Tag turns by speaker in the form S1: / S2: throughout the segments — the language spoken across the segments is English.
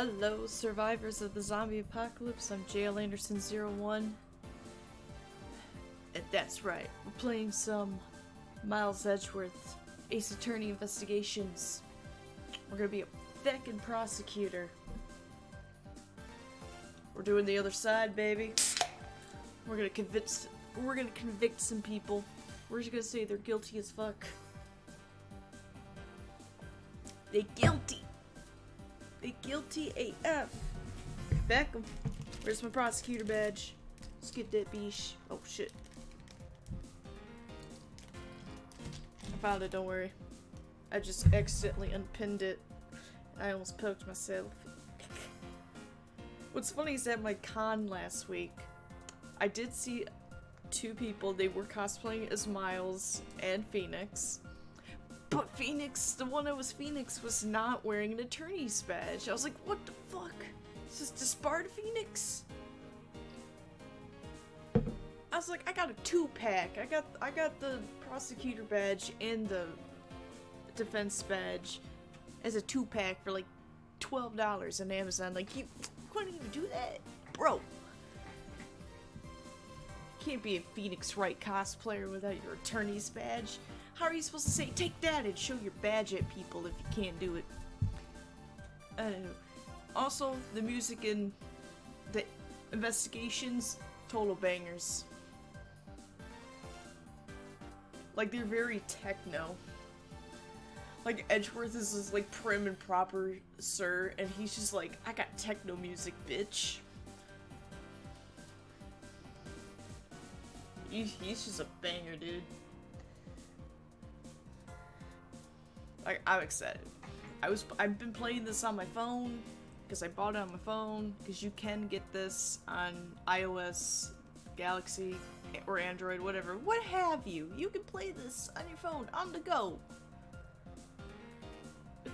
S1: Hello, survivors of the zombie apocalypse. I'm JL Anderson01. And that's right, we're playing some Miles Edgeworth Ace Attorney Investigations. We're gonna be a feckin' prosecutor. We're doing the other side, baby. We're gonna convict some people. We're just gonna say they're guilty as fuck. They guilty. They guilty AF. Back 'em. Where's my prosecutor badge? Let's get that beesh. Oh shit. I found it, don't worry. I just accidentally unpinned it. I almost poked myself. What's funny is at my con last week, I did see two people. They were cosplaying as Miles and Phoenix. But Phoenix, the one that was Phoenix, was not wearing an attorney's badge. I was like, what the fuck? Is this disbarred Phoenix? I was like, I got a 2-pack. I got the prosecutor badge and the defense badge as a 2-pack for like $12 on Amazon. Like, you couldn't even do that? Bro. Can't be a Phoenix Wright cosplayer without your attorney's badge. How are you supposed to say, take that and show your badge at people if you can't do it? I don't know. Also, the music in the investigations, total bangers. Like, they're very techno. Like, Edgeworth is this, like, prim and proper sir, and he's just like, I got techno music, bitch. He's just a banger, dude. I'm excited. I've been playing this on my phone because I bought it on my phone because you can get this on iOS, Galaxy, or Android, whatever. What have you? You can play this on your phone on the go.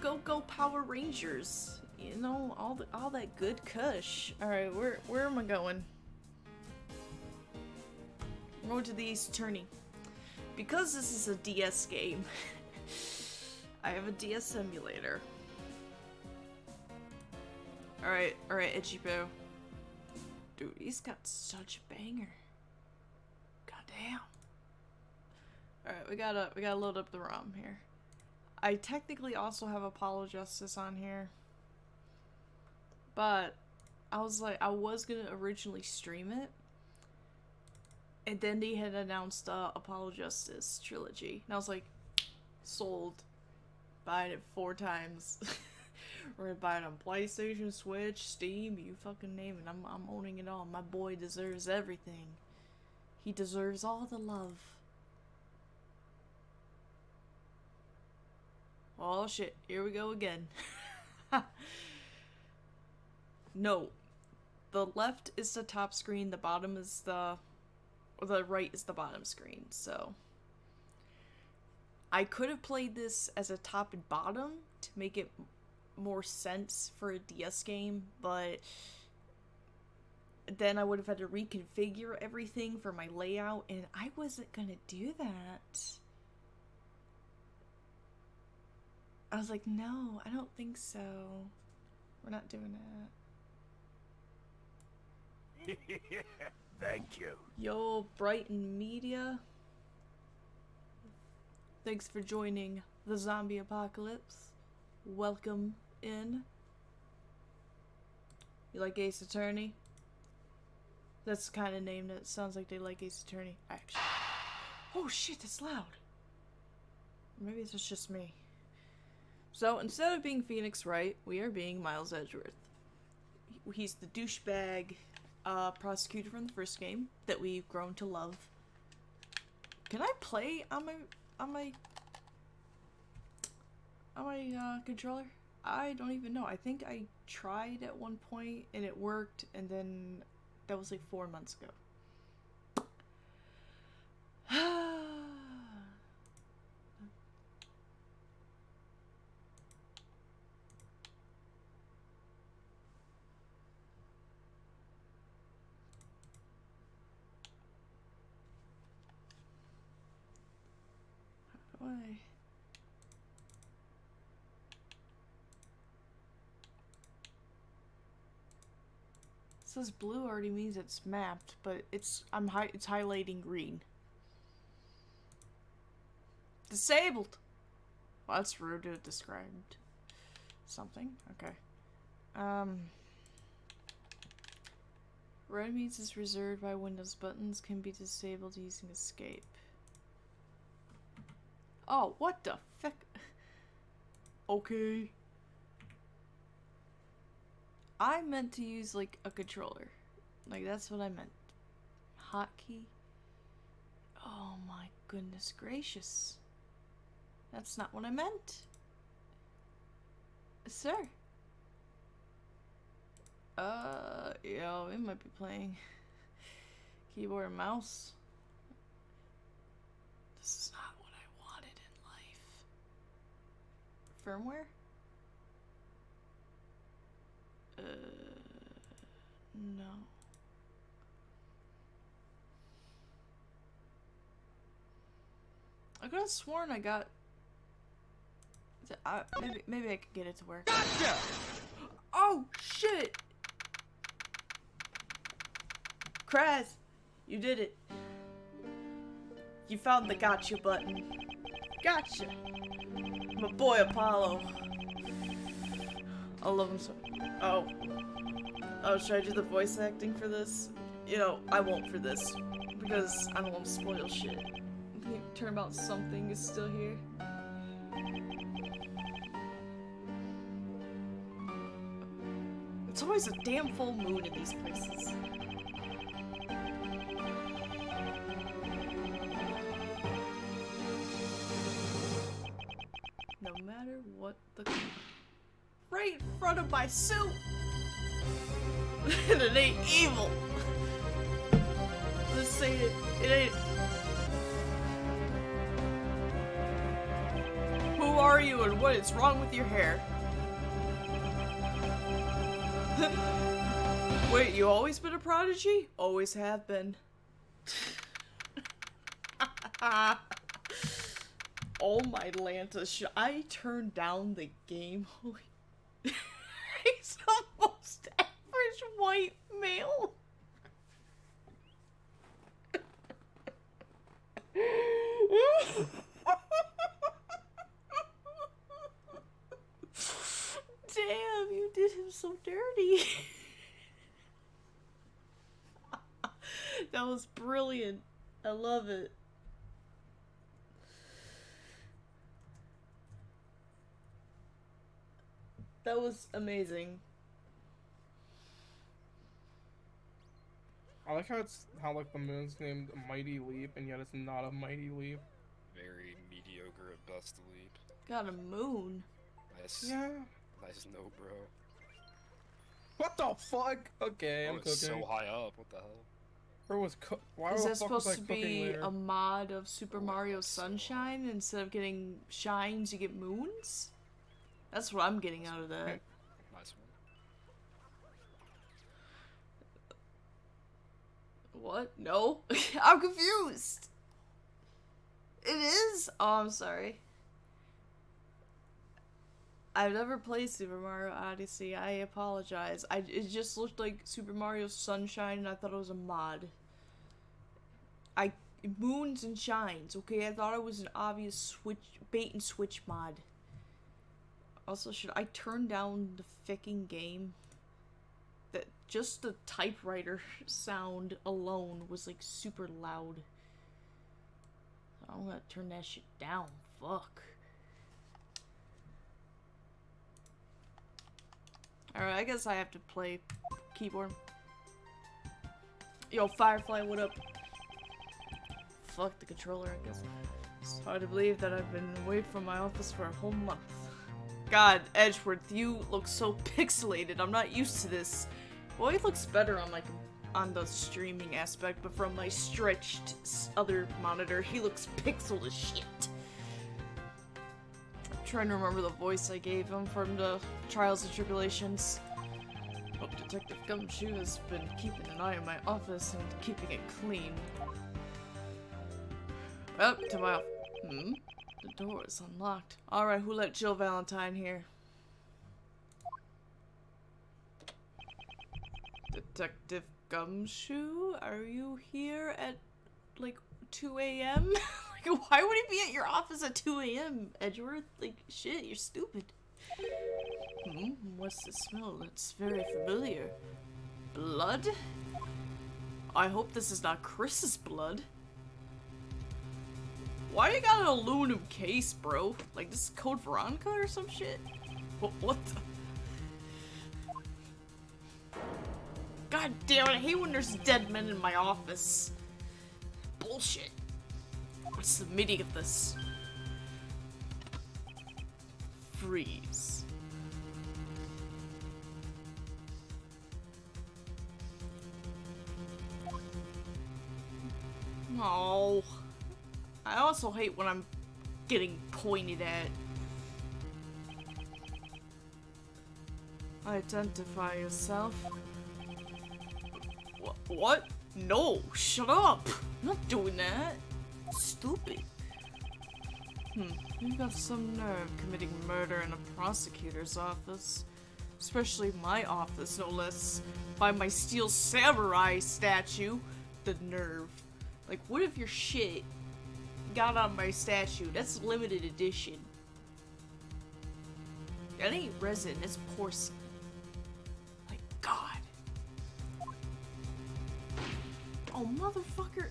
S1: Go Power Rangers. You know, all that good kush. All right, where am I going? I'm going to the Ace Attorney. Because this is a DS game, I have a DS emulator. Alright, Itchy Boo. Dude, he's got such a banger. Goddamn. Alright, we gotta load up the ROM here. I technically also have Apollo Justice on here. But I was gonna originally stream it. And then they had announced Apollo Justice trilogy. And I was like, sold. Buying it 4 times. We're gonna buy it on PlayStation, Switch, Steam, you fucking name it. I'm owning it all. My boy deserves everything. He deserves all the love. Oh shit, here we go again. No. The left is the top screen, the bottom is the right is the bottom screen, so I could have played this as a top and bottom to make it more sense for a DS game, but then I would have had to reconfigure everything for my layout, and I wasn't gonna do that. I was like, no, I don't think so. We're not doing that.
S2: Thank you.
S1: Yo, Brighton Media. Thanks for joining the zombie apocalypse. Welcome in. You like Ace Attorney? That's the kind of name that sounds like they like Ace Attorney. Actually. Oh shit, that's loud. Maybe it's just me. So instead of being Phoenix Wright, we are being Miles Edgeworth. He's the douchebag prosecutor from the first game that we've grown to love. Can I play on my controller? I don't even know. I think I tried at one point and it worked, and then that was like 4 months ago. How do I... says blue already means it's mapped, but it's highlighting green. Disabled. Well, that's rude to have described something. Okay. Red means it's reserved by Windows buttons, can be disabled using escape. Oh, what the fuck? Okay. I meant to use, like, a controller. Like, that's what I meant. Hotkey? Oh my goodness gracious. That's not what I meant. Sir. Yeah, we might be playing keyboard and mouse. This is not what I wanted in life. Firmware? No. I could have sworn I got... maybe I could get it to work.
S3: Gotcha!
S1: Oh, shit! Kraz, you did it. You found the gotcha button. Gotcha! My boy Apollo. I love him so... Oh, should I do the voice acting for this? You know, I won't for this. Because I don't want to spoil shit. Turnabout something is still here. It's always a damn full moon in these places. No matter what the... Right in front of my suit! And it ain't evil! Let's say it ain't... Who are you and what is wrong with your hair? Wait, you always been a prodigy? Always have been. Oh my Lanta, should I turn down the game? He's the most average white male. Damn, you did him so dirty. That was brilliant. I love it. That was amazing.
S3: I like how like the moon's named Mighty Leap, and yet it's not a mighty leap.
S4: Very mediocre at best leap.
S1: Got a moon.
S4: Nice.
S3: Yeah.
S4: Nice no, bro.
S3: What the fuck? Okay, I'm
S4: Oh,
S3: cooking.
S4: it's so high up. What the hell?
S3: Where was why
S1: Is
S3: the
S1: that
S3: fuck was
S1: supposed
S3: I
S1: to
S3: cooking
S1: be
S3: later?
S1: a mod of Super
S4: Oh,
S1: Mario
S4: so
S1: Sunshine? Instead of getting shines, you get moons? That's what I'm getting out of that.
S4: Nice one.
S1: What? No? I'm confused! It is? Oh, I'm sorry. I've never played Super Mario Odyssey. I apologize. It just looked like Super Mario Sunshine and I thought it was a mod. Moons and shines, okay? I thought it was an obvious bait and switch mod. Also, should I turn down the fucking game? That just the typewriter sound alone was like super loud. I'm gonna turn that shit down. Fuck. Alright, I guess I have to play keyboard. Yo, Firefly, what up? Fuck the controller, I guess. It's hard to believe that I've been away from my office for a whole month. God, Edgeworth, you look so pixelated. I'm not used to this. Well, it looks better on, like, on the streaming aspect, but from my stretched other monitor, he looks pixel as shit. I'm trying to remember the voice I gave him from the Trials and Tribulations. Hope Detective Gumshoe has been keeping an eye on my office and keeping it clean. Well, to my The door is unlocked. Alright, who let Jill Valentine here? Detective Gumshoe, are you here at, like, 2 a.m.? Like, why would he be at your office at 2 a.m., Edgeworth? Like, shit, you're stupid. What's the smell? That's very familiar. Blood? I hope this is not Chris's blood. Why you got an aluminum case, bro? Like, this is Code Veronica or some shit? What the? God damn it, I hate when there's dead men in my office. Bullshit. What's the meaning of this? Freeze. Oh. I also hate when I'm getting pointed at. Identify yourself. What? No, shut up! I'm not doing that. Stupid. You've got some nerve committing murder in a prosecutor's office. Especially my office, no less. By my steel samurai statue. The nerve. Like, what if your shit got on my statue? That's limited edition. That ain't resin, it's porcelain. My god. Oh, motherfucker.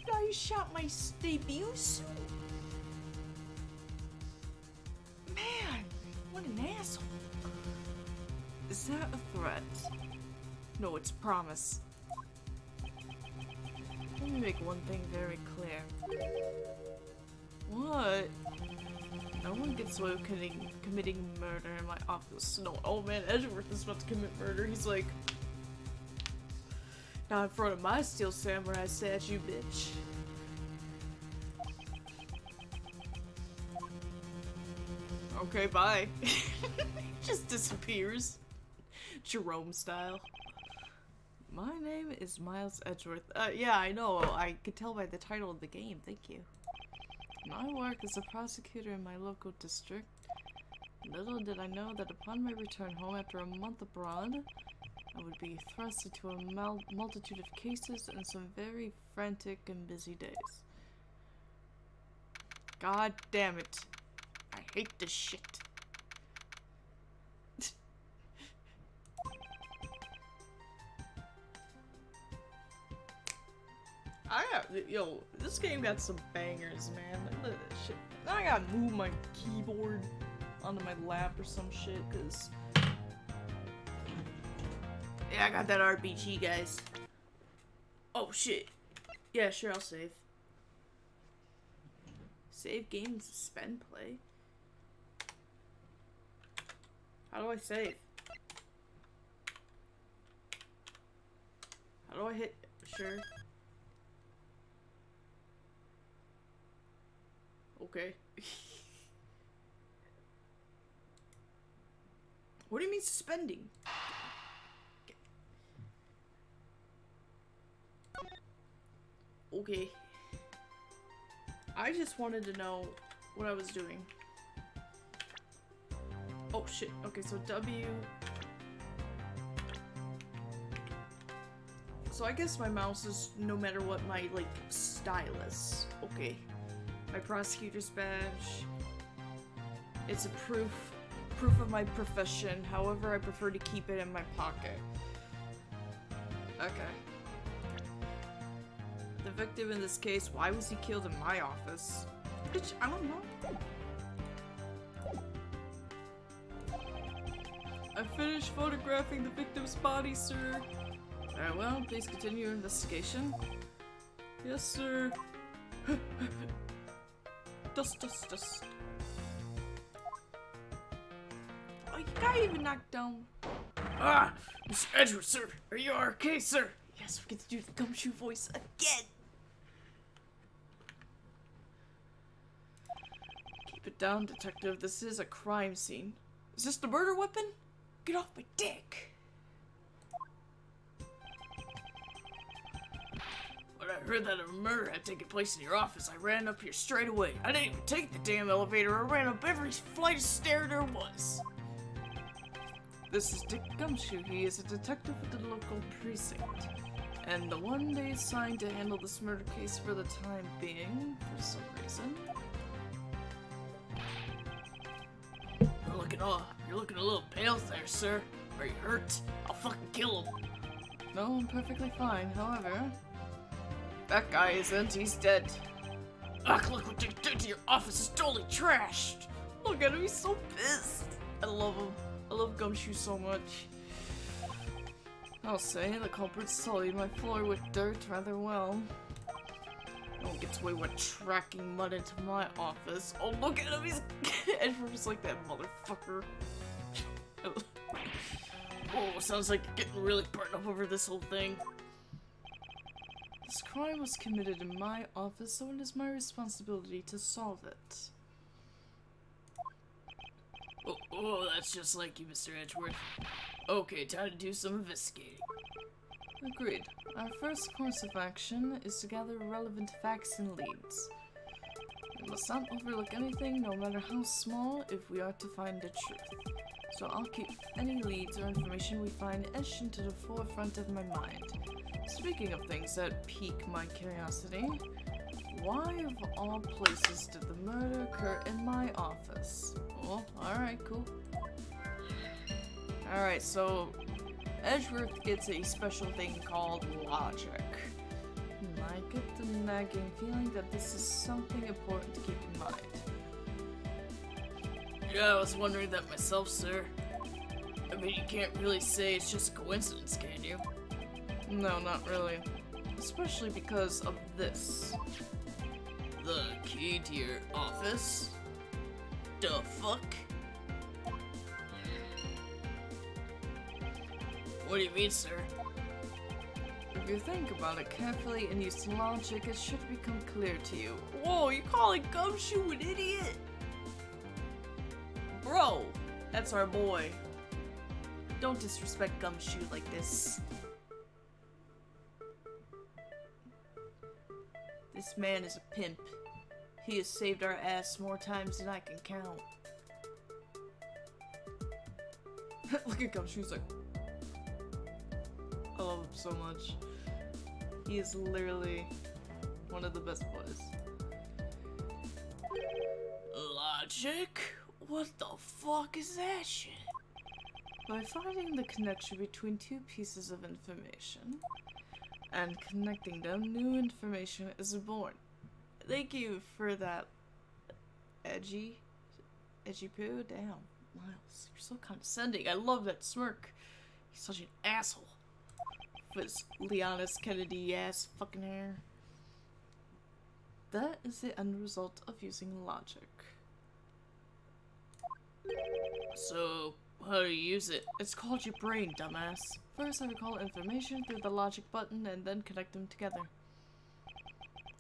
S1: Now you shot my debut suit. Man, what an asshole. Is that a threat? No, it's a promise. Let me make one thing very clear. What? No one gets away with committing murder in my office. No, oh man, Edgeworth is about to commit murder. He's like, not in front of my steel samurai statue, bitch. Okay, bye. Just disappears. Jerome style. My name is Miles Edgeworth. Yeah, I know. I could tell by the title of the game. Thank you. My work as a prosecutor in my local district. Little did I know that upon my return home after a month abroad, I would be thrust into a multitude of cases and some very frantic and busy days. God damn it. I hate this shit. Yo, this game got some bangers, man. Look at that shit. Now I gotta move my keyboard onto my lap or some shit, cause yeah, I got that RPG, guys. Oh shit. Yeah, sure, I'll save. Save game, suspend play. How do I save? How do I hit sure? Okay. What do you mean suspending? Okay. I just wanted to know what I was doing. Oh shit. Okay, so W. So I guess my mouse is no matter what my like stylus. Okay. My prosecutor's badge. It's a proof of my profession. However, I prefer to keep it in my pocket. Okay. The victim in this case, why was he killed in my office? Bitch, I don't know. I finished photographing the victim's body, sir. Very well, please continue your investigation. Yes, sir. Dust. Oh, you got even knocked down. Ah, Mr. Edgeworth, sir. Are you okay, sir? Yes, we get to do the gumshoe voice again. Keep it down, detective. This is a crime scene. Is this the murder weapon? Get off my dick. When I heard that a murder had taken place in your office, I ran up here straight away. I didn't even take the damn elevator. I ran up every flight of stairs there was. This is Dick Gumshoe. He is a detective at the local precinct. And the one they assigned to handle this murder case for the time being, for some reason. You're looking a little pale there, sir. Are you hurt? I'll fucking kill him. No, I'm perfectly fine. However, that guy isn't. He's dead. Ugh, look what you did to your office. It's totally trashed. Look at him. He's so pissed. I love him. I love Gumshoe so much. I'll say the culprit sullied my floor with dirt rather well. No one gets away with tracking mud into my office. Oh, look at him. He's Edgeworth's like that motherfucker. Oh, sounds like you're getting really burnt up over this whole thing. This crime was committed in my office, so it is my responsibility to solve it. Oh, that's just like you, Mr. Edgeworth. Okay, time to do some investigating. Agreed. Our first course of action is to gather relevant facts and leads. We must not overlook anything, no matter how small, if we are to find the truth. So I'll keep any leads or information we find etched into the forefront of my mind. Speaking of things that pique my curiosity, why of all places did the murder occur in my office? Oh, alright, cool. Alright, so Edgeworth gets a special thing called logic. I get the nagging feeling that this is something important to keep in mind. Yeah, I was wondering that myself, sir. I mean, you can't really say it's just a coincidence, can you? No, not really. Especially because of this. The key to your office? The fuck? What do you mean, sir? If you think about it carefully and use logic, it should become clear to you. Whoa, you calling Gumshoe an idiot? Bro, that's our boy. Don't disrespect Gumshoe like this. This man is a pimp. He has saved our ass more times than I can count. Look at Gumshoe's like... I love him so much. He is literally one of the best boys. Logic? What the fuck is that shit? By finding the connection between two pieces of information and connecting them, new information is born. Thank you for that, edgy poo. Damn, Miles, you're so condescending. I love that smirk. He's such an asshole. With his Leonis Kennedy ass fucking hair. That is the end result of using logic. So, how do you use it? It's called your brain, dumbass. First, I recall information through the logic button and then connect them together.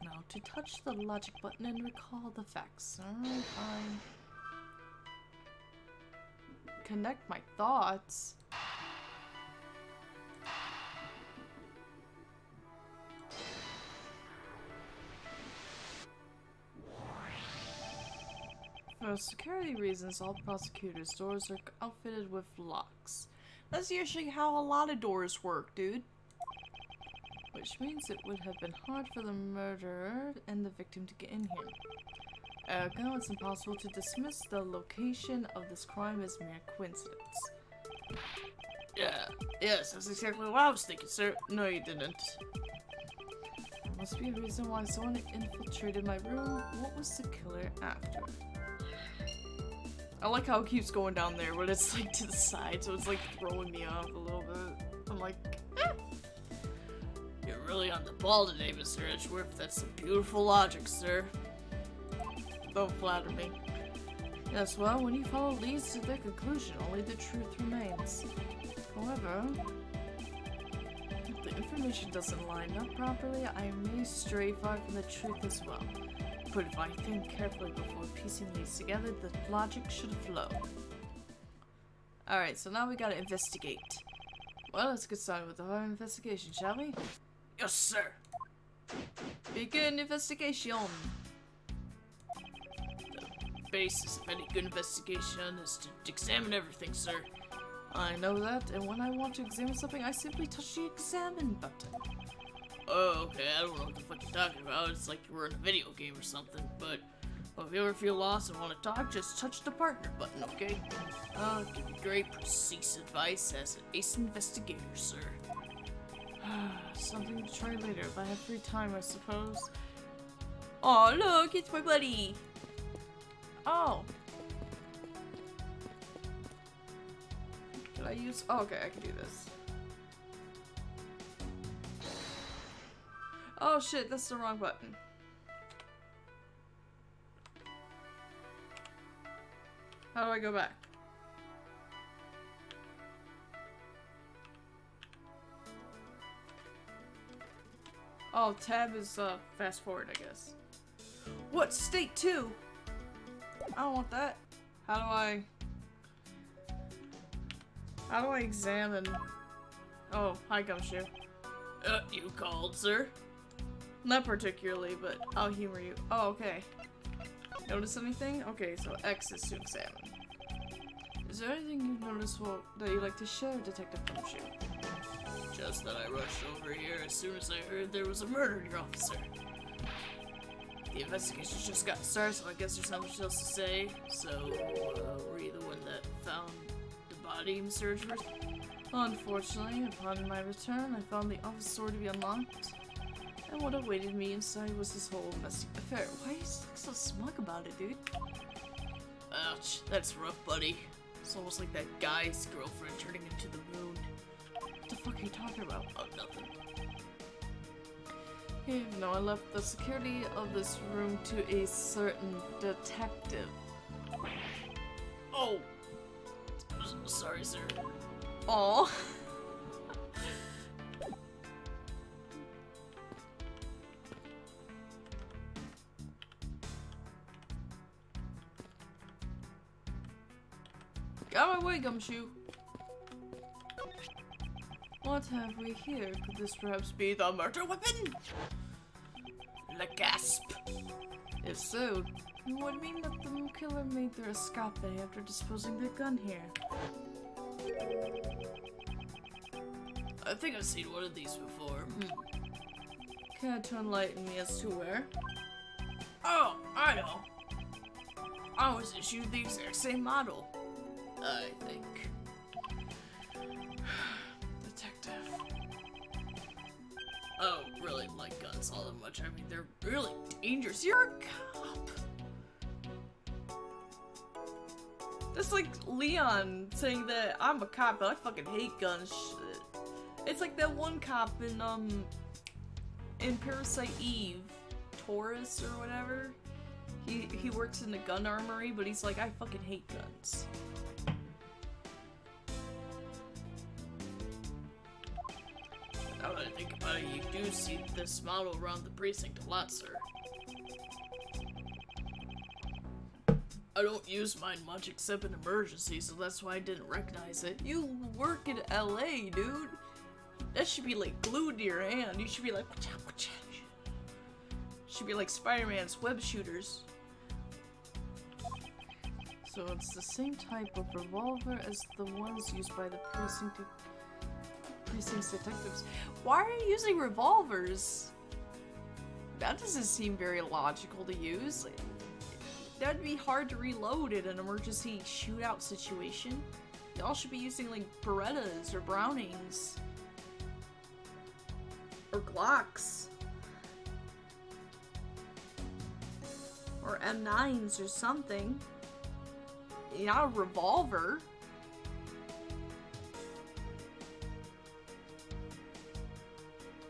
S1: Now, to touch the logic button and recall the facts. Alright, fine. Connect my thoughts? For security reasons, all prosecutors' doors are outfitted with locks. That's usually how a lot of doors work, dude. Which means it would have been hard for the murderer and the victim to get in here. Ergo, it's impossible to dismiss the location of this crime as mere coincidence. Yes, that's exactly what I was thinking, sir. No, you didn't. There must be a reason why someone infiltrated my room. What was the killer after? I like how it keeps going down there, but it's like to the side, so it's like throwing me off a little bit. I'm like, eh. You're really on the ball today, Mr. Edgeworth. That's some beautiful logic, sir. Don't flatter me. Yes, well, when you follow leads to their conclusion, only the truth remains. However, if the information doesn't line up properly, I may stray far from the truth as well. But if I think carefully before piecing these together, the logic should flow. Alright, so now we gotta investigate. Well, let's get started with our investigation, shall we? Yes, sir! Begin investigation! The basis of any good investigation is to examine everything, sir. I know that, and when I want to examine something, I simply touch the examine button. Oh, okay, I don't know what the fuck you're talking about. It's like we're in a video game or something, but if you ever feel lost and want to talk, just touch the partner button, okay? I'll give you great, precise advice as an ace investigator, sir. Something to try later if I have free time, I suppose. Oh, look, it's my buddy! Oh. Can I use... Oh, okay, I can do this. Oh shit, that's the wrong button. How do I go back? Oh, tab is fast forward, I guess. What? State 2? I don't want that. How do I examine? Oh, hi Gumshoe. You called, sir? Not particularly, but I'll humor you. Oh, okay. Notice anything? Okay, so X is to examine. Is there anything you've noticed that you'd like to share, Detective Gumshoe? Just that I rushed over here as soon as I heard there was a murder in your officer. The investigation just got started, so I guess there's not much else to say. So, were you the one that found the body, Mr. Edgeworth? Unfortunately, upon my return, I found the office door to be unlocked. And what awaited me inside was this whole messy affair. Why are you so smug about it, dude? Ouch, that's rough, buddy. It's almost like that guy's girlfriend turning into the moon. What the fuck are you talking about? Oh, nothing. Even though I left the security of this room to a certain detective. Oh! Sorry, sir. Aw. Get out of my way, Gumshoe. What have we here? Could this perhaps be the murder weapon? The gasp. If so, it would mean that the killer made their escape after disposing their gun here. I think I've seen one of these before. Care to enlighten me as to where? Oh, I know. I was issued the exact same model. I think. Detective. I don't really like guns all that much. I mean, they're really dangerous. You're a cop. That's like Leon saying that I'm a cop, but I fucking hate guns. Shit. It's like that one cop in Parasite Eve, Taurus or whatever. He works in the gun armory, but he's like, I fucking hate guns. Now that I think about it, you do see this model around the precinct a lot, sir. I don't use mine much except in emergencies, so that's why I didn't recognize it. You work in LA, dude. That should be like glued to your hand. You should be like, watch out, watch out. Should be like Spider-Man's web shooters. So it's the same type of revolver as the ones used by the precinct's detectives. Why are you using revolvers? That doesn't seem very logical to use. That'd be hard to reload in an emergency shootout situation. Y'all should be using like Berettas or Brownings. Or Glocks. Or M9s or something. Not a revolver.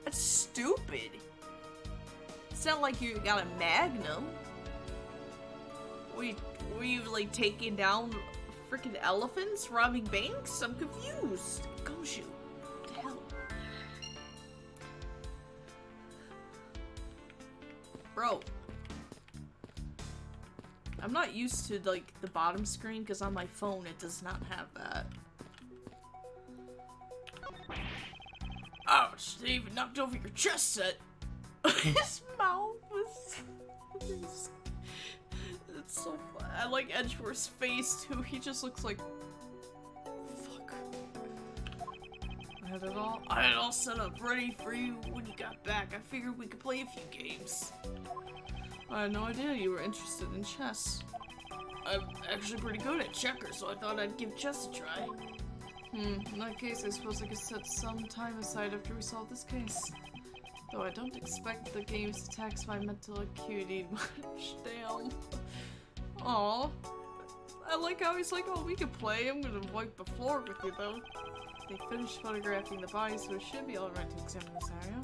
S1: That's stupid. It's not like you got a Magnum. Were you like taking down freaking elephants, robbing banks? I'm confused. Gumshoe. What the hell? Bro. I'm not used to like the bottom screen because on my phone it does not have that. Ouch, they even knocked over your chest set. His mouth was... It's so fun. I like Edgeworth's face too. He just looks like... Fuck. had it all. I had it all set up ready for you when you got back. I figured we could play a few games. I had no idea you were interested in chess. I'm actually pretty good at checkers, so I thought I'd give chess a try. In that case, I suppose I could set some time aside after we solve this case. Though I don't expect the games to tax my mental acuity much. Damn. Aw. I like how he's like, oh, we can play. I'm gonna wipe the floor with you, though. They finished photographing the body, so it should be alright to examine this area.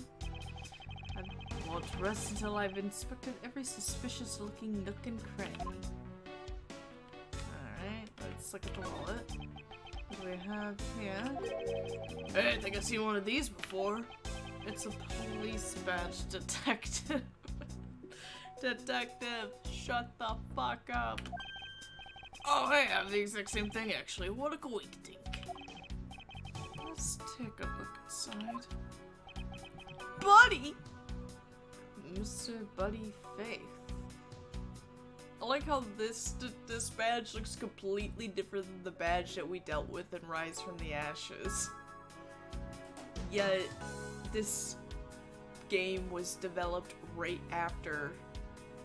S1: I won't rest until I've inspected every suspicious-looking nook and cranny. Alright, let's look at the wallet. What do we have here? Hey, I think I've seen one of these before. It's a police badge, detective. Detective, shut the fuck up. Oh, hey, I have the exact same thing, actually. What a coinkydink. Let's take a look inside. Buddy! Mr. Buddy Faith. I like how this badge looks completely different than the badge that we dealt with in Rise from the Ashes. Yet, this game was developed right after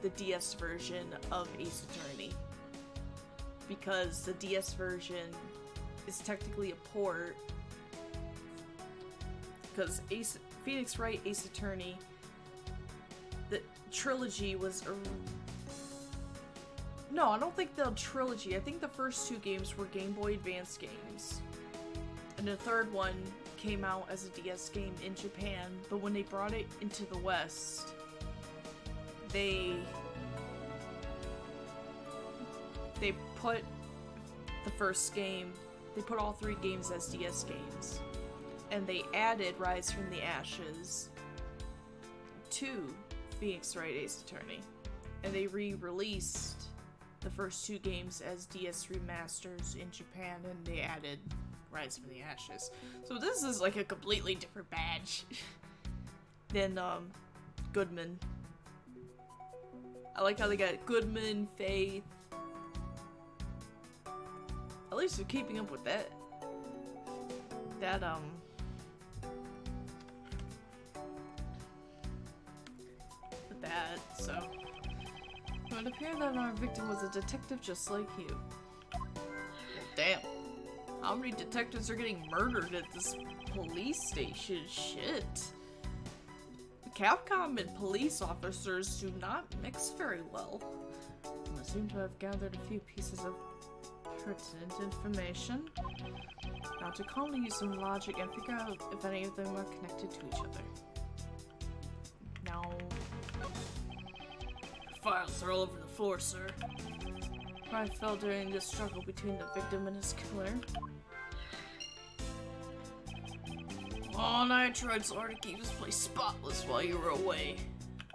S1: the DS version of Ace Attorney. Because the DS version is technically a port. Because Phoenix Wright Ace Attorney, the trilogy was no, I don't think the trilogy. I think the first two games were Game Boy Advance games. And the third one came out as a DS game in Japan, but when they brought it into the West, they put the first game, they put all three games as DS games. And they added Rise from the Ashes to Phoenix Wright Ace Attorney. And they re-released the first two games as DS remasters in Japan, and they added Rise from the Ashes. So this is like a completely different badge than Goodman. I like how they got Goodman, Faith. At least they're keeping up with that. With that, so. It would appear that our victim was a detective just like you. Well, damn. How many detectives are getting murdered at this police station? Shit. Capcom and police officers do not mix very well. I seem to have gathered a few pieces of pertinent information. Now to calmly use some logic and figure out if any of them are connected to each other. Now... Files are all over the floor, sir. Pride fell during the struggle between the victim and his killer. Oh, and I tried so hard to keep this place spotless while you were away.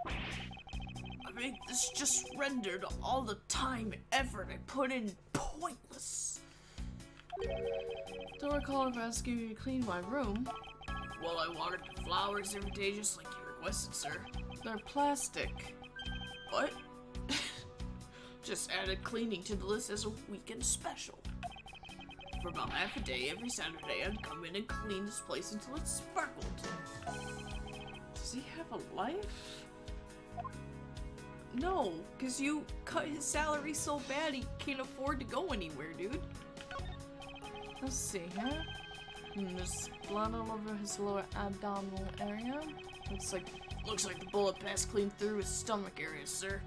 S1: I mean, this just rendered all the time and effort I put in pointless. Don't recall ever asking you to clean my room. Well, I watered the flowers every day just like you requested, sir. They're plastic. What? Just added cleaning to the list as a weekend special. For about half a day every Saturday, I'd come in and clean this place until it sparkled. Does he have a life? No, because you cut his salary so bad he can't afford to go anywhere, dude. Let's see here. There's blood all over his lower abdominal area. Looks like the bullet passed clean through his stomach area, sir.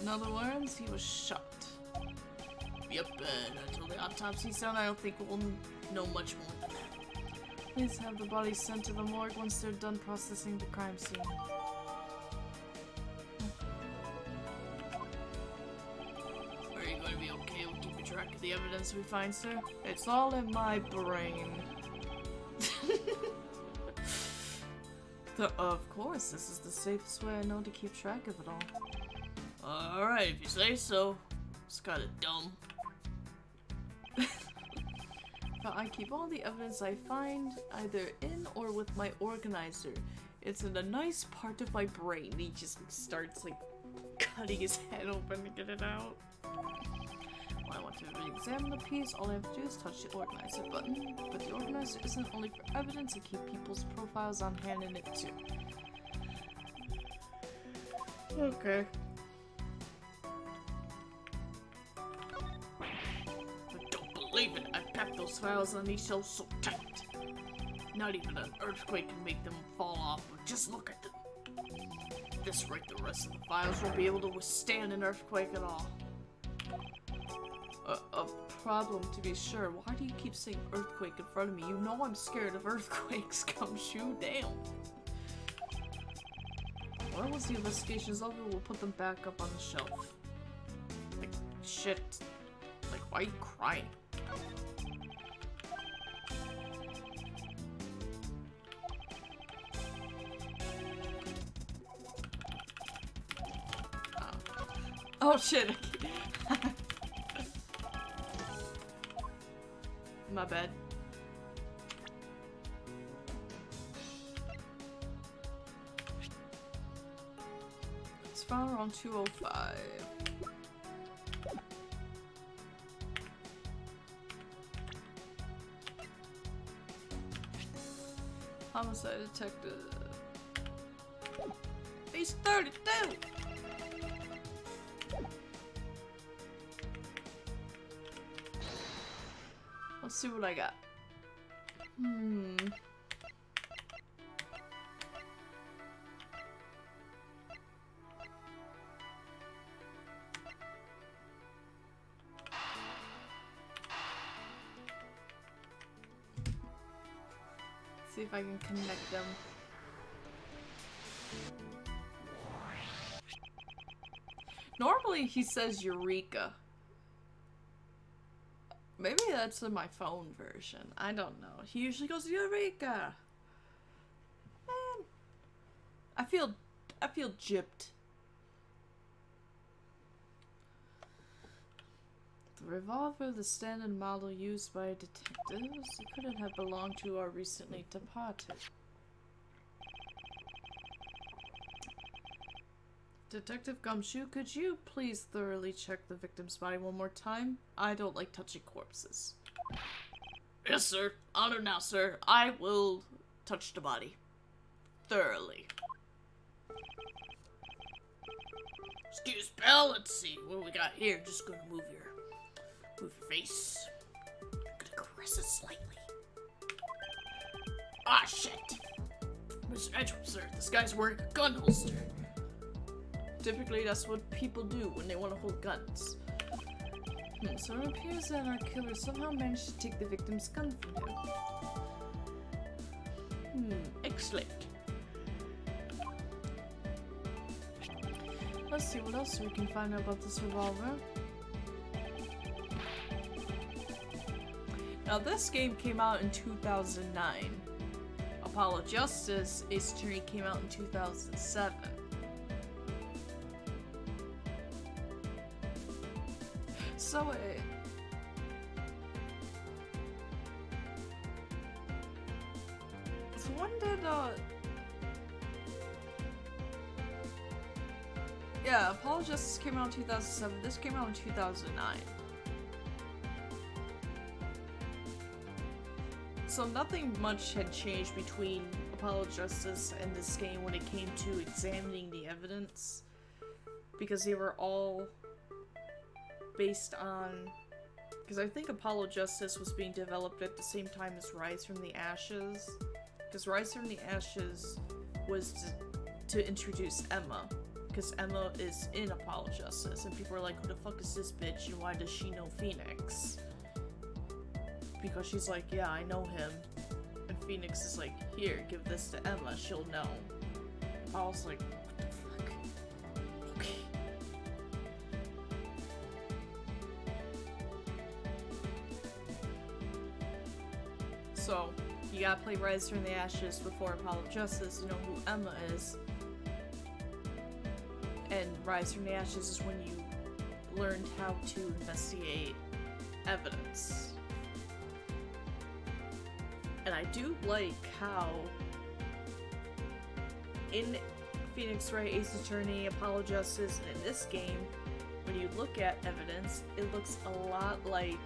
S1: In other words, he was shot. Yep, and until the autopsy's done, I don't think we'll know much more than that. Please have the body sent to the morgue once they're done processing the crime scene. Are you going to be okay with keeping track of the evidence we find, sir? It's all in my brain. Of course, this is the safest way I know to keep track of it all. Alright, if you say so. It's kinda dumb. But I keep all the evidence I find either in or with my organizer. It's in a nice part of my brain. He just starts like cutting his head open to get it out. When I want to re-examine the piece, all I have to do is touch the organizer button. But the organizer isn't only for evidence, I keep people's profiles on hand in it too. Okay. I don't believe it. I've packed those files on these shelves so tight. Not even an earthquake can make them fall off, but just look at them. At this rate, the rest of the files won't be able to withstand an earthquake at all. A problem, to be sure. Why do you keep saying earthquake in front of me? You know I'm scared of earthquakes. Come shoot down. Well, once the investigation's over, we'll put them back up on the shelf. Like, shit. Like, why are you crying? Oh shit. My bad. It's found around 2:05. Homicide detective. He's 32! Let's see what I got. See if I can connect them. Normally he says Eureka. Maybe that's in my phone version. I don't know. He usually goes Eureka. Man, I feel gypped. The revolver, the standard model used by detectives, it couldn't have belonged to our recently departed. Detective Gumshoe, could you please thoroughly check the victim's body one more time? I don't like touching corpses. Yes, sir. Honor now, sir. I will touch the body. Thoroughly. Excuse me, let's see what we got here. Just gonna move your face. I'm gonna caress it slightly. Ah, shit. Mr. Edgeworth, sir, this guy's wearing a gun holster. Typically, that's what people do when they want to hold guns. So it appears that our killer somehow managed to take the victim's gun from him. Excellent. Let's see what else we can find out about this revolver. Now, this game came out in 2009. Apollo Justice, Ace Attorney came out in 2007. So when did yeah, Apollo Justice came out in 2007. This came out in 2009. So nothing much had changed between Apollo Justice and this game when it came to examining the evidence, because they were all based on, because I think Apollo Justice was being developed at the same time as Rise from the Ashes, because Rise from the Ashes was to introduce Emma, because Emma is in Apollo Justice, and people are like, who the fuck is this bitch, and why does she know Phoenix? Because she's like, yeah, I know him, and Phoenix is like, here, give this to Emma, she'll know. I was like, what the fuck? Okay. So, you gotta play Rise from the Ashes before Apollo Justice to know who Emma is. And Rise from the Ashes is when you learned how to investigate evidence. And I do like how in Phoenix Wright, Ace Attorney, Apollo Justice, and in this game, when you look at evidence, it looks a lot like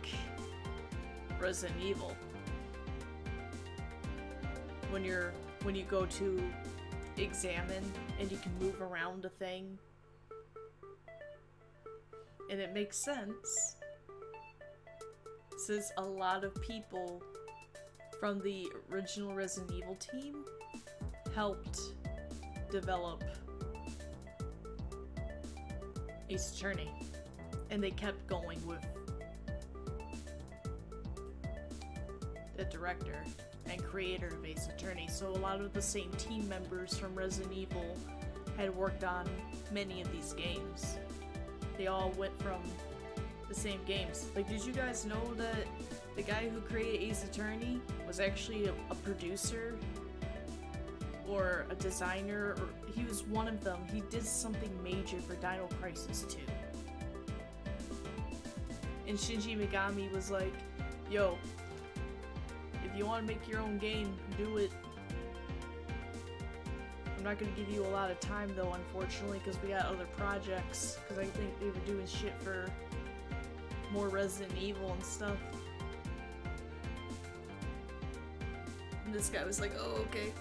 S1: Resident Evil. When you go to examine and you can move around a thing. And it makes sense, since a lot of people from the original Resident Evil team helped develop Ace Attorney, and they kept going with the director and creator of Ace Attorney, so a lot of the same team members from Resident Evil had worked on many of these games. They all went from the same games. Like, did you guys know that the guy who created Ace Attorney was actually a producer or a designer, or he was one of them. He did something major for Dino Crisis 2. And Shinji Megami was like, yo, if you want to make your own game, do it. I'm not going to give you a lot of time though, unfortunately, because we got other projects, because I think they were doing shit for more Resident Evil and stuff. And this guy was like, oh, okay.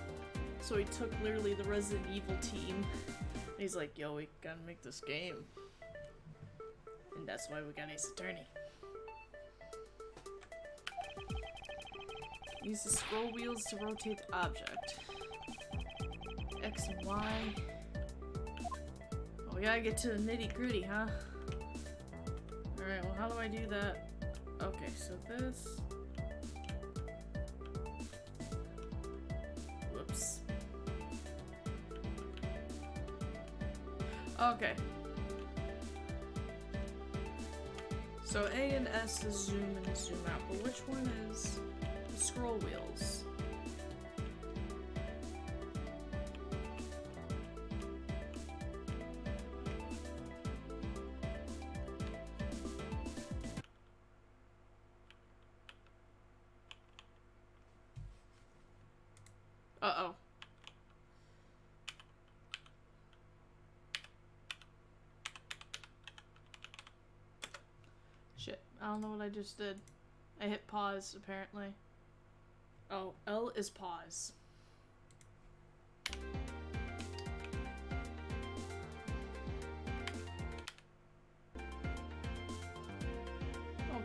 S1: So he took literally the Resident Evil team, and he's like, yo, we gotta make this game. And that's why we got Ace Attorney. Use the scroll wheels to rotate the object. X and Y. Oh, we gotta get to the nitty gritty, huh? Alright, well, how do I do that? Okay, so this. Whoops. Okay. So A and S is zoom in and zoom out, but which one is the scroll wheels? Uh-oh. Shit, I don't know what I just did. I hit pause, apparently. Oh, L is pause.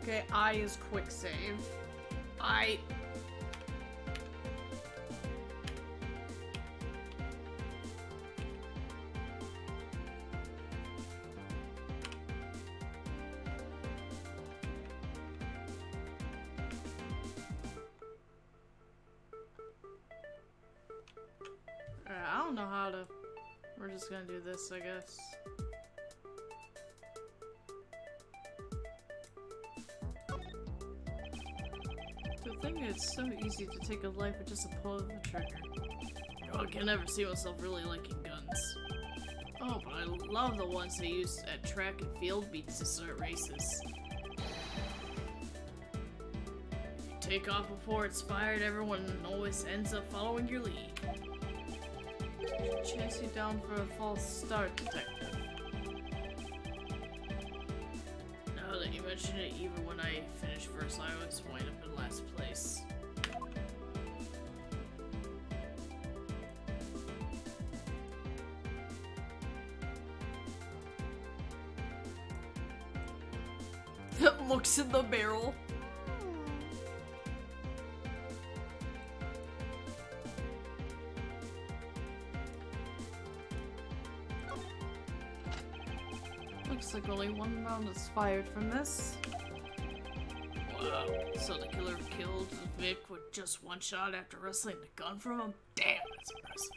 S1: Okay, I is quick save. I don't know how to... We're just gonna do this, I guess. To think it's so easy to take a life with just a pull of the trigger. I can never see myself really liking guns. Oh, but I love the ones they use at track and field meets to start races. If you take off before it's fired, everyone always ends up following your lead. Chase you down for a false start, detective. Now that you mention it, even when I finish first, I always wind up in last place. Looks in the barrel. Looks like only one round is fired from this. Wow, so the killer killed Vic with just one shot after wrestling the gun from him? Damn, that's impressive.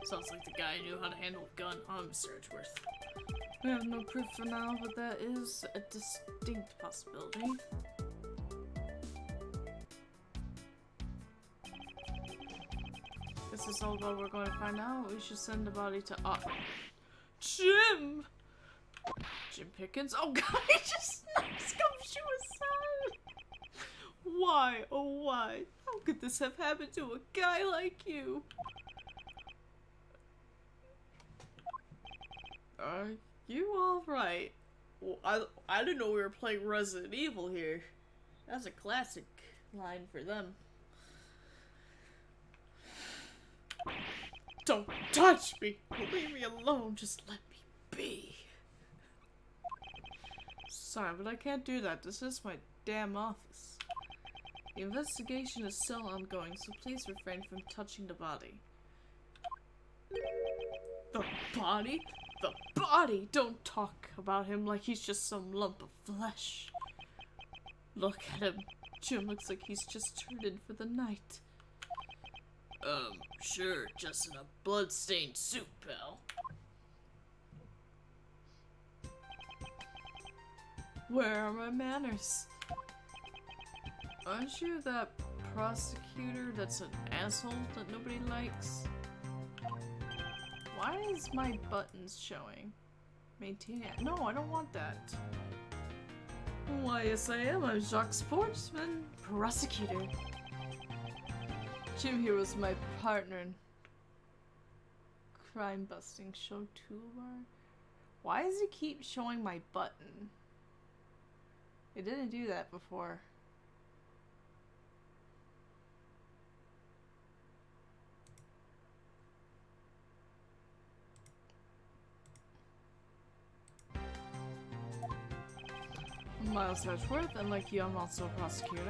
S1: Sounds like the guy knew how to handle a gun, huh, Mr. Edgeworth? We have no proof for now, but that is a distinct possibility. This is all what we're going to find out. We should send the body to Jim! Jim Pickens? Oh god, he just scummed suicide! Why? Oh why? How could this have happened to a guy like you? Are you alright? Well, I didn't know we were playing Resident Evil here. That's a classic line for them. Don't touch me! Leave me alone, just let me be. Sorry, but I can't do that. This is my damn office. The investigation is still ongoing, so please refrain from touching the body. The body? The body! Don't talk about him like he's just some lump of flesh. Look at him. Jim looks like he's just turned in for the night. Sure, just in a blood-stained suit, pal. Where are my manners? Aren't you that prosecutor that's an asshole that nobody likes? Why is my buttons showing? Maintain it. No, I don't want that. Why, yes I am. I'm Jacques Sportsman, prosecutor. Jim here was my partner in crime-busting show toolbar. Why does it keep showing my button? It didn't do that before. I'm Miles Edgeworth, and like you, I'm also a prosecutor.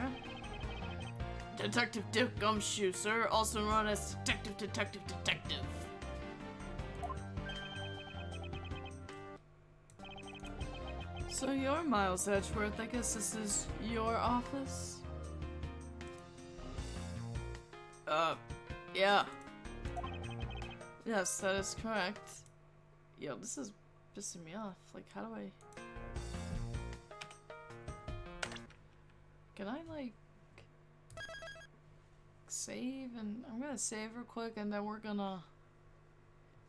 S1: Detective Dick Gumshoe, sir, also known as Detective. So you're Miles Edgeworth. I guess this is your office? Yeah. Yes, that is correct. Yo, this is pissing me off. Like, how do I... Can I, like... save? And I'm gonna save real quick, and then we're gonna...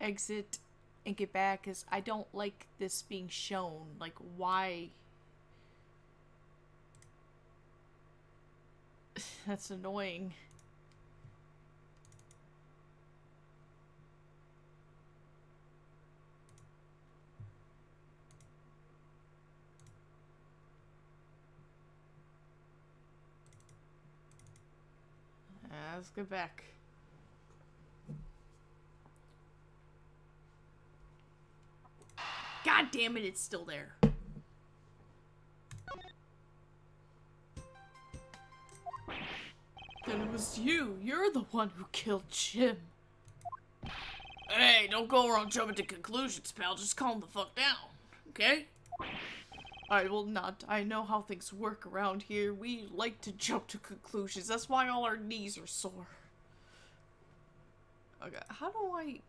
S1: exit and get back, because I don't like this being shown. Like, why? That's annoying. Let's get back. God damn it, it's still there. Then it was you. You're the one who killed Jim. Hey, don't go around jumping to conclusions, pal. Just calm the fuck down, okay? I will not. I know how things work around here. We like to jump to conclusions. That's why all our knees are sore. Okay, how do I...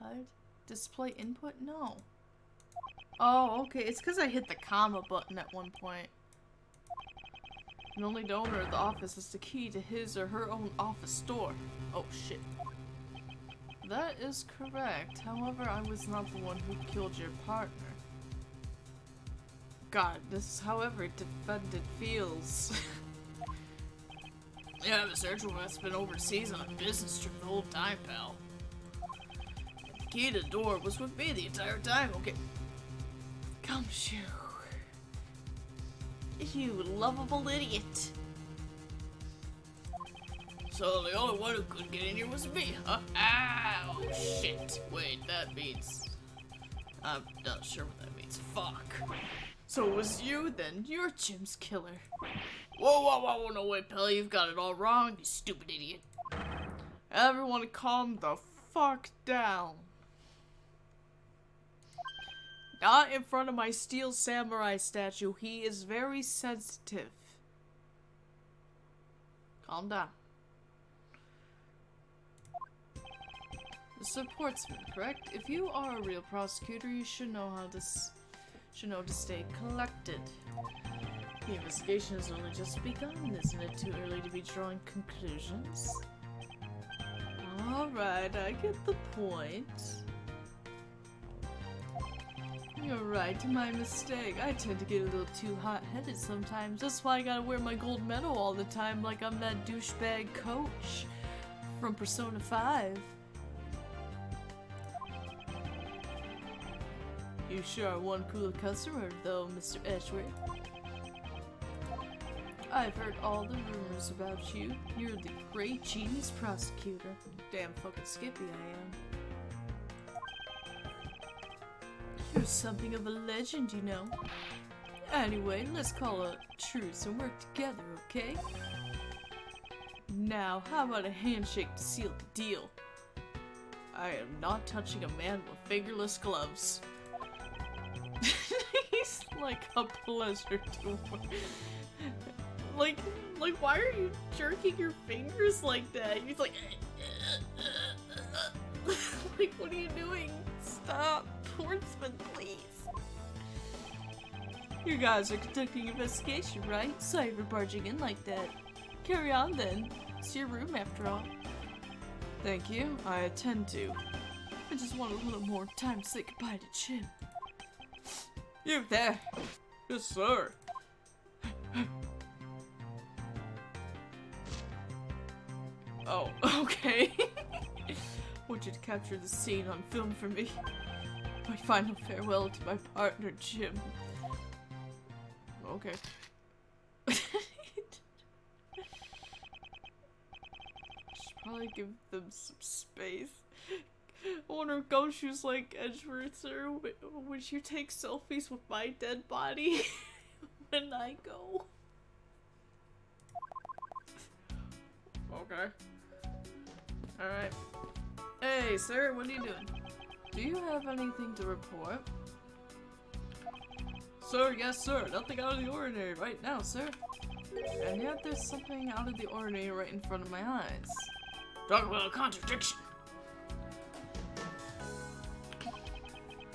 S1: HUD? Display input? No. Oh, okay. It's because I hit the comma button at one point. And only the owner of the office has the key to his or her own office door. Oh, shit. That is correct. However, I was not the one who killed your partner. God, this is how every defendant feels. Yeah, Mr. Edgeworth's been overseas on a business trip the whole time, pal. The key to the door was with me the entire time, okay? Gumshoe. You lovable idiot. So the only one who couldn't get in here was me, huh? Ow, shit. Wait, that means... I'm not sure what that means. Fuck. So it was you then? You're Jim's killer. Whoa, no way, pal. You've got it all wrong, you stupid idiot. Everyone calm the fuck down. Not in front of my steel samurai statue. He is very sensitive. Calm down. The supportsman, correct? If you are a real prosecutor, you should know how to stay collected. The investigation has only just begun. Isn't it too early to be drawing conclusions? Alright, I get the point. You're right, my mistake. I tend to get a little too hot-headed sometimes. That's why I gotta wear my gold medal all the time like I'm that douchebag coach from Persona 5. You sure are one cool customer, though, Mr. Edgeworth. I've heard all the rumors about you. You're the great genius prosecutor. Damn fucking Skippy I am. You're something of a legend, you know. Anyway, let's call a truce and work together, okay? Now, how about a handshake to seal the deal? I am not touching a man with fingerless gloves. He's like a pleasure to work. Like, why are you jerking your fingers like that? He's like, like, what are you doing? Stop, Portsman, please. You guys are conducting an investigation, right? Sorry for barging in like that. Carry on then. It's your room after all. Thank you. I intend to. I just want a little more time to say goodbye to Jim. You there? Yes, sir. Oh, okay. Want you to capture the scene on film for me. My final farewell to my partner, Jim. Okay. Should probably give them some space. I wonder if Gumshoe's like, Edgeworth, sir, would you take selfies with my dead body when I go? Okay. Alright. Hey, sir, what are you doing? Do you have anything to report? Sir, yes, sir. Nothing out of the ordinary right now, sir. And yet there's something out of the ordinary right in front of my eyes. Talk about a contradiction.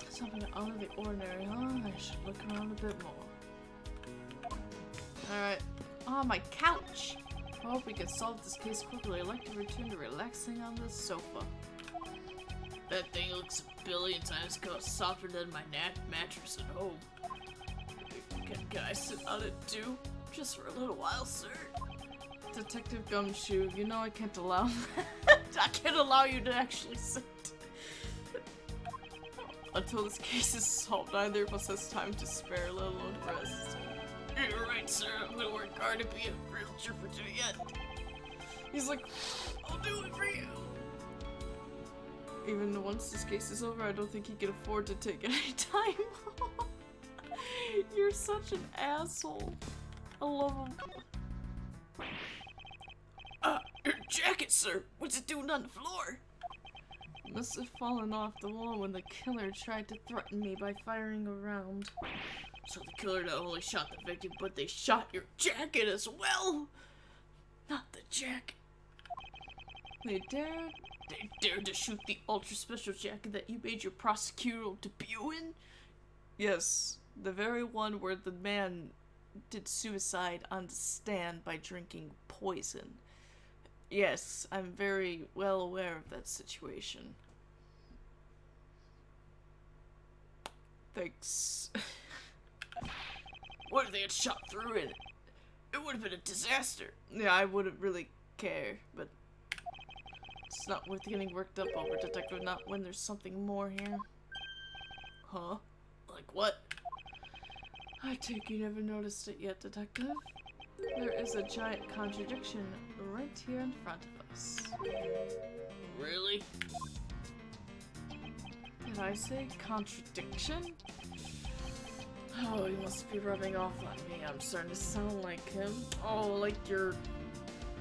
S1: Something out of the ordinary, huh? I should look around a bit more. Alright. Oh, my couch! I hope we can solve this case quickly. I'd like to return to relaxing on this sofa. That thing looks a billion times softer than my mattress at home. Can I sit on it too? Just for a little while, sir? Detective Gumshoe, you know I can't allow I can't allow you to actually sit. Until this case is solved, neither of us has time to spare, let alone rest. You're right, sir. I'm gonna work hard to be a real trooper to the end. He's like, I'll do it for you. Even once this case is over, I don't think he can afford to take any time off. You're such an asshole. I love him. Your jacket, sir. What's it doing on the floor? It must have fallen off the wall when the killer tried to threaten me by firing a round. So the killer not only shot the victim, but they shot your jacket as well? Not the jacket. They dared to shoot the ultra special jacket that you made your prosecutorial debut in? Yes, the very one where the man did suicide on the stand by drinking poison. Yes, I'm very well aware of that situation. Thanks. What if they had shot through it? It would have been a disaster. Yeah, I wouldn't really care, but it's not worth getting worked up over, Detective, not when there's something more here. Huh? Like what? I take you never noticed it yet, Detective. There is a giant contradiction right here in front of us. Really? Did I say contradiction? Oh, he must be rubbing off on me. I'm starting to sound like him. Oh, like your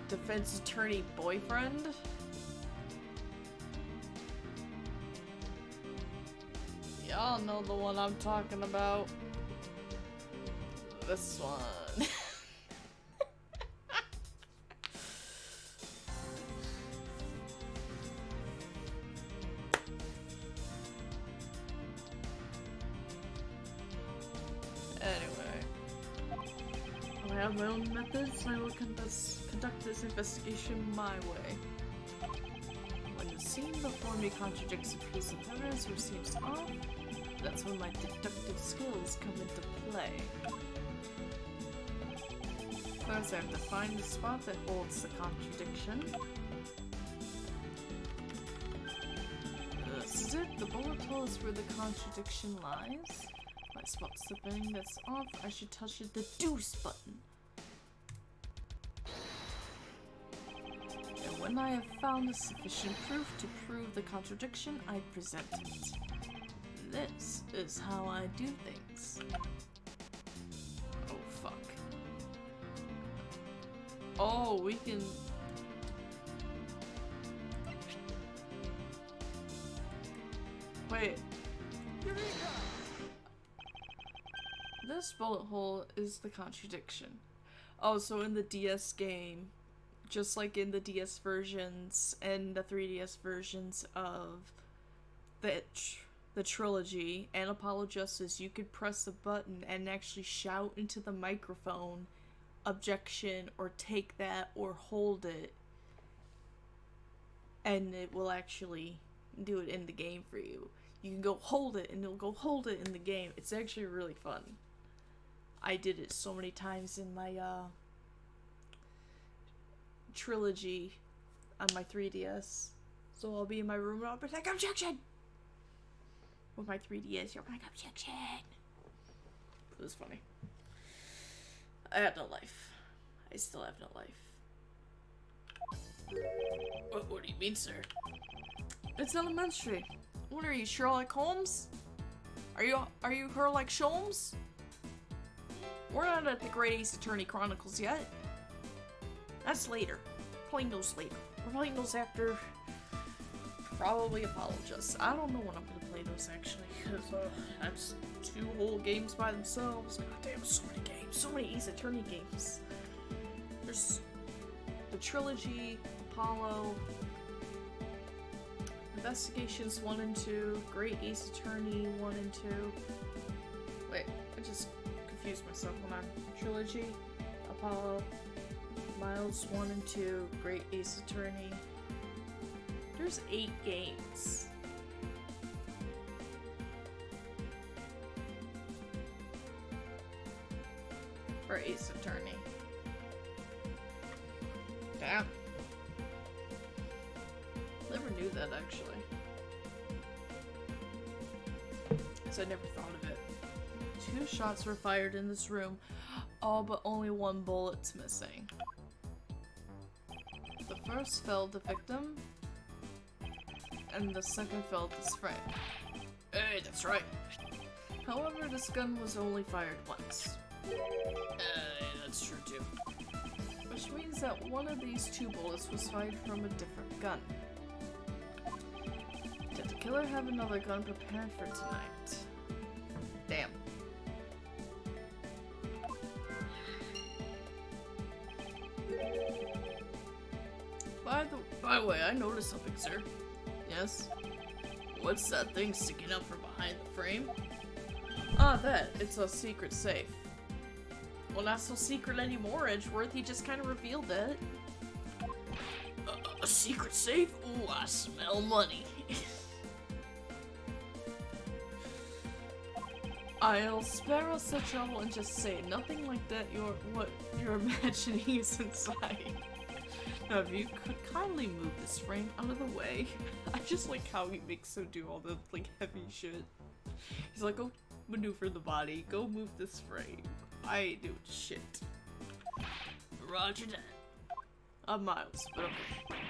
S1: defense attorney boyfriend? Y'all know the one I'm talking about. This one. I have my own methods, and I will conduct this investigation my way. When the scene before me contradicts a piece of evidence or seems off, that's when my deductive skills come into play. First, I have to find the spot that holds the contradiction. This is it. The bullet hole is where the contradiction lies. My spot slipping that's off. I should touch the deuce button. And when I have found sufficient proof to prove the contradiction, I present it. This is how I do things. Oh, fuck. Oh, we can... Wait. This bullet hole is the contradiction. Oh, so in the DS game, just like in the DS versions and the 3DS versions of the trilogy and Apollo Justice, you could press a button and actually shout into the microphone objection or take that or hold it, and it will actually do it in the game for you. You can go hold it and it'll go hold it in the game. It's actually really fun. I did it so many times in my trilogy on my 3DS. So I'll be in my room and I'll be like, objection! With my 3DS, you're like, objection! It was funny. I had no life. I still have no life. What do you mean, sir? It's elementary. What are you, Sherlock Holmes? Are you Sherlock Sholmes? We're not at the Great Ace Attorney Chronicles yet. That's later. Playing those later. We're playing those after probably Apollo Justice. I don't know when I'm gonna play those actually, because that's 2 whole games by themselves. God damn, so many games. So many Ace Attorney games. There's the trilogy, Apollo, Investigations 1 and 2, Great Ace Attorney 1 and 2. Wait, I just confused myself. Hold on. Trilogy, Apollo, Miles 1 and 2, Great Ace Attorney. There's 8 games. For Ace Attorney. Damn. Never knew that actually. So I never thought of it. 2 shots were fired in this room. Oh, but only 1 bullet's missing. The first felled the victim, and the second felled his friend. Hey, that's right. However, this gun was only fired once. That's true too. Which means that one of these 2 bullets was fired from a different gun. Did the killer have another gun prepared for tonight? Damn. By the way, I noticed something, sir. Yes? What's that thing sticking up from behind the frame? Ah, that. It's a secret safe. Well, not so secret anymore, Edgeworth. He just kind of revealed it. A secret safe? Ooh, I smell money. I'll spare us the trouble and just say nothing like that. What you're imagining is inside. Now, if you could kindly move this frame out of the way. I just like how he makes him do all the like heavy shit. He's like, go maneuver the body, go move this frame. I ain't doing shit. Roger that. I'm Miles, but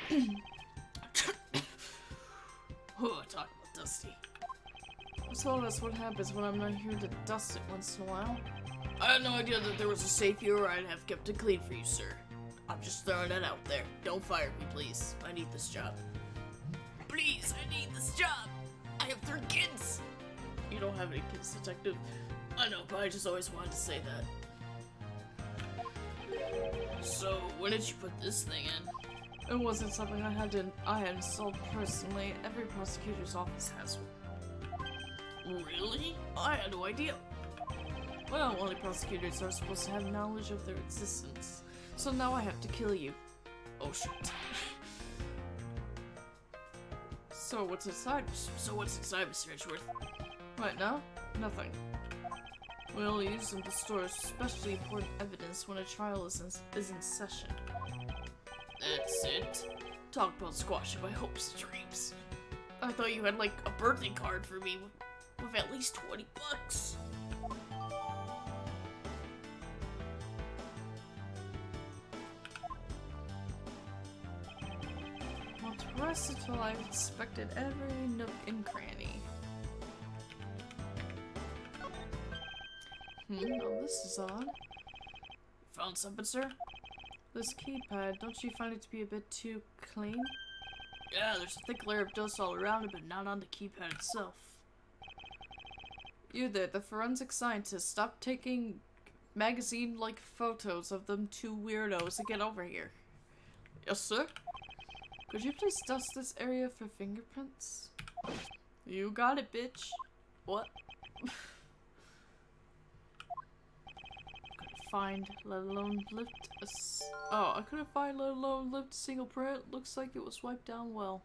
S1: okay. Oh, talk about Dusty. So that's what happens when I'm not here to dust it once in a while. I had no idea that there was a safe here, or I'd have kept it clean for you, sir. I'm just throwing that out there. Don't fire me, please. I need this job. Please, I need this job. I have 3 kids. You don't have any kids, detective. I know, but I just always wanted to say that. So, when did you put this thing in? It wasn't something I had installed personally. Every prosecutor's office has one. Really? I had no idea. Well, only prosecutors are supposed to have knowledge of their existence. So now I have to kill you. Oh shit. So what's inside, Mr. Edgeworth? Right now? Nothing. We only use them to store especially important evidence when a trial is in session. That's it. Talk about squashing my hopes and dreams. I thought you had like a birthday card for me with at least 20 bucks. Well, to rest until I've inspected every nook and cranny. Now this is odd. Found something, sir? This keypad, don't you find it to be a bit too clean? Yeah, there's a thick layer of dust all around it, but not on the keypad itself. You there, the forensic scientist. Stop taking magazine-like photos of them two weirdos and get over here. Yes, sir? Could you please dust this area for fingerprints? You got it, bitch. What? Find, let alone lift a oh, I couldn't find, let alone lift a single print. Looks like it was wiped down well.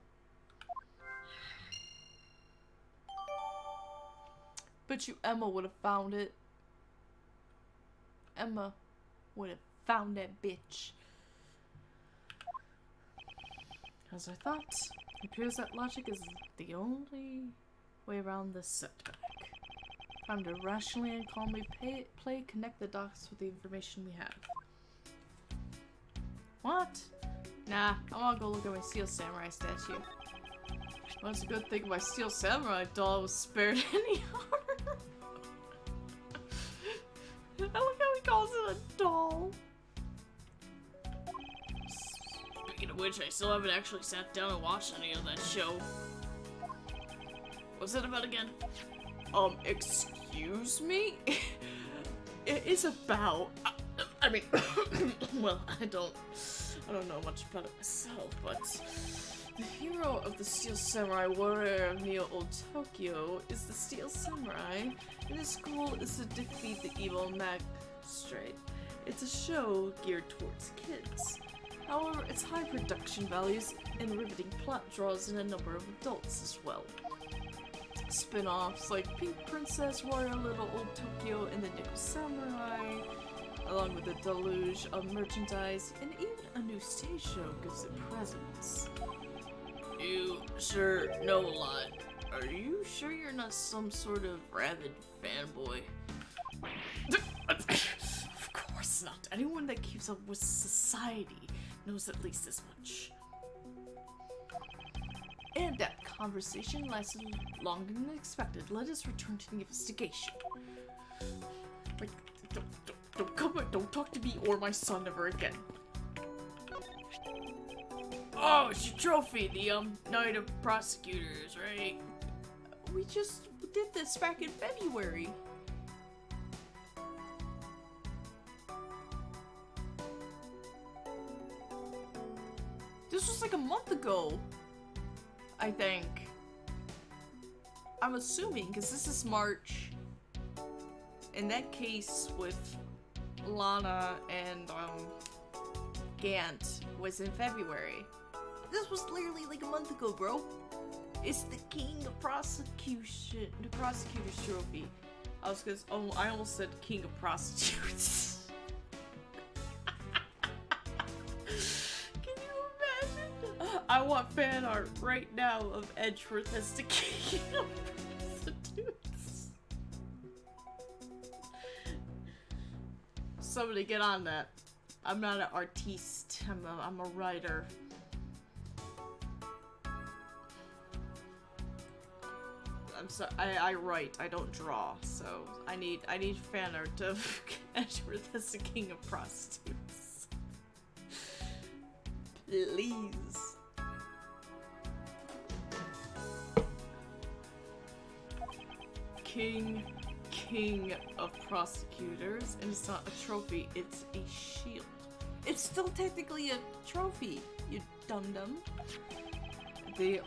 S1: Bet you Emma would have found it. Emma would have found that bitch. As I thought, it appears that logic is the only way around this setback. Time to rationally and calmly connect the dots with the information we have. What? Nah, I wanna go look at my Steel Samurai statue. Well, it's a good thing my Steel Samurai doll was spared any harm. I like how he calls it a doll. Speaking of which, I still haven't actually sat down and watched any of that show. What's it about again? Excuse me? It is about... I mean, well, I don't know much about it myself, but... The hero of the Steel Samurai Warrior of Neo-Old Tokyo is the Steel Samurai, and his goal is to defeat the evil magistrate. It's a show geared towards kids. However, its high production values and riveting plot draws in a number of adults as well. Spin-offs like Pink Princess, Warrior Little Old Tokyo, and the Nickel Samurai, along with a deluge of merchandise, and even a new stage show gives it presence. You sure know a lot. Are you sure you're not some sort of rabid fanboy? Of course not. Anyone that keeps up with society knows at least as much. And that conversation lasted longer than expected. Let us return to the investigation. Like, don't talk to me or my son ever again. Oh, it's your trophy, the Night of Prosecutors, right? We just did this back in February. This was like a month ago. I think. I'm assuming, because this is March. In that case, with Lana and Gant was in February. This was literally like a month ago, bro. It's the King of Prosecution, the Prosecutor's Trophy. I almost said King of Prostitutes. I want fan art right now of Edgeworth as the king of prostitutes. Somebody get on that. I'm not an artiste. I'm a writer. I'm sorry. I write. I don't draw. So I need fan art of Edgeworth as the king of prostitutes. Please. King of prosecutors, and it's not a trophy, it's a shield. It's still technically a trophy, you dum-dum. They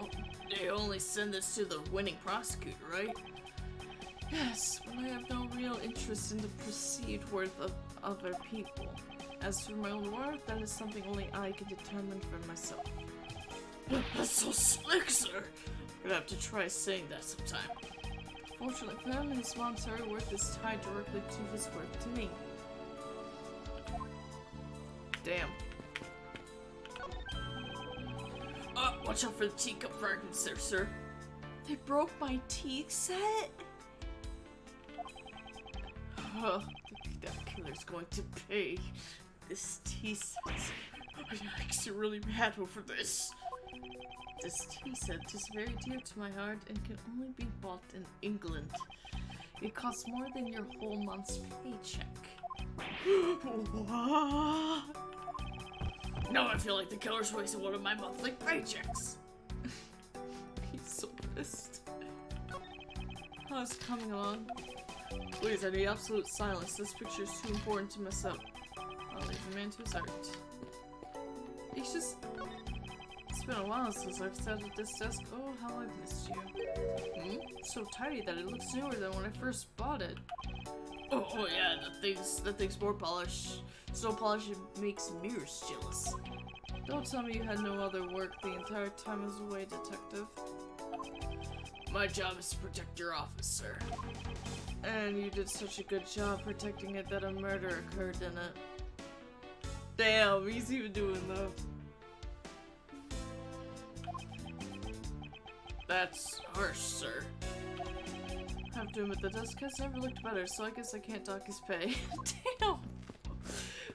S1: only send this to the winning prosecutor, right? Yes, but I have no real interest in the perceived worth of other people. As for my own worth, that is something only I can determine for myself. That's so slick, sir! I'm gonna have to try saying that sometime. Fortunately for him, his monetary worth is tied directly to his worth to me. Damn. Watch out for the teacup fragments there, sir. They broke my teeth set? Oh, that killer's going to pay. This tea set. Yikes, you're really mad over this. This tea set is very dear to my heart and can only be bought in England. It costs more than your whole month's paycheck. What? Now I feel like the killer's wasted one of my monthly paychecks. He's so pissed. How's it coming along? Please, I need absolute silence. This picture is too important to mess up. I'll leave the man to his art. It's just... It's been a while since I've sat at this desk. Oh, how I've missed you. It's so tidy that it looks newer than when I first bought it. Oh yeah, that thing's more polished. So polished it makes mirrors jealous. Don't tell me you had no other work the entire time I was away, detective. My job is to protect your office, sir. And you did such a good job protecting it that a murder occurred in it. Damn, he's even doing the... That's harsh, sir. I have to admit, the desk has never looked better, so I guess I can't dock his pay. Damn!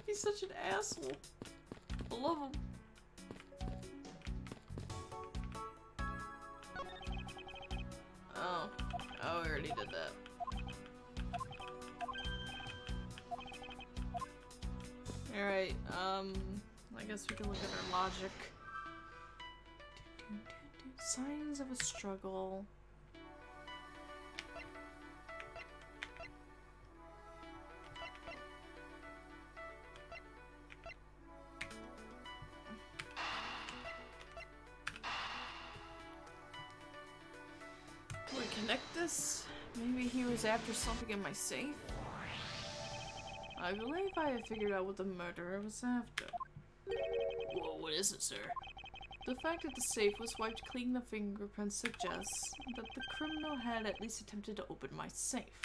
S1: He's such an asshole. I love him. Oh, we already did that. Alright, I guess we can look at our logic. Signs of a struggle. Can we connect this? Maybe he was after something in my safe? I believe I have figured out what the murderer was after. Well, what is it, sir? The fact that the safe was wiped clean, the fingerprints suggests that the criminal had at least attempted to open my safe,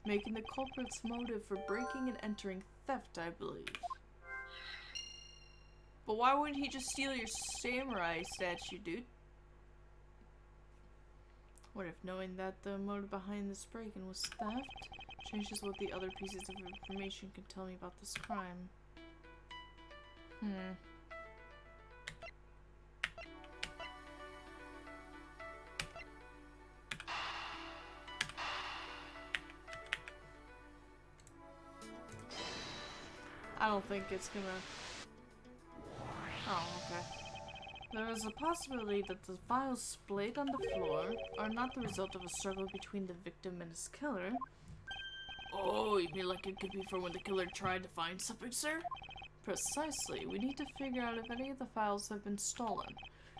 S1: making the culprit's motive for breaking and entering theft, I believe. But why wouldn't he just steal your samurai statue, dude? What if knowing that the motive behind this break-in was theft changes what the other pieces of information can tell me about this crime? I don't think it's gonna... Oh, okay. There is a possibility that the files splayed on the floor are not the result of a struggle between the victim and his killer. Oh, you mean like it could be from when the killer tried to find something, sir? Precisely. We need to figure out if any of the files have been stolen.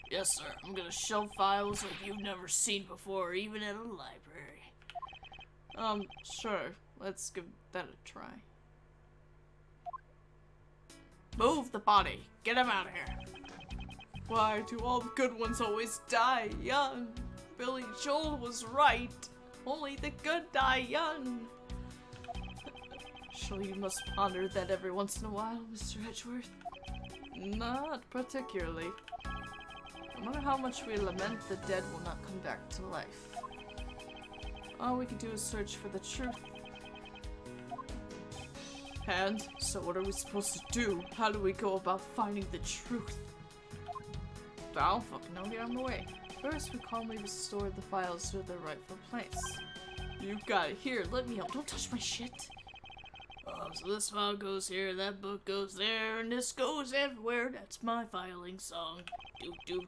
S1: Yes, sir. I'm gonna shelve files like you've never seen before, even at a library. Sure. Let's give that a try. Move the body. Get him out of here. Why do all the good ones always die young? Billy Joel was right. Only the good die young. Surely you must ponder that every once in a while, Mr. Edgeworth. Not particularly. No matter how much we lament, the dead will not come back to life. All we can do is search for the truth. And, so what are we supposed to do? How do we go about finding the truth? I don't fucking know, get on the way. First, we calmly restore the files to their rightful place. You got it. Here, let me help. Don't touch my shit. So this file goes here, that book goes there, and this goes everywhere. That's my filing song. Do.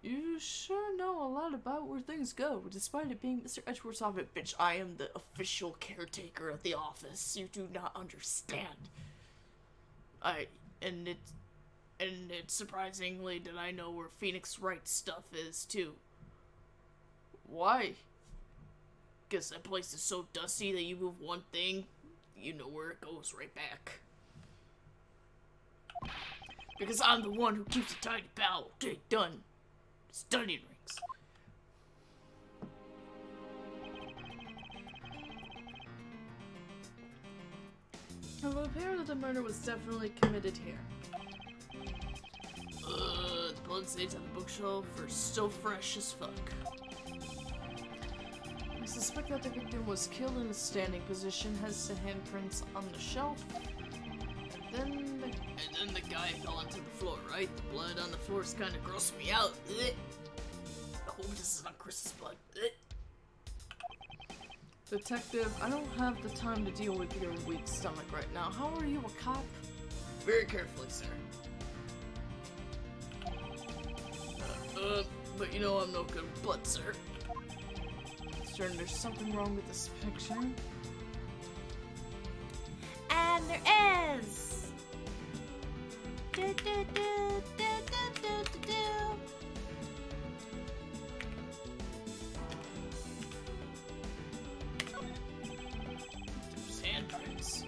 S1: You sure know a lot about where things go, despite it being Mr. Edgeworth's office. Bitch, I am the official caretaker of the office. You do not understand. And it's surprisingly that I know where Phoenix Wright's stuff is, too. Why? Because that place is so dusty that you move one thing, you know where it goes right back. Because I'm the one who keeps a tidy pal. Okay, done. Studying rings. It will appear that the murder was definitely committed here. The blood stains on the bookshelf are still fresh as fuck. I suspect that the victim was killed in a standing position, hence the handprints on the shelf. And then the guy fell onto the floor, right? The blood on the floor is kind of grossing me out. Ugh. I hope this is not Chris's blood. Ugh. Detective, I don't have the time to deal with your weak stomach right now. How are you, a cop? Very carefully, sir. But you know I'm no good with blood, sir. Sir, there's something wrong with this picture. And there is! Do, do, do, do, do, do, do, do. There's handprints.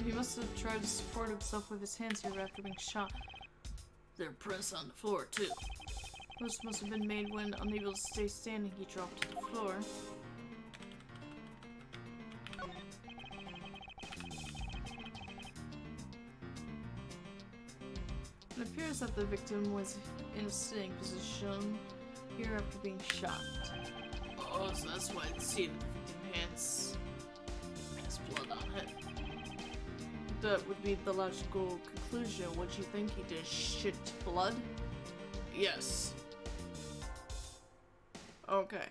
S1: He must have tried to support himself with his hands here after being shot. There are prints on the floor, too. Those must have been made when, unable to stay standing, he dropped to the floor. It appears that the victim was in a sitting position here after being shot. Oh, so that's why the seat of the victim's hands has blood on it. That would be the logical conclusion. What do you think? He did shit blood? Yes. Okay.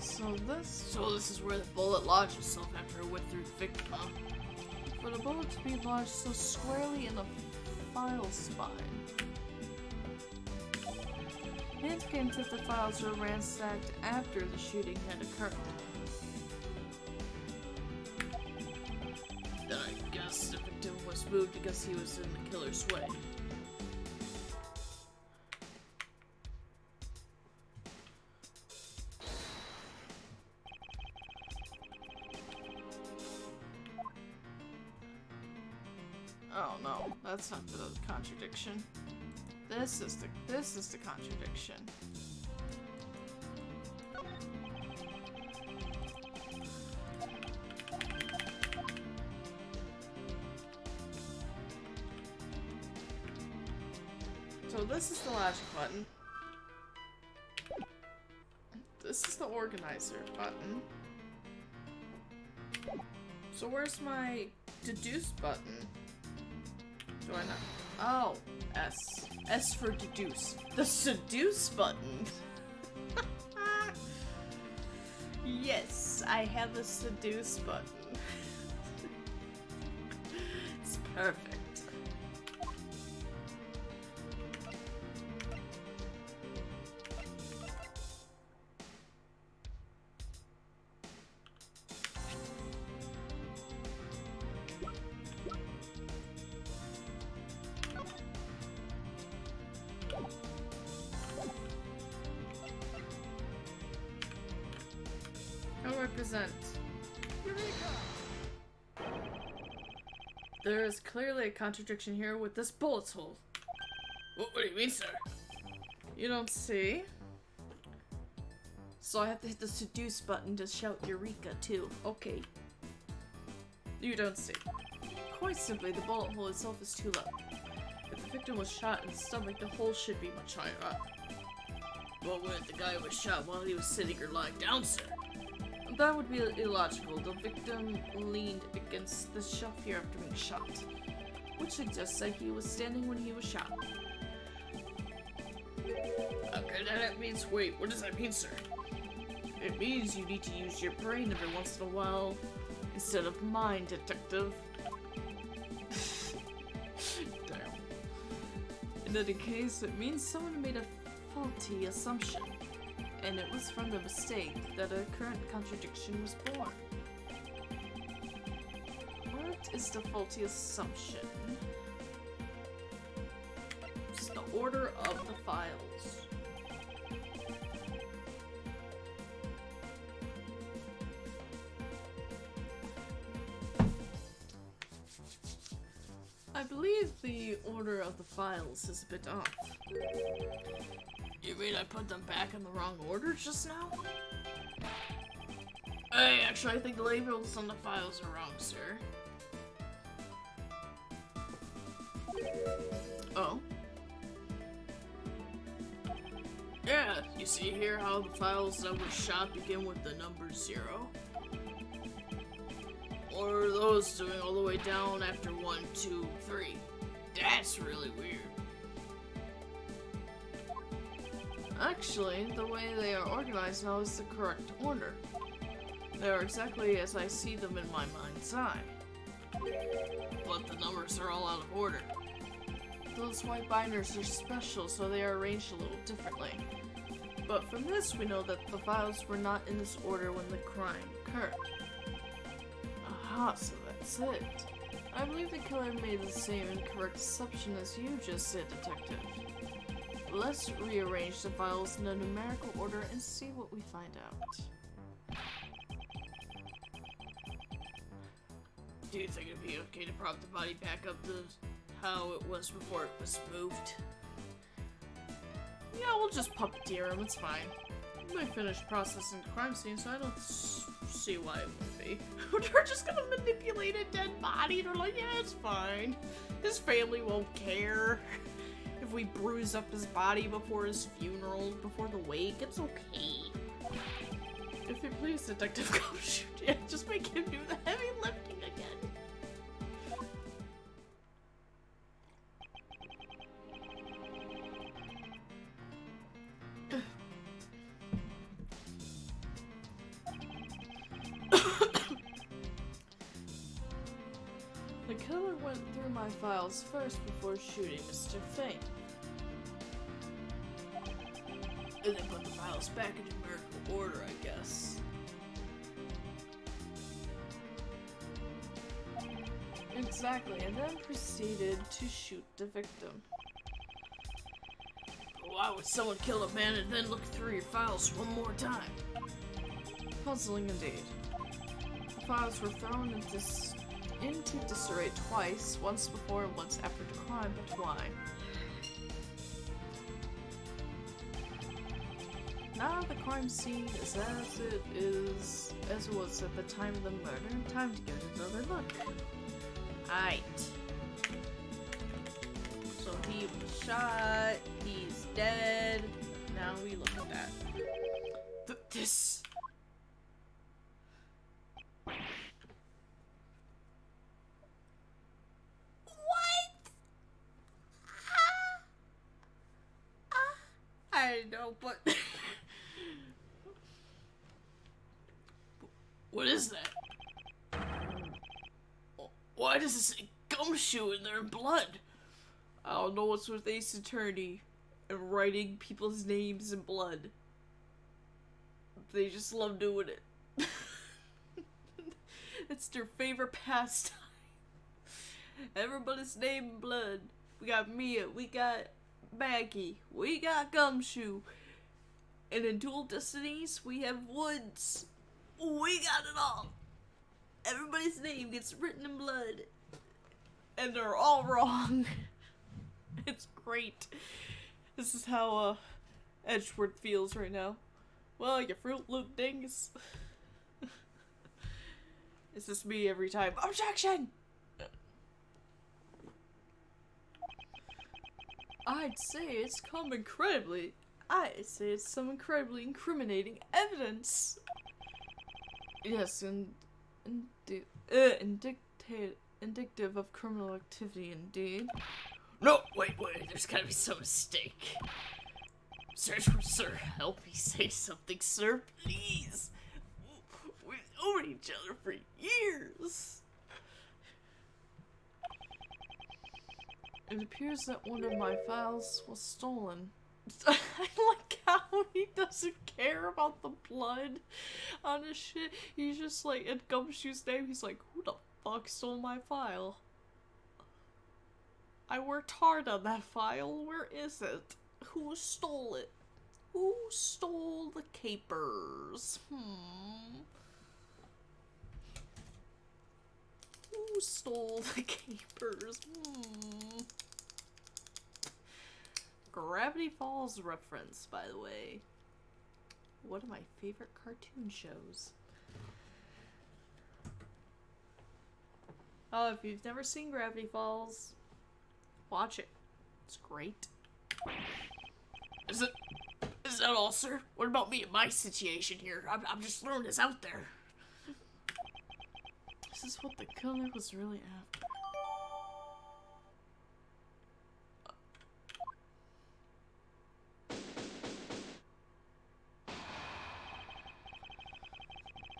S1: So this is where the bullet lodged itself after it went through the victim, huh? For the bullet to be lodged so squarely in the file spine. It indicates that the files were ransacked after the shooting had occurred. Then I guess the victim was moved because he was in the killer's way. Oh no, that's not the contradiction. This is the contradiction. So this is the logic button. This is the organizer button. So where's my deduce button? Do I not? Oh, S. S for deduce. The seduce button. Yes, I have a seduce button. It's perfect. Represent. There is clearly a contradiction here with this bullet hole. What do you mean, sir? You don't see? So I have to hit the seduce button to shout Eureka too. Okay. You don't see. Quite simply, the bullet hole itself is too low. If the victim was shot in the stomach, the hole should be much higher up. But when the guy was shot while he was sitting or lying down, sir? That would be illogical. The victim leaned against the shelf here after being shot, which suggests that he was standing when he was shot. Okay, that means, wait, what does that mean, sir? It means you need to use your brain every once in a while, instead of mine, detective. Damn. In any case, it means someone made a faulty assumption. And it was from the mistake that a current contradiction was born. What is the faulty assumption? It's the order of the files. I believe the order of the files is a bit off. You mean I put them back in the wrong order just now? Hey, actually, I think the labels on the files are wrong, sir. Oh? Yeah, you see here how the files that were shot begin with the number 0? Or those doing all the way down after 1, 2, 3. That's really weird. Actually, the way they are organized now is the correct order. They are exactly as I see them in my mind's eye. But the numbers are all out of order. Those white binders are special, so they are arranged a little differently. But from this, we know that the files were not in this order when the crime occurred. Aha, so that's it. I believe the killer made the same incorrect assumption as you just did, Detective. Let's rearrange the files in a numerical order and see what we find out. Do you think it'd be okay to prop the body back up to how it was before it was moved? Yeah, we'll just puppeteer him, it's fine. We might finish processing the crime scene, so I don't see why it would be. They're just gonna manipulate a dead body. They're like, yeah, it's fine. His family won't care. If we bruise up his body before his funeral, before the wake, it's okay. If you please, Detective Gumshoe, yeah, just make him do the heavy lifting again. The killer went through my files first before shooting Mr. Fane. And then put the files back in numerical order, I guess. Exactly, and then proceeded to shoot the victim. Why would someone kill a man and then look through your files one more time? Puzzling indeed. The files were thrown into disarray twice, once before and once after the crime, but why? Now the crime scene is as it was at the time of the murder. Time to give it another look. Aight. So he was shot, he's dead. Now we look at that. This. I know, but what is that? Why does it say Gumshoe in their blood? I don't know what's with Ace Attorney and writing people's names in blood. They just love doing it. It's their favorite pastime. Everybody's name in blood. We got Mia, we got Maggie, we got Gumshoe, and in Dual Destinies, we have Woods. We got it all. Everybody's name gets written in blood, and they're all wrong. It's great. This is how Edgeworth feels right now. Well, your Fruit Loop dings. It's just me every time. Objection! I'd say it's some incredibly incriminating evidence. Yes, indicative of criminal activity, indeed. No, wait, there's gotta be some mistake. Sir, help me say something, sir, please. We've known each other for years. It appears that one of my files was stolen. I like how he doesn't care about the blood on his shit. He's just like, in Gumshoe's name, he's like, who the fuck stole my file? I worked hard on that file. Where is it? Who stole it? Who stole the capers? Who stole the capers? Gravity Falls reference, by the way. One of my favorite cartoon shows. Oh, if you've never seen Gravity Falls, watch it. It's great. Is that all, sir? What about me and my situation here? I'm just throwing this out there. This is what the killer was really after.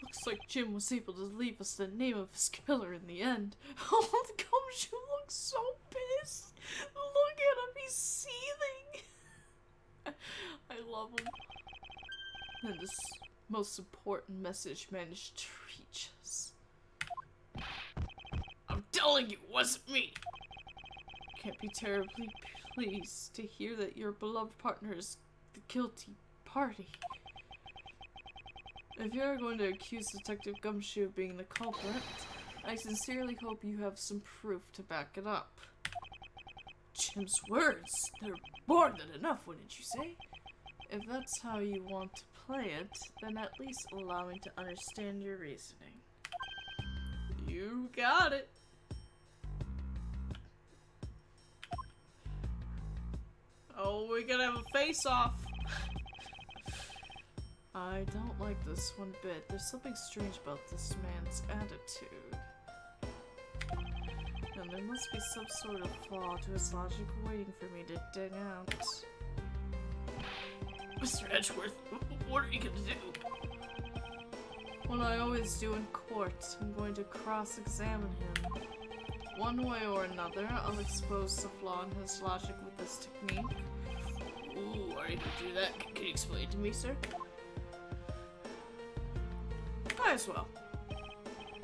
S1: Looks like Jim was able to leave us the name of his killer in the end. Oh, the Gumshoe looks so pissed. Look at him, he's seething. I love him. And this most important message managed to reach us. I'm telling you, it wasn't me. Can't be terribly pleased to hear that your beloved partner is the guilty party. If you're going to accuse Detective Gumshoe of being the culprit, I sincerely hope you have some proof to back it up. Jim's words, they're more than enough, wouldn't you say? If that's how you want to play it, then at least allow me to understand your reasoning. You got it. Oh, we're gonna have a face-off. I don't like this one bit. There's something strange about this man's attitude. And there must be some sort of flaw to his logic waiting for me to dig out. Mr. Edgeworth, what are you gonna do? What I always do in court, I'm going to cross-examine him. One way or another, I'll expose the flaw in his logic with this technique. Ooh, are you gonna do that? Can you explain to me, sir? Might as well.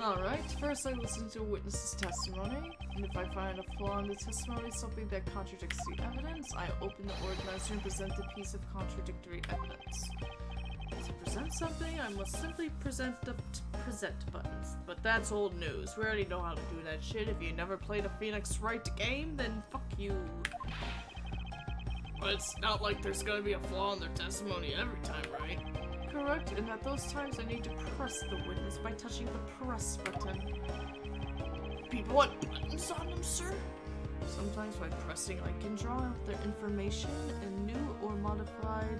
S1: Alright, first I listen to a witness's testimony, and if I find a flaw in the testimony, something that contradicts the evidence, I open the organizer and present a piece of contradictory evidence. To present something, I must simply present the present buttons. But that's old news. We already know how to do that shit. If you never played a Phoenix Wright game, then fuck you. But it's not like there's gonna be a flaw in their testimony every time, right? Correct, and at those times I need to press the witness by touching the press button. People want buttons on them, sir? Sometimes by pressing I can draw out their information in new or modified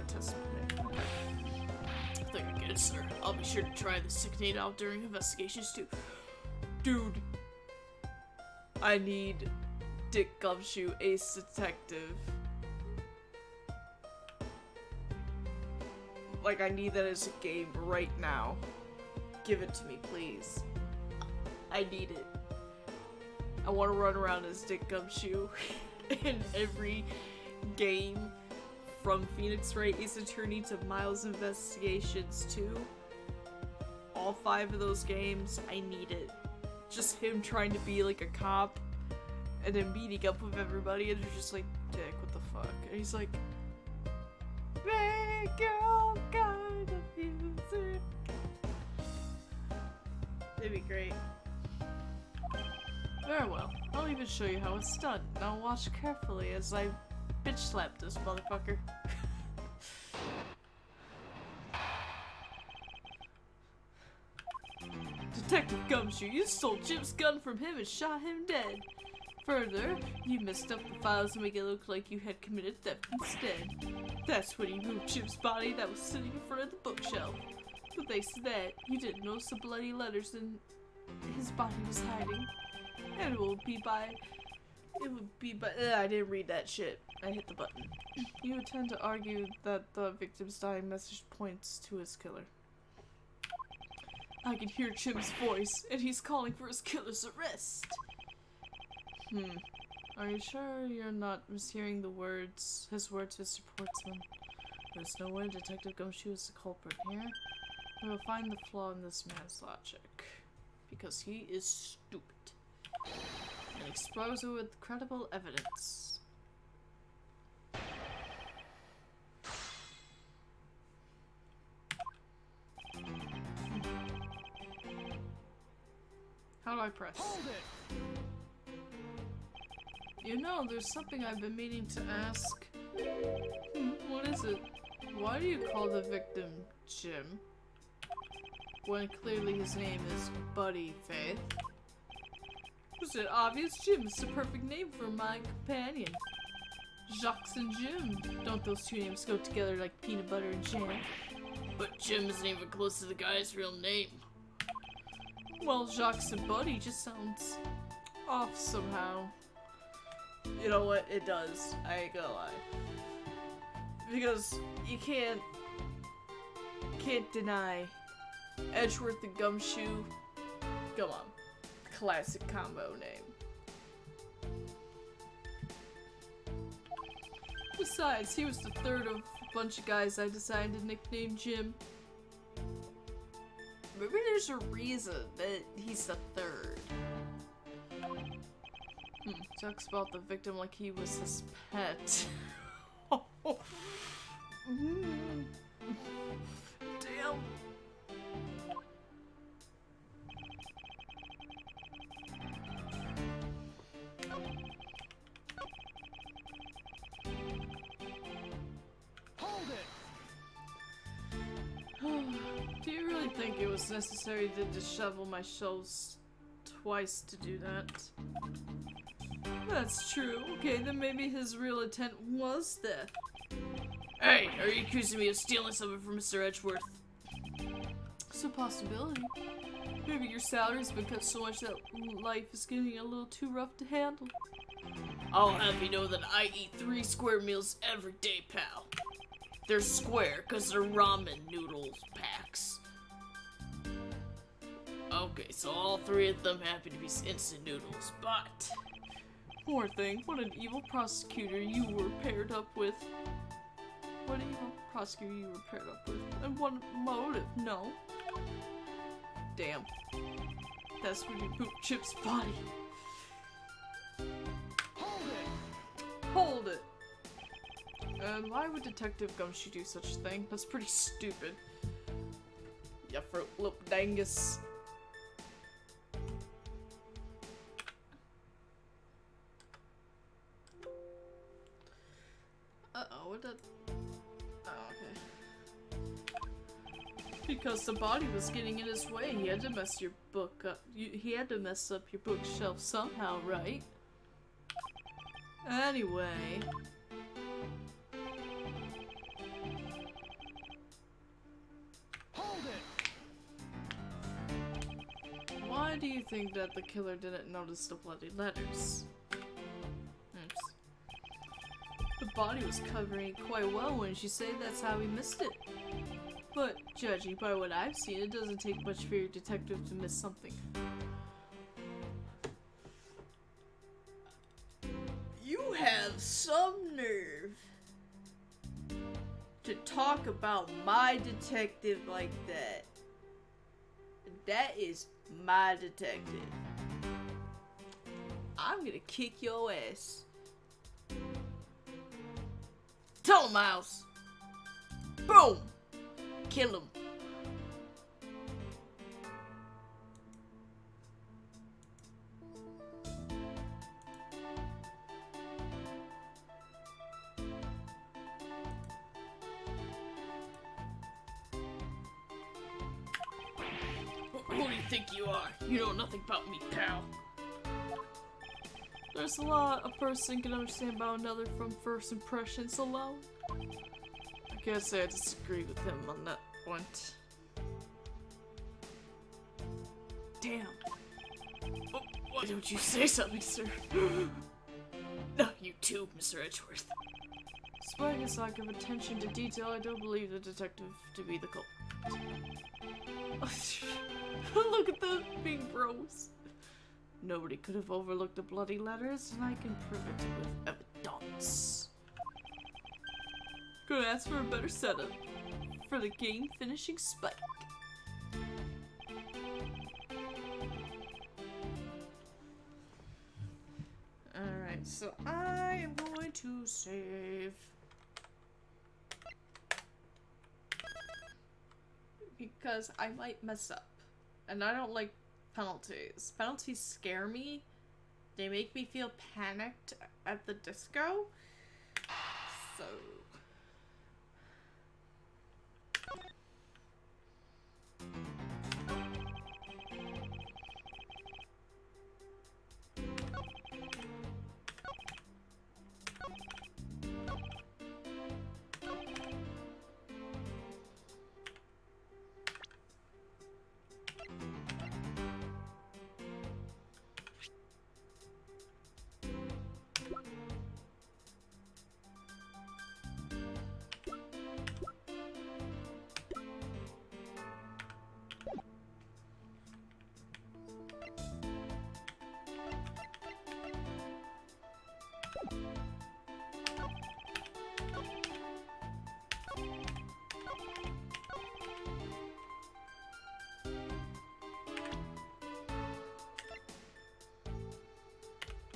S1: testimony. Okay. I think I get it, sir. I'll be sure to try this technique out during investigations too. Dude. I need Dick Gumshoe, Ace Detective. Like, I need that as a game right now. Give it to me, please. I need it. I want to run around as Dick Gumshoe in every game, from Phoenix Wright Ace Attorney to Miles Investigations 2. All 5 of those games, I need it. Just him trying to be like a cop, and then meeting up with everybody, and they're just like, Dick, what the fuck? And he's like, make all kind of music. It'd be great. Very well. I'll even show you how it's done. Now watch carefully as I bitch slap this motherfucker. Detective Gumshoe, you stole Jim's gun from him and shot him dead. Further, you messed up the files to make it look like you had committed theft instead. That's when you moved Jim's body that was sitting in front of the bookshelf. But thanks to that, you didn't notice the bloody letters in his body was hiding. And it would be by, I didn't read that shit. I hit the button. You would tend to argue that the victim's dying message points to his killer. I can hear Jim's voice, and he's calling for his killer's arrest. Are you sure you're not mishearing his words, Mr. Portsman? There's no way Detective Gumshoe is the culprit here. We will find the flaw in this man's logic. Because he is stupid. And expose it with credible evidence. How do I press?
S2: Hold it!
S1: You know, there's something I've been meaning to ask. What is it? Why do you call the victim Jim, when clearly his name is Buddy Faith? Was it obvious? Jim is the perfect name for my companion. Jacques and Jim. Don't those two names go together like peanut butter and jam? But Jim isn't even close to the guy's real name. Well, Jacques and Buddy just sounds off somehow. You know what? It does. I ain't gonna lie. Because you can't deny Edgeworth and Gumshoe. Come on. Classic combo name. Besides, he was the third of a bunch of guys I decided to nickname Jim. Maybe there's a reason that he's the third. Talks about the victim like he was his pet. Damn.
S2: Hold it!
S1: Do you really think it was necessary to dishevel my shelves twice to do that? That's true. Okay, then maybe his real intent was theft. Hey, are you accusing me of stealing something from Mr. Edgeworth? It's a possibility. Maybe your salary's been cut so much that life is getting a little too rough to handle. I'll have you know that I eat 3 square meals every day, pal. They're square because they're ramen noodles packs. Okay, so all 3 of them happen to be instant noodles, but... Poor thing, what an evil prosecutor you were paired up with. What evil prosecutor you were paired up with? And what motive? No. Damn. That's when you poop Chip's body.
S2: Hold it!
S1: Hold it! And why would Detective Gumshoe do such a thing? That's pretty stupid. Ya Fruit Loop Dangus. Uh-oh, what did... Oh, okay. Because the body was getting in his way, he had to mess your book up. He had to mess up your bookshelf somehow, right? Anyway...
S2: Hold it!
S1: Why do you think that the killer didn't notice the bloody letters? Oops. The body was covering it quite well, wouldn't you say? That's how he missed it. But, judging by what I've seen, it doesn't take much for your detective to miss something. You have some nerve to talk about my detective like that. That is my detective. I'm gonna kick your ass. Tell him, Miles. Boom! Kill him. Who do you think you are? You know nothing about me, pal. There's a lot a person can understand about another from first impressions alone. I can't say I disagree with him on that point. Damn. Oh, why don't you say something, sir? No, you too, Mr. Edgeworth. Despite his lack of attention to detail, I don't believe the detective to be the culprit. Look at the big bros. Nobody could have overlooked the bloody letters, and I can prove it with evidence. Could ask for a better setup for the game-finishing spike. Alright, so I am going to save. Because I might mess up. And I don't like penalties. Penalties scare me. They make me feel panicked at the disco. So...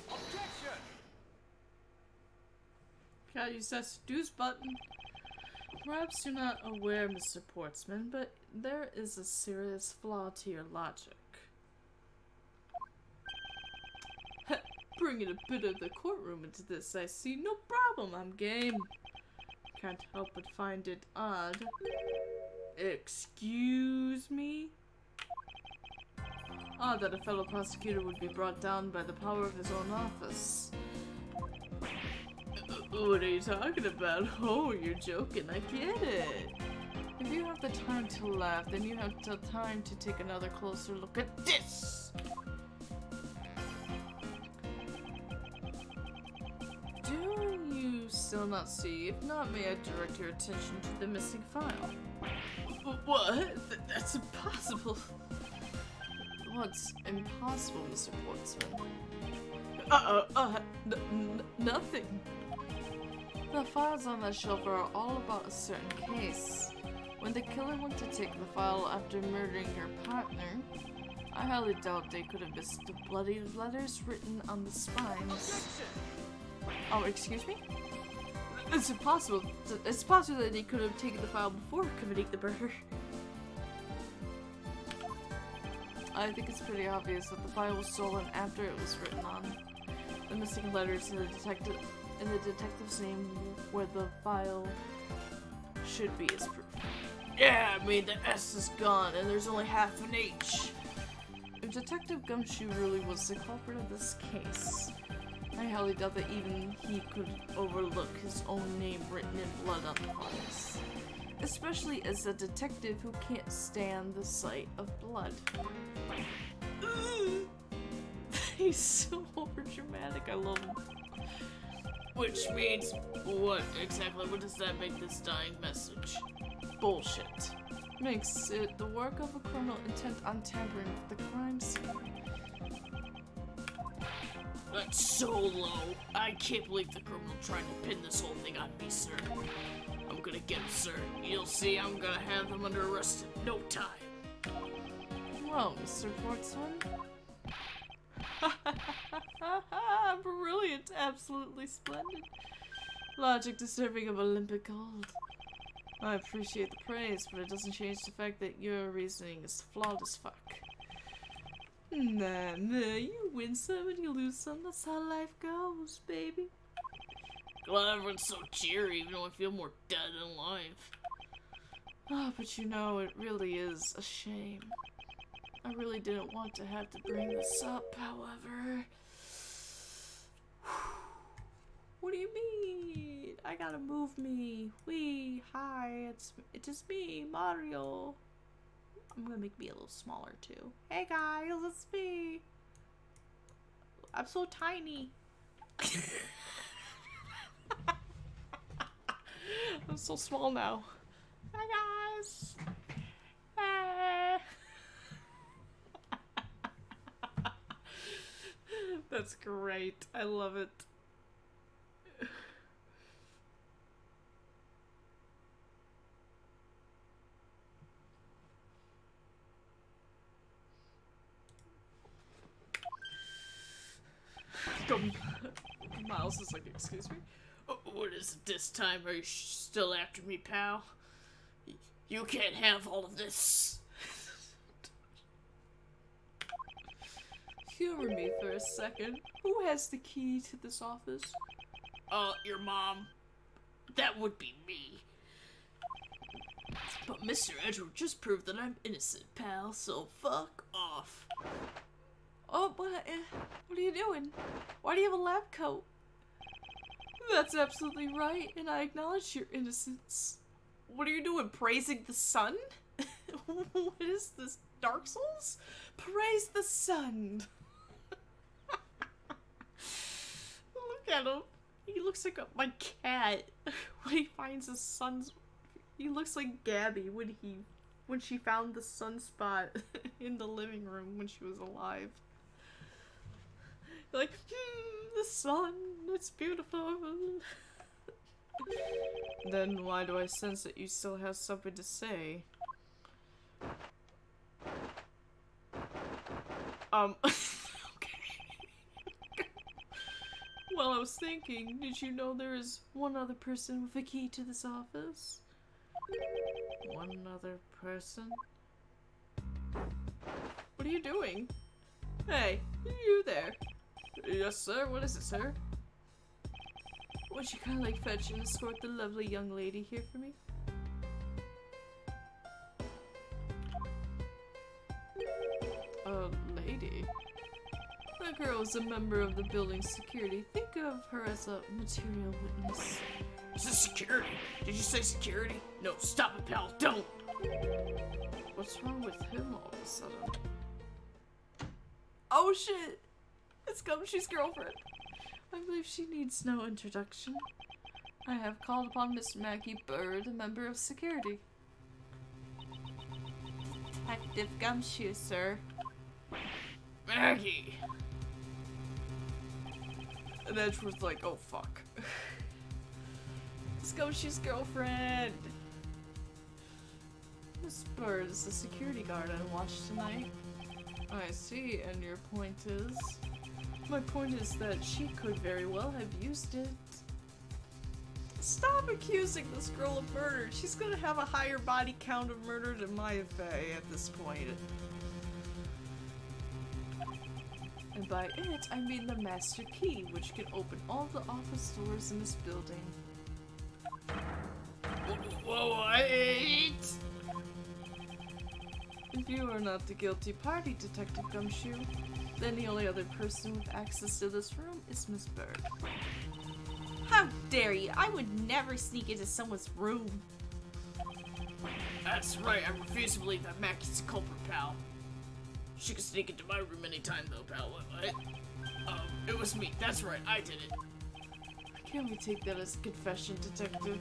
S2: Objection!
S1: Gotta use that seduce button. Perhaps you're not aware, Mr. Portsman, but there is a serious flaw to your logic. Bringing a bit of the courtroom into this, I see. No problem, I'm game. Can't help but find it odd. Excuse me? Odd that a fellow prosecutor would be brought down by the power of his own office. What are you talking about? Oh, you're joking, I get it. If you have the time to laugh, then you have the time to take another closer look at this! Do you still not see? If not, may I direct your attention to the missing file? What? That's impossible. What's impossible, Mr. Portsman? Nothing. The files on that shelf are all about a certain case. When the killer went to take the file after murdering your partner, I highly doubt they could have missed the bloody letters written on the spines. Oh, excuse me? It's impossible. It's possible that he could have taken the file before committing the murder. I think it's pretty obvious that the file was stolen after it was written on. The missing letters in the detective's name where the file should be is proof. Yeah, I mean the S is gone and there's only half an H. If Detective Gumshoe really was the culprit of this case, I highly doubt that even he could overlook his own name written in blood on the files. Especially as a detective who can't stand the sight of blood. He's so overdramatic, I love him. Which means, what exactly? What does that make this dying message? Bullshit. Makes it the work of a criminal intent on tampering with the crime scene. That's so low. I can't believe the criminal tried to pin this whole thing on me, sir. I'm gonna get him, sir. You'll see I'm gonna have him under arrest in no time. Well, Mr. Portsman. Brilliant, absolutely splendid. Logic deserving of Olympic gold. I appreciate the praise, but it doesn't change the fact that your reasoning is flawed as fuck. Nah, you win some and you lose some, that's how life goes, baby. Glad everyone's so cheery, even though I feel more dead than alive. Ah, but you know, it really is a shame. I really didn't want to have to bring this up, however. What do you mean? I gotta move me. Hi, it is me, Mario. I'm gonna make me a little smaller too. Hey guys, it's me. I'm so tiny. I'm so small now. Hi guys. Hey. That's great. I love it. Miles is like, excuse me? What is it this time? Are you still after me, pal? You can't have all of this. Humor me for a second. Who has the key to this office? Your mom. That would be me. But Mr. Edgeworth just proved that I'm innocent, pal, so fuck off. Oh, what are you doing? Why do you have a lab coat? That's absolutely right, and I acknowledge your innocence. What are you doing, praising the sun? What is this, Dark Souls? Praise the sun. Look at him. He looks like my cat when he finds his son's. He looks like Gabby when she found the sunspot in the living room when she was alive. Like, the sun, it's beautiful. Then why do I sense that you still have something to say? Okay. Well, I was thinking, did you know there is one other person with a key to this office? One other person? What are you doing? Hey, you there? Yes, sir. What is it, sir? Would you kind of like fetch and escort the lovely young lady here for me? Lady? That girl is a member of the building's security. Think of her as a material witness. Is this security? Did you say security? No, stop it, pal. Don't! What's wrong with him all of a sudden? Oh shit! It's Gumshoe's girlfriend. I believe she needs no introduction. I have called upon Miss Maggie Bird, a member of security. Detective Gumshoe, sir. Maggie! And Edgeworth's like, oh fuck. It's Gumshoe's girlfriend! Miss Bird is the security guard on watch tonight. I see, and your point is? My point is that she could very well have used it. Stop accusing this girl of murder. She's gonna have a higher body count of murder than Maya Fey at this point. And by it, I mean the master key, which can open all the office doors in this building. What? If you are not the guilty party, Detective Gumshoe, then the only other person with access to this room is Miss Bird. How dare you! I would never sneak into someone's room. That's right, I refuse to believe that Maggie's a culprit, pal. She could sneak into my room anytime though, pal. What? It was me. That's right, I did it. Can we take that as a confession, Detective?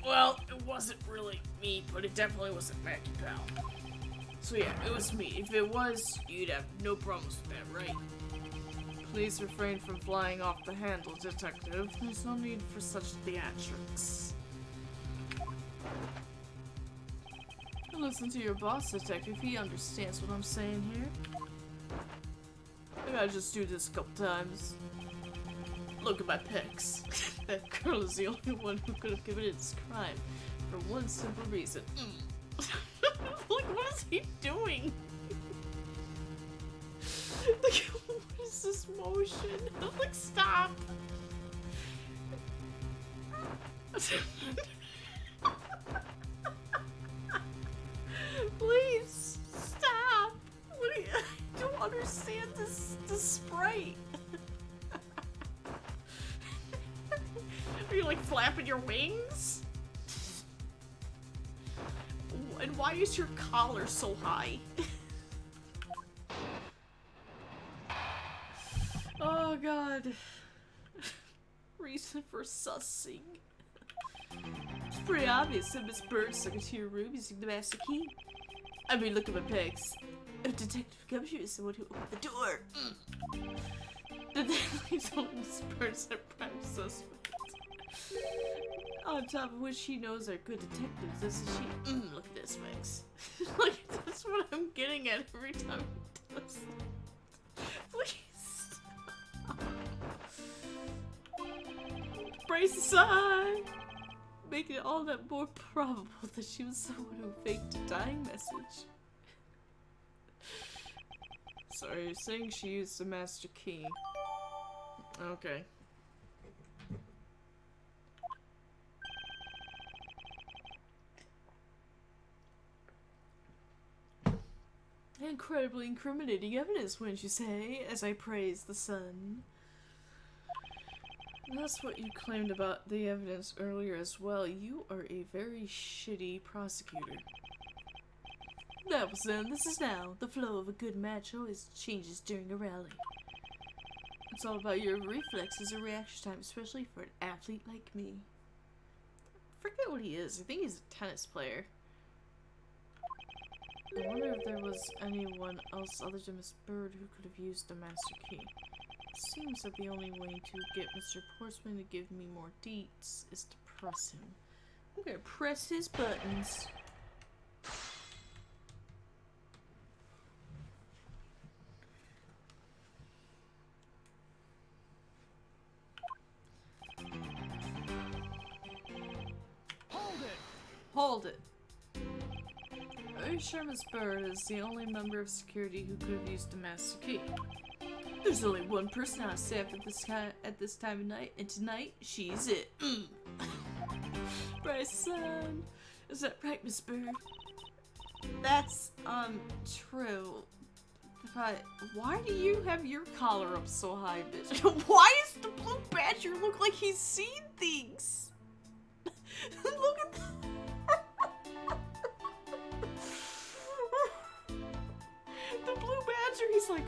S1: Well, it wasn't really me, but it definitely wasn't Maggie, pal. So yeah, it was me. If it was, you'd have no problems with that, right? Please refrain from flying off the handle, Detective. There's no need for such theatrics. Listen to your boss, Detective. He understands what I'm saying here. I gotta just do this a couple times. Look at my pecs. That girl is the only one who could have committed this crime for one simple reason. Like, what is he doing? Like, what is this motion? Like, stop! Please, stop! What do you, I don't understand this sprite. Are you like flapping your wings? And why is your collar so high? Oh god. Reason for sussing. It's pretty obvious that Miss Bird snuck into your room using the master key. I mean, look at my pecs. If Detective Gumshoe is someone who opened the door. Then that leaves only Miss Bird as a prime suspect. On top of which she knows are good detectives, doesn't she? Look at this, Max. Like, that's what I'm getting at every time he does that. Please. Brace aside! Making it all that more probable that she was someone who faked a dying message. So you're saying she used the master key. Okay. Incredibly incriminating evidence, wouldn't you say, as I praise the sun. That's what you claimed about the evidence earlier as well. You are a very shitty prosecutor. That was then, this is now. The flow of a good match always changes during a rally. It's all about your reflexes and reaction time, especially for an athlete like me. Forget what he is. I think he's a tennis player. I wonder if there was anyone else other than Miss Bird who could have used the master key. It seems that the only way to get Mr. Portsman to give me more deets is to press him. I'm gonna press his buttons.
S2: Hold it!
S1: Hold it. Are you sure Miss Bird is the only member of security who could have used the master key? There's only one person on staff at this time of night, and tonight she's it. Bryson, is that right, Miss Bird? That's true. But why do you have your collar up so high, bitch? Why does the blue badger look like he's seen things? Look at that. The blue badger, he's like,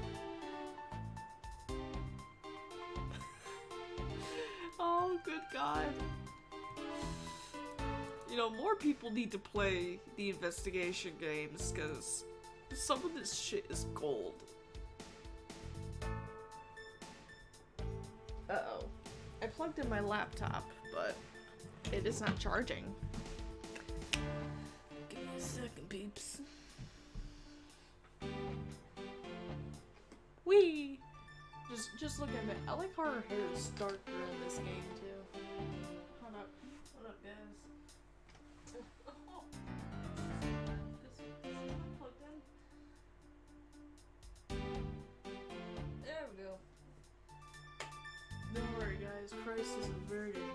S1: oh, good God. You know, more people need to play the investigation games, because some of this shit is gold. Uh-oh. I plugged in my laptop, but it is not charging. Give me a second, peeps. Whee! Just look at it. I like how her hair is darker in this game too. Hold up. Hold up, guys. Oh. This not plugged in. There we go. Don't worry, guys. Christ is averted.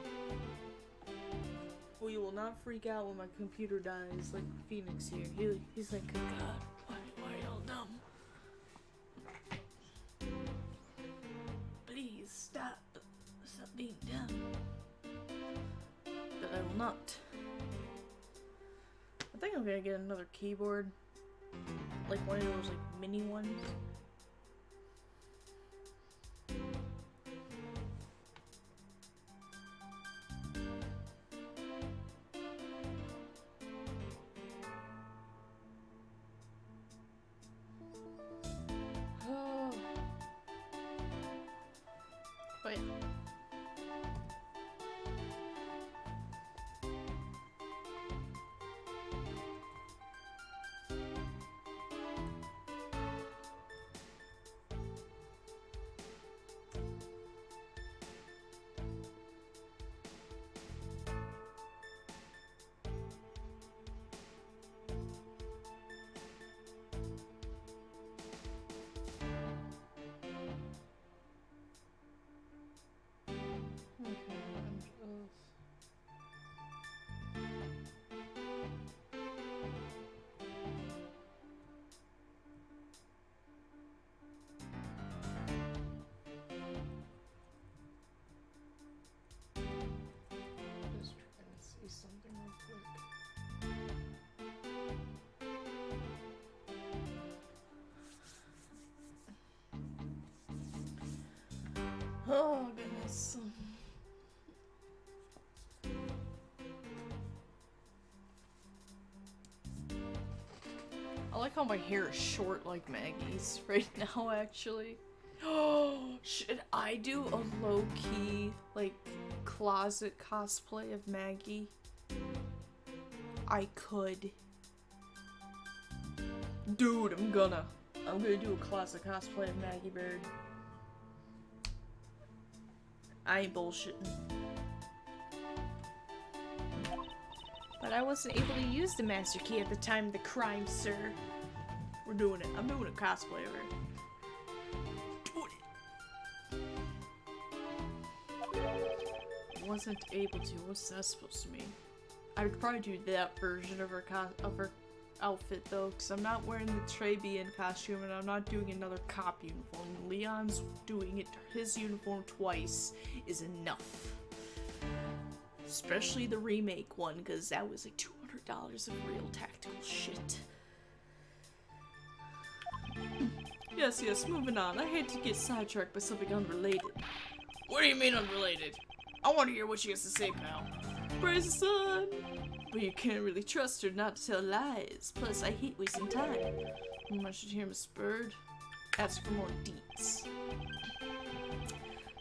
S1: We will not freak out when my computer dies like Phoenix here. He's like, good God, why are y'all dumb? Please stop being dumb. But I will not. I think I'm gonna get another keyboard, like one of those like mini ones. Oh. But yeah. Just trying to see something real quick. Oh goodness. I like how my hair is short like Maggie's right now, actually. Oh, should I do a low-key, like, closet cosplay of Maggie? I could. Dude, I'm gonna do a closet cosplay of Maggie Bird. I ain't bullshitting. But I wasn't able to use the master key at the time of the crime, sir. We're doing it. I'm doing a cosplay of her. wasn't able to. What's that supposed to mean? I would probably do that version of her outfit though, because I'm not wearing the Trebian costume and I'm not doing another cop uniform. Leon's doing it, his uniform twice is enough. Especially the remake one, because that was like $200 of real tactical shit. Yes, moving on. I hate to get sidetracked by something unrelated. What do you mean unrelated? I want to hear what she has to say, pal. Praise the sun! But you can't really trust her not to tell lies. Plus, I hate wasting time. I should hear Miss Bird. Ask for more deets.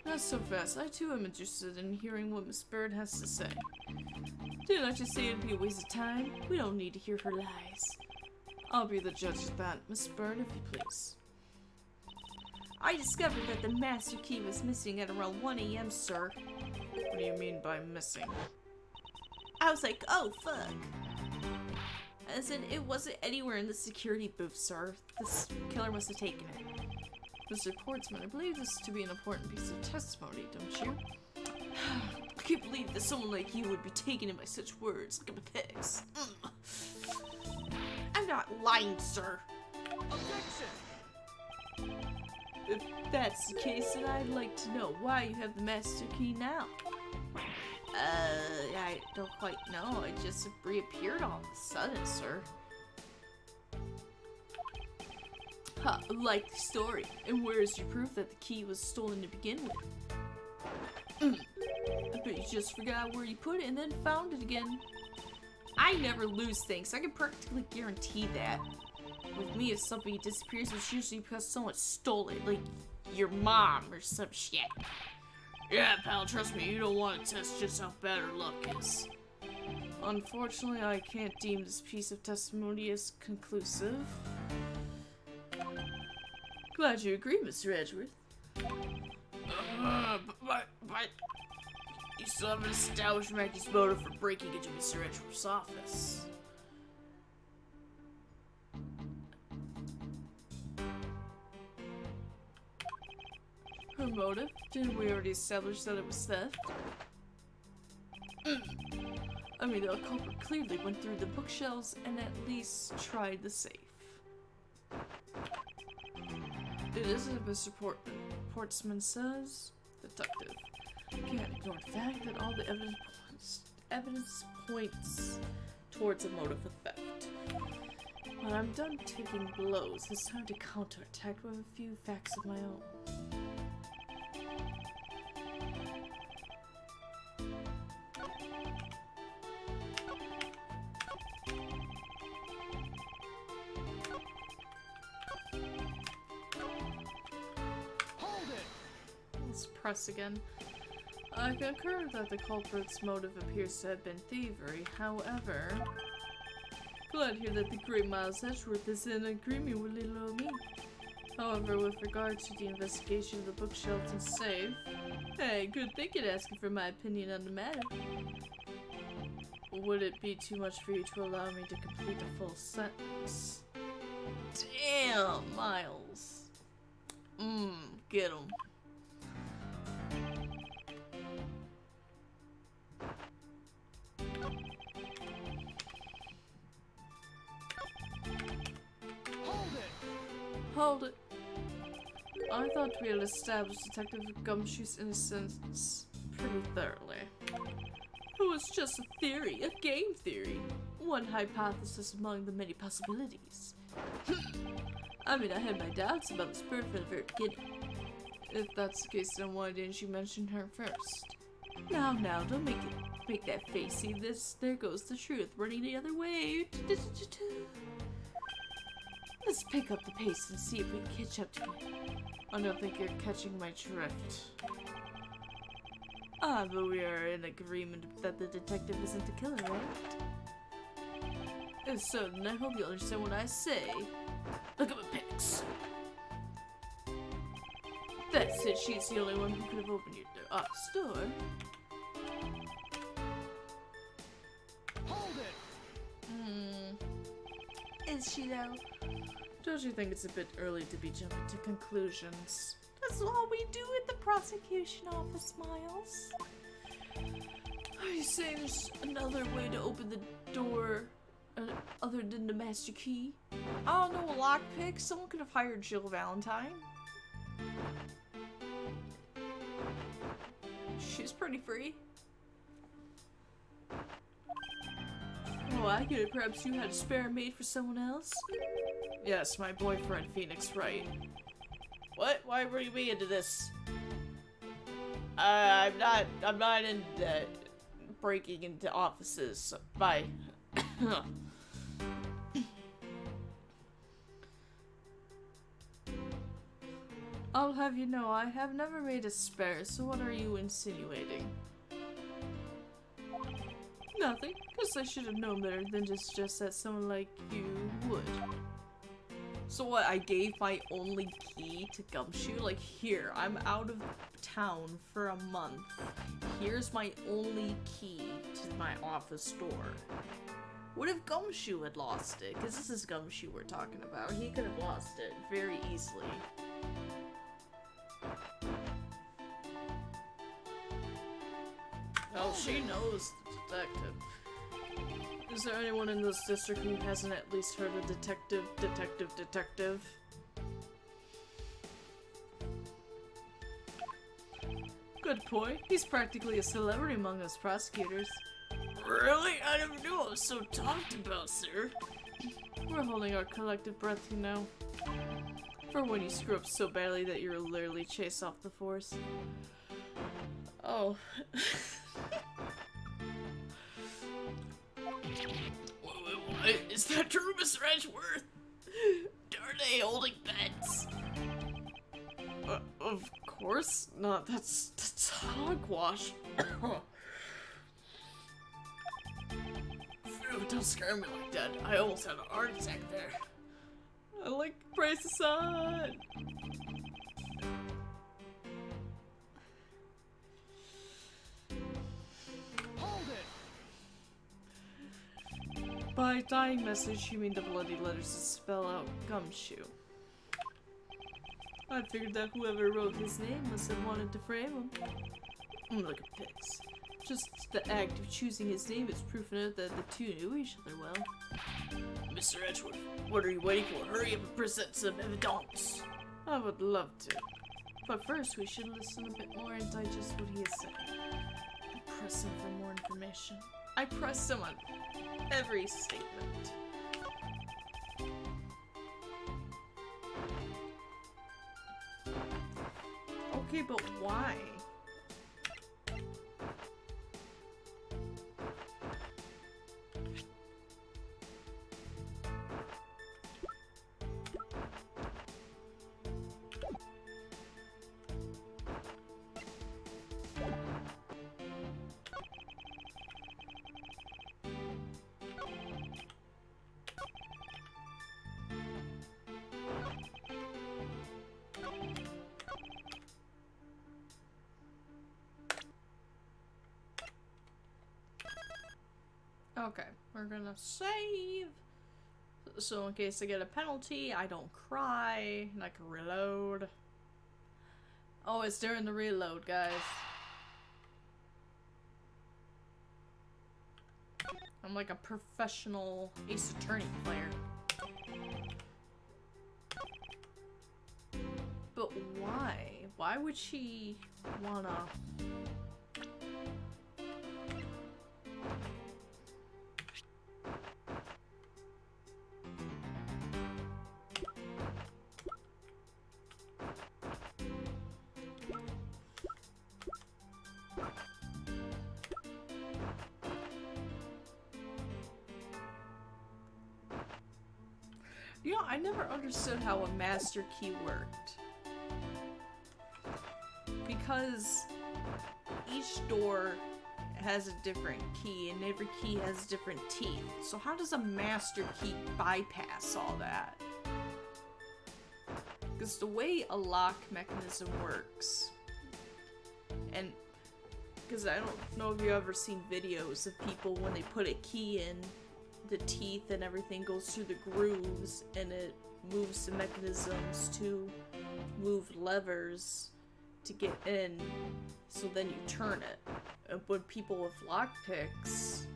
S1: Not so fast. I too am interested in hearing what Miss Bird has to say. Didn't I just say it'd be a waste of time? We don't need to hear her lies. I'll be the judge of that, Miss Bird, if you please. I discovered that the master key was missing at around 1 AM, sir. What do you mean by missing? I was like, oh, fuck. As in, it wasn't anywhere in the security booth, sir. This killer must have taken it. Mr. Portsman, I believe this to be an important piece of testimony, don't you? I can't believe that someone like you would be taken in by such words. Look at my pics. I'm not lying, sir.
S2: Objection!
S1: If that's the case, then I'd like to know why you have the master key now. I don't quite know. I just reappeared all of a sudden, sir. Huh, like the story. And where is your proof that the key was stolen to begin with? I bet you just forgot where you put it and then found it again. I never lose things. I can practically guarantee that. With me, if something disappears, it's usually because someone stole it, like your mom or some shit. Yeah, pal, trust me, you don't want to test just how bad her luck is. Unfortunately, I can't deem this piece of testimony as conclusive. Glad you agree, Mr. Edgeworth. But you still haven't established Mackey's motive for breaking into Mr. Edgeworth's office. Her motive? Didn't we already establish that it was theft? I mean, the culprit clearly went through the bookshelves and at least tried the safe. It isn't Mr. Portsman says. Detective. Can't ignore the fact that all the evidence points towards a motive of theft. But I'm done taking blows. It's time to counterattack with a few facts of my own. Press again. I concur that the culprit's motive appears to have been thievery. However, glad to hear that the great Miles Edgeworth is in agreement with little old me. However, with regard to the investigation of the bookshelves and safe, hey, good thinking asking for my opinion on the matter. Would it be too much for you to allow me to complete a full sentence? Damn, Miles. Get him. Hold it. I thought we had established Detective Gumshoe's innocence pretty thoroughly. It was just a theory, a game theory. One hypothesis among the many possibilities. I mean, I had my doubts about this bird from the very beginning. If that's the case, then why didn't you mention her first? Now, don't make that face. See this? There goes the truth, running the other way. Let's pick up the pace and see if we can catch up to it. I don't think you're catching my drift. But we are in agreement that the detective isn't the killer, right? If so, then I hope you'll understand what I say. Look at my pics. That's it, she's the only one who could have opened your store.
S2: Hold it!
S1: Is she though? Don't you think it's a bit early to be jumping to conclusions? That's all we do at the prosecution office, Miles. Are you saying there's another way to open the door other than the master key? I don't know, a lockpick? Someone could have hired Jill Valentine. She's pretty free. Oh, I get it. Perhaps you had a spare made for someone else? Yes, my boyfriend, Phoenix Wright. What? Why were you into this? I'm not into breaking into offices. Bye. I'll have you know, I have never made a spare, so what are you insinuating? Nothing. Guess I should have known better than just that someone like you would. So what, I gave my only key to Gumshoe? Like, here, I'm out of town for a month. Here's my only key to my office door. What if Gumshoe had lost it? Because this is Gumshoe we're talking about. He could have lost it very easily. Well, she knows the detective. Is there anyone in this district who hasn't at least heard of detective? Good point. He's practically a celebrity among us prosecutors. Really? I never knew I was so talked about, sir. We're holding our collective breath, you know. For when you screw up so badly that you're literally chased off the force. Oh. What? Is that true, Mr. Edgeworth? Are they holding bets? Of course not. That's hogwash. Phew, don't scare me like that. I almost had a heart attack there. I like Price aside.
S2: Hold it!
S1: By dying message, you mean the bloody letters that spell out Gumshoe. I figured that whoever wrote his name must have wanted to frame him. Look at pics. Just the act of choosing his name is proof enough that the two knew each other well. Mr. Edgeworth, what are you waiting for? Hurry up and present some evidence. I would love to. But first, we should listen a bit more and digest what he is saying. I press him for more information. I pressed him on every statement. Okay, but why? Okay, we're gonna save. So in case I get a penalty, I don't cry, and I can reload. Oh, it's during the reload, guys. I'm like a professional Ace Attorney player. But why? Why would she wanna... You know, I never understood how a master key worked. Because each door has a different key and every key has different teeth. So how does a master key bypass all that? Because the way a lock mechanism works, and because I don't know if you've ever seen videos of people when they put a key in, the teeth and everything goes through the grooves and it moves the mechanisms to move levers to get in, so then you turn it. when people with lockpicks,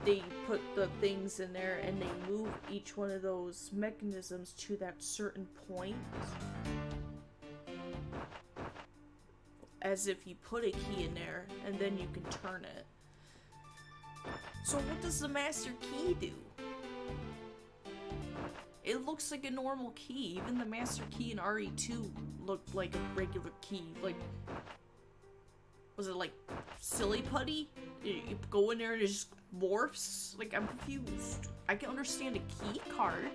S1: they put the things in there and they move each one of those mechanisms to that certain point. As if you put a key in there and then you can turn it. So what does the master key do? It looks like a normal key. Even the master key in RE2 looked like a regular key. Like, was it like silly putty? You go in there and it just morphs? Like, I'm confused. I can understand a key card.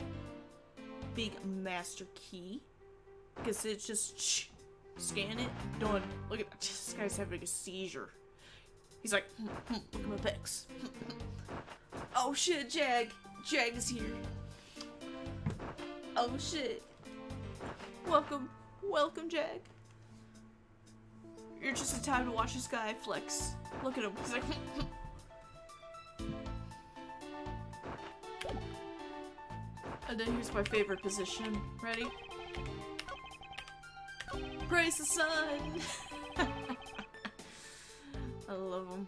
S1: Big master key. Because it's just scan it, done. Look at this guy's having a seizure. He's like, look at my pecs. Oh shit, Jag. Jag is here. Oh shit. Welcome. Welcome, Jag. You're just in time to watch this guy flex. Look at him. He's like, and then here's my favorite position. Ready? Praise the sun! I love him.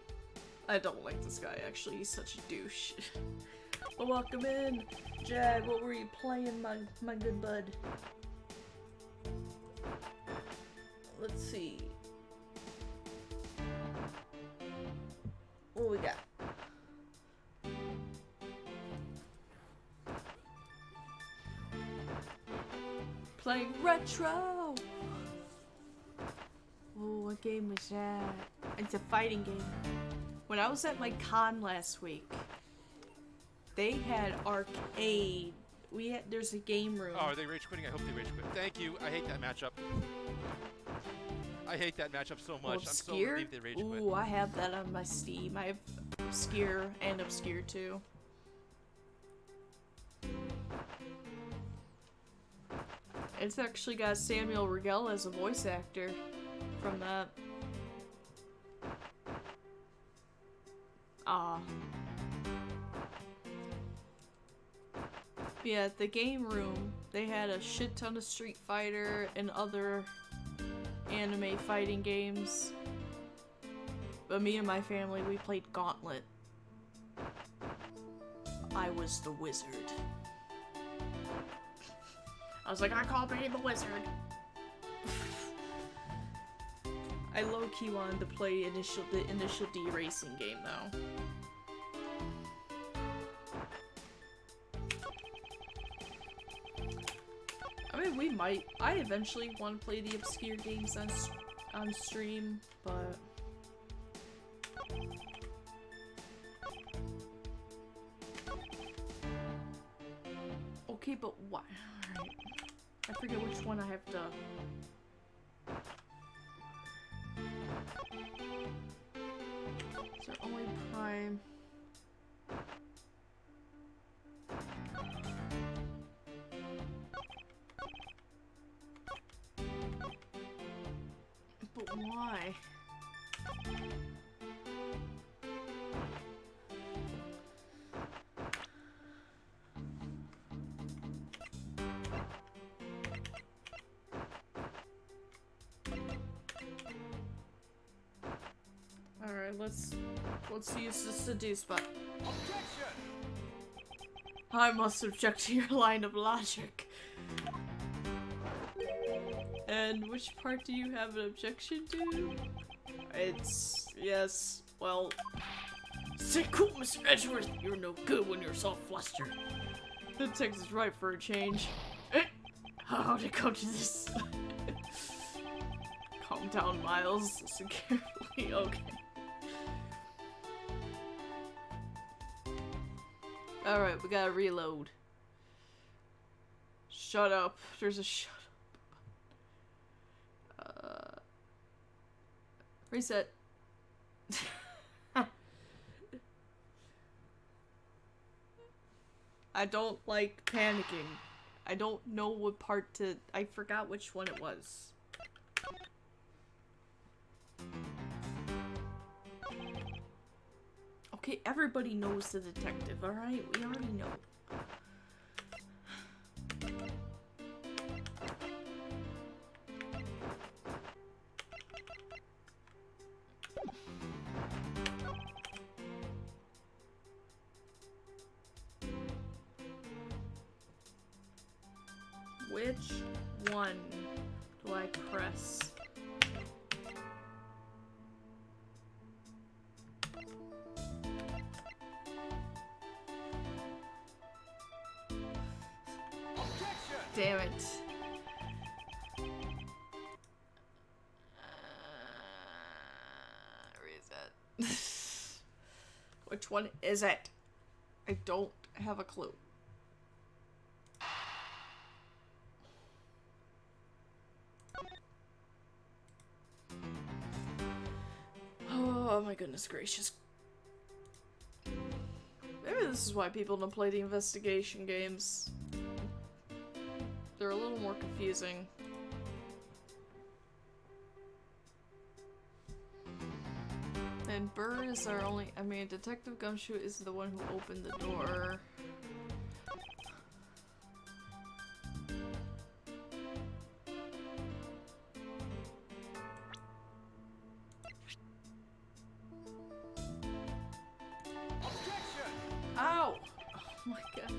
S1: I don't like this guy, actually. He's such a douche. But welcome in. Jag, what were you playing, my good bud? Let's see. What we got? Playing retro! Oh, what game was that? It's a fighting game. When I was at my con last week, they had arcade. There's a game room.
S2: Oh, are they rage quitting? I hope they rage quit. Thank you. I hate that matchup. I hate that matchup so much. I'm so
S1: Obscure?
S2: relieved they rage quit.
S1: Ooh, I have that on my Steam. I have Obscure and Obscure too. It's actually got Samuel Rigel as a voice actor from that. Yeah, at the game room, they had a shit ton of Street Fighter and other anime fighting games. But me and my family, we played Gauntlet. I was the wizard. I was like, I call me the wizard. I low-key wanted to play the initial D racing game though. I mean, I eventually want to play the obscure games on stream, but okay, but why? Alright. I forget which one I have to. Is there only Prime? But why? Alright, let's use the seduce button.
S2: Objection!
S1: I must object to your line of logic. And which part do you have an objection to? It's... yes, well... Stay cool, Mr. Edgeworth! You're no good when you're so flustered. The text is right for a change. How to come to this? Calm down, Miles. Listen carefully. Okay. Alright, we gotta reload. Shut up. There's a shut up. Reset. I don't like panicking. I don't know what part to... I forgot which one it was. Okay, everybody knows the detective, alright? We already know. Which one do I press? Damn it. Reset. Which one is it? I don't have a clue. Oh my goodness gracious. Maybe this is why people don't play the investigation games. They're a little more confusing. And Burr is our only- I mean, Detective Gumshoe is the one who opened the door. Ow! Oh my god.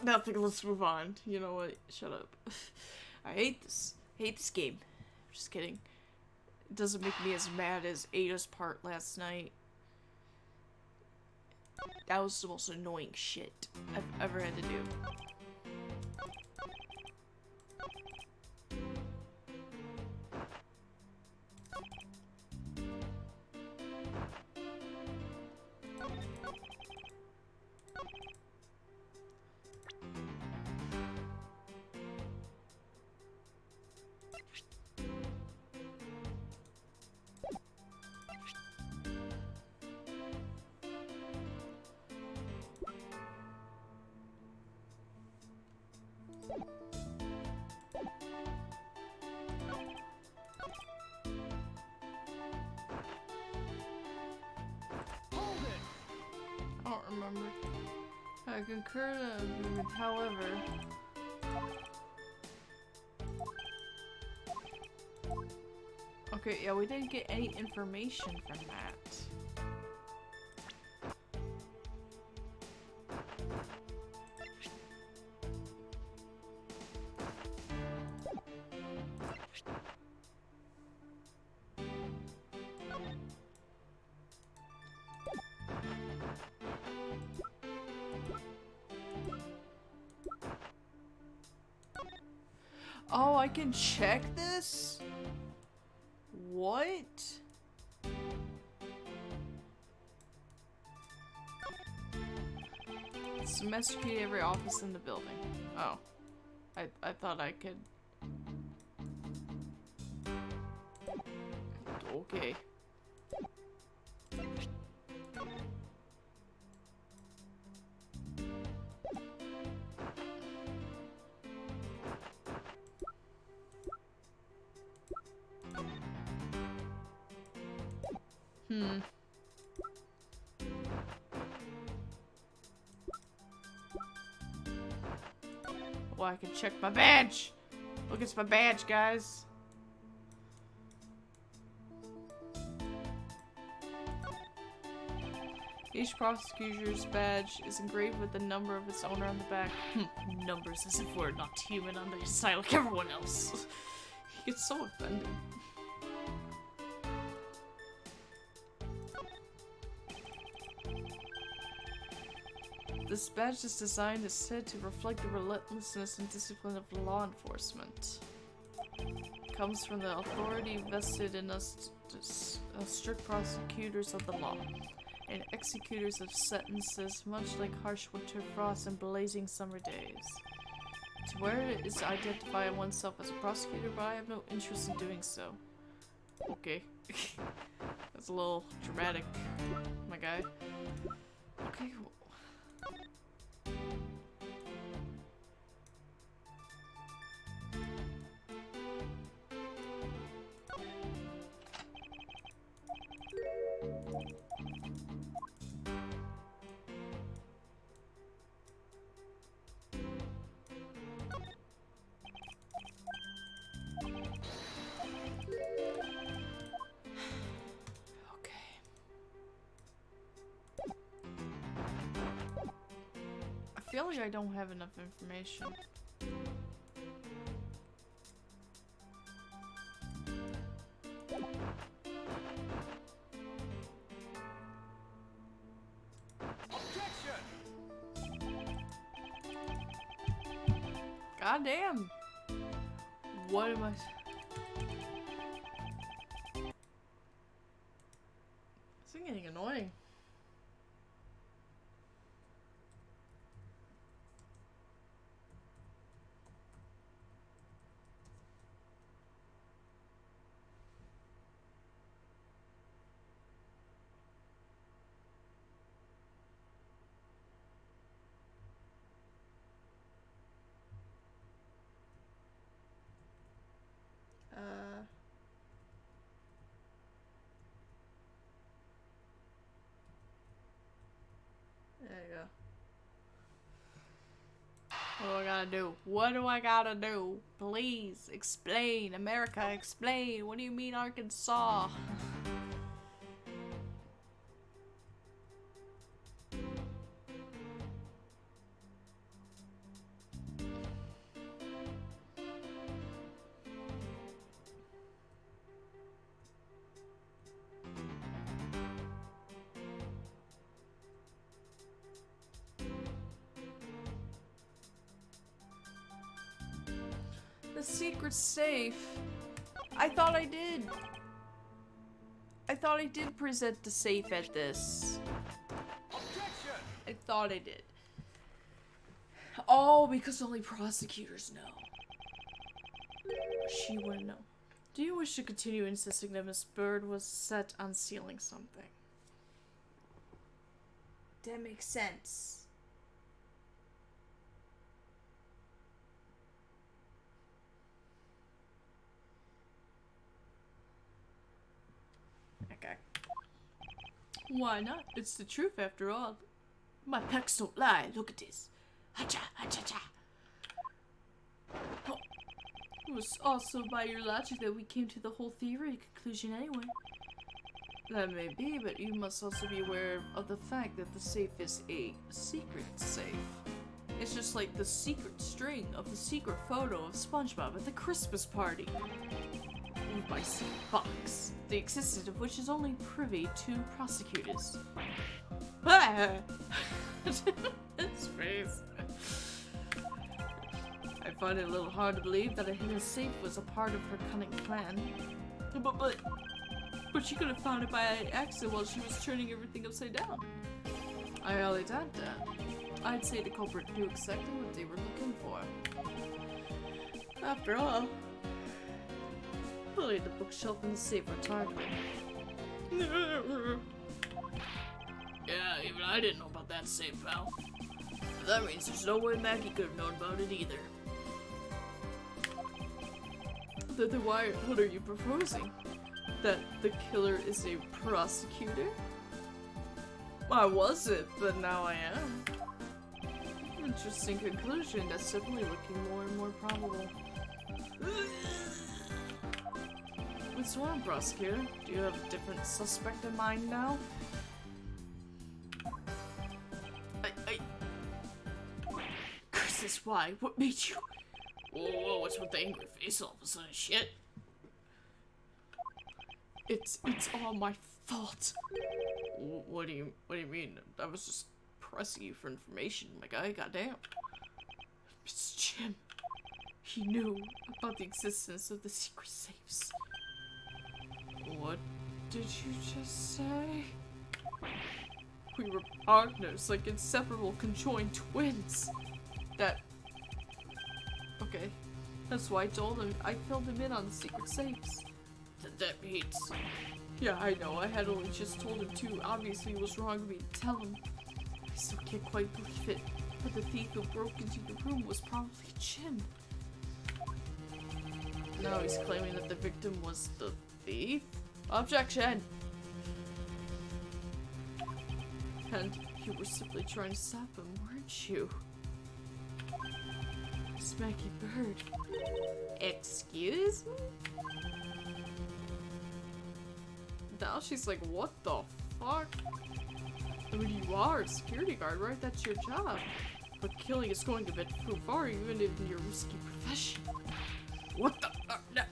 S1: Nothing, let's move on. You know what? Shut up. I hate this. Hate this game. Just kidding. It doesn't make me as mad as Ada's part last night. That was the most annoying shit I've ever had to do. I don't remember. I concur to, however. Okay, yeah, we didn't get any information from that. Oh, I can check this? What? Domesticate every office in the building. Oh. I thought I could... Okay. Well, I can check my badge! Look, it's my badge, guys! Each prosecutor's badge is engraved with the number of its owner on the back. Numbers as if we're not human on the side like everyone else. He gets so offended. This badge is designed, as said, to reflect the relentlessness and discipline of law enforcement. It comes from the authority vested in us, strict prosecutors of the law, and executors of sentences, much like harsh winter frosts and blazing summer days. To wear it is to identify oneself as a prosecutor, but I have no interest in doing so. Okay. That's a little dramatic, my guy. Okay. feel like I don't have enough information. God damn. What am I... This is getting annoying. There you go. What do I gotta do? What do I gotta do? Please explain. America, explain. What do you mean Arkansas? The secret safe. I thought I did. I thought I did present the safe at this.
S2: Objection!
S1: I thought I did. Oh, because only prosecutors know. She wouldn't know. Do you wish to continue insisting that Miss Bird was set on sealing something? That makes sense. Okay. Why not? It's the truth after all. My pecs don't lie. Look at this. Hacha, hacha, cha. Oh. It was also by your logic that we came to the whole theory conclusion anyway. That may be, but you must also be aware of the fact that the safe is a secret safe. It's just like the secret string of the secret photo of SpongeBob at the Christmas party. My secret box, the existence of which is only privy to prosecutors. His face. I find it a little hard to believe that a hidden safe was a part of her cunning plan. But she could have found it by accident while she was turning everything upside down. I highly doubt that. I'd say the culprit knew exactly what they were looking for. After all, probably the bookshelf and the safe are targeted. Yeah, even I didn't know about that safe, pal. That means there's no way Maggie could have known about it either. Then why? What are you proposing? That the killer is a prosecutor? I wasn't, but now I am. Interesting conclusion. That's definitely looking more and more probable. What's wrong, prosecutor? Do you have a different suspect in mind now? Curses, why? What made you? Whoa, what's with the angry face all of a sudden? Shit. It's all my fault. What do you mean? I was just pressing you for information, my guy. Goddamn. It's Jim. He knew about the existence of the secret safes. What did you just say? We were partners, like inseparable, conjoined twins. Okay. That's why I told him. I filled him in on the secret safes. That means... Yeah, I know. I had only just told him too. Obviously, it was wrong of me to tell him. I still can't quite believe it. But the thief who broke into the room was probably Jim. Now he's claiming that the victim was the thief? Objection! And you were simply trying to stop him, weren't you? Smacky Bird. Excuse me? Now she's like, what the fuck? I mean, you are a security guard, right? That's your job. but killing is going a bit too far, even in your risky profession. What the?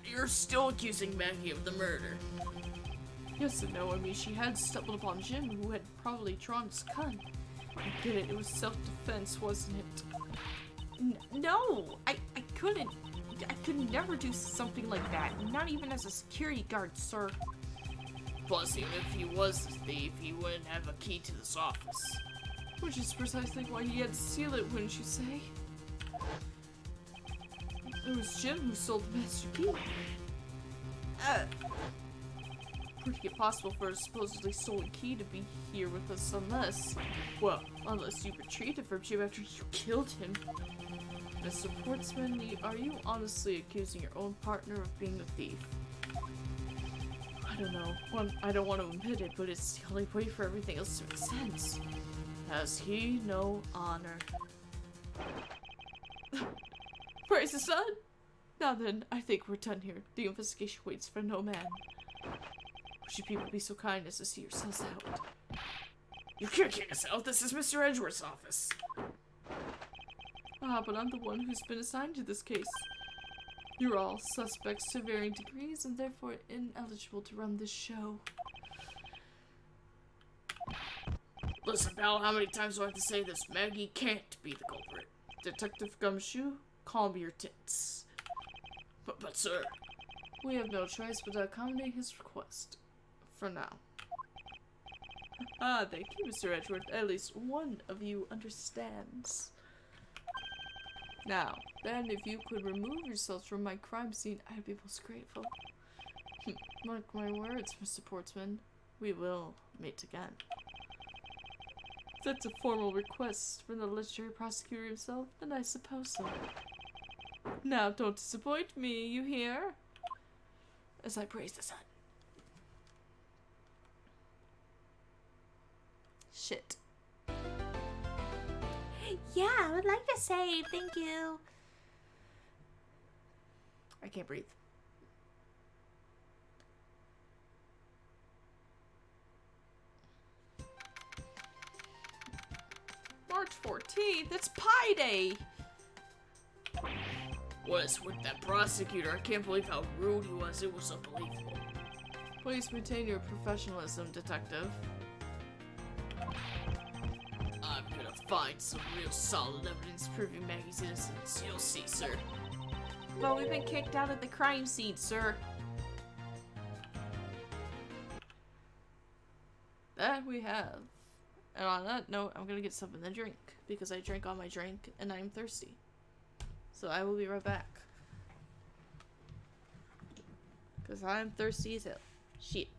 S1: You're still accusing Maggie of the murder. Yes and no. I mean, she had stumbled upon Jim, who had probably drawn his gun. I get it. It was self-defense, wasn't it? No, I couldn't. I could never do something like that. Not even as a security guard, sir. Plus, even if he was a thief, he wouldn't have a key to this office. Which is precisely why he had to steal it, wouldn't you say? It was Jim who sold the master key. Pretty impossible for a supposedly stolen key to be here with us unless you retreated from Jim after you killed him. Mr. Portsman, are you honestly accusing your own partner of being a thief? I don't know. I don't want to admit it, but it's the only way for everything else to make sense. Has he no honor? Praise the sun! Now then, I think we're done here. The investigation waits for no man. Would you people be so kind as to see yourselves out? You can't kick us out. This is Mr. Edgeworth's office. Ah, but I'm the one who's been assigned to this case. You're all suspects to varying degrees and therefore ineligible to run this show. Listen, pal, how many times do I have to say this? Maggie can't be the culprit. Detective Gumshoe, calm your tits. But sir, we have no choice but to accommodate his request. For now. Ah, thank you, Mr. Edgeworth. At least one of you understands. Now, then, if you could remove yourselves from my crime scene, I'd be most grateful. Mark my words, Mr. Portsman. We will meet again. If that's a formal request from the legendary prosecutor himself, then I suppose so. Now, don't disappoint me, you hear? As I praise the sun. Shit.
S5: Yeah, I would like to say thank you.
S1: I can't breathe. March 14th? It's Pi Day! What is with that prosecutor? I can't believe how rude he was. It was unbelievable. Please maintain your professionalism, detective. I'm gonna find some real solid evidence proving Maggie's innocence. You'll see, sir. But we've been kicked out of the crime scene, sir. That we have. And on that note, I'm gonna get something to drink. Because I drank all my drink and I'm thirsty. So I will be right back. Because I'm thirsty as hell. Shit.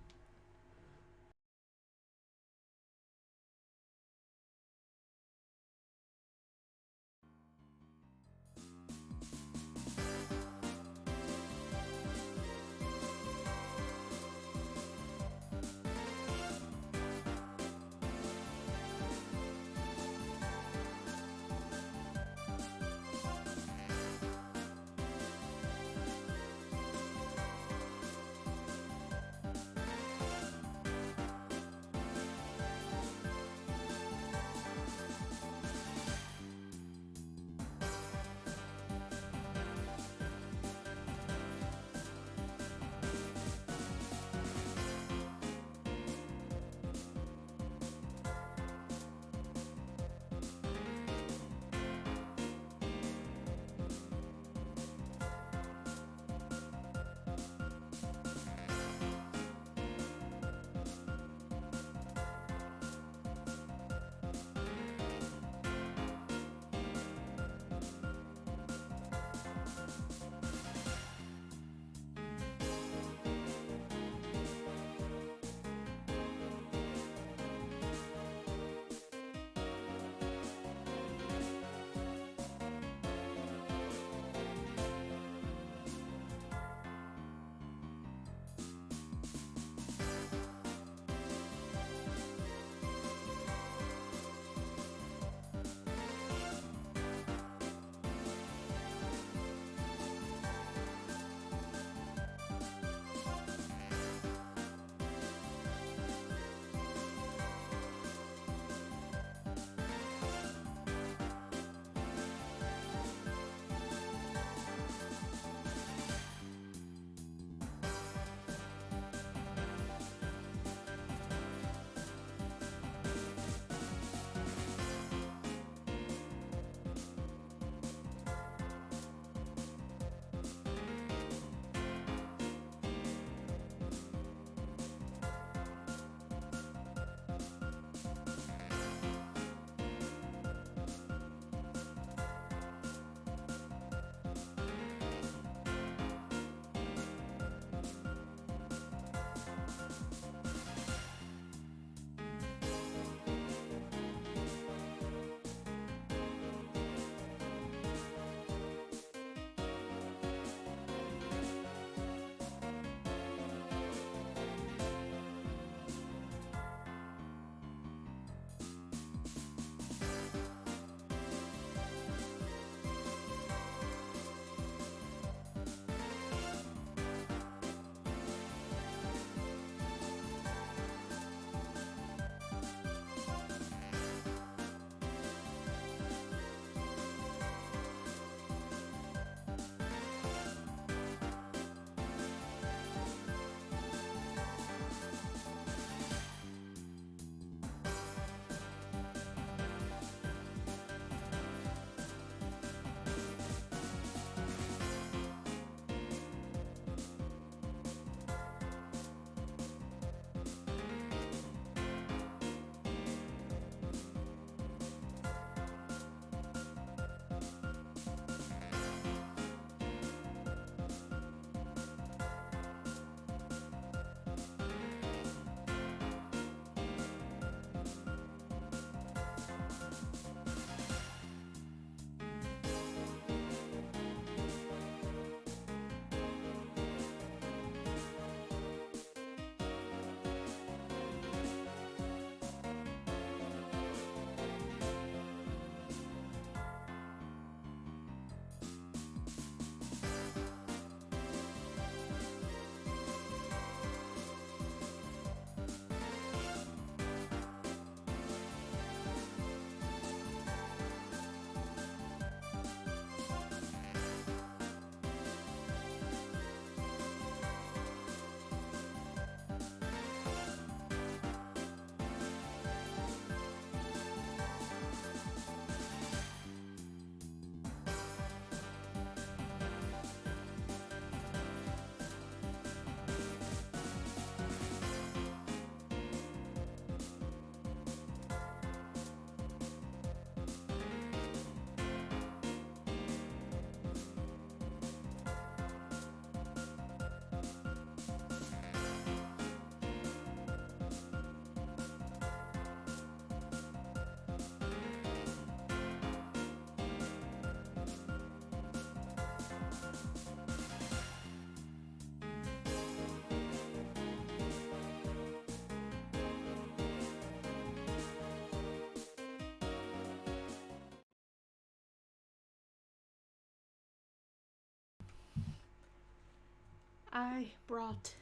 S1: I brought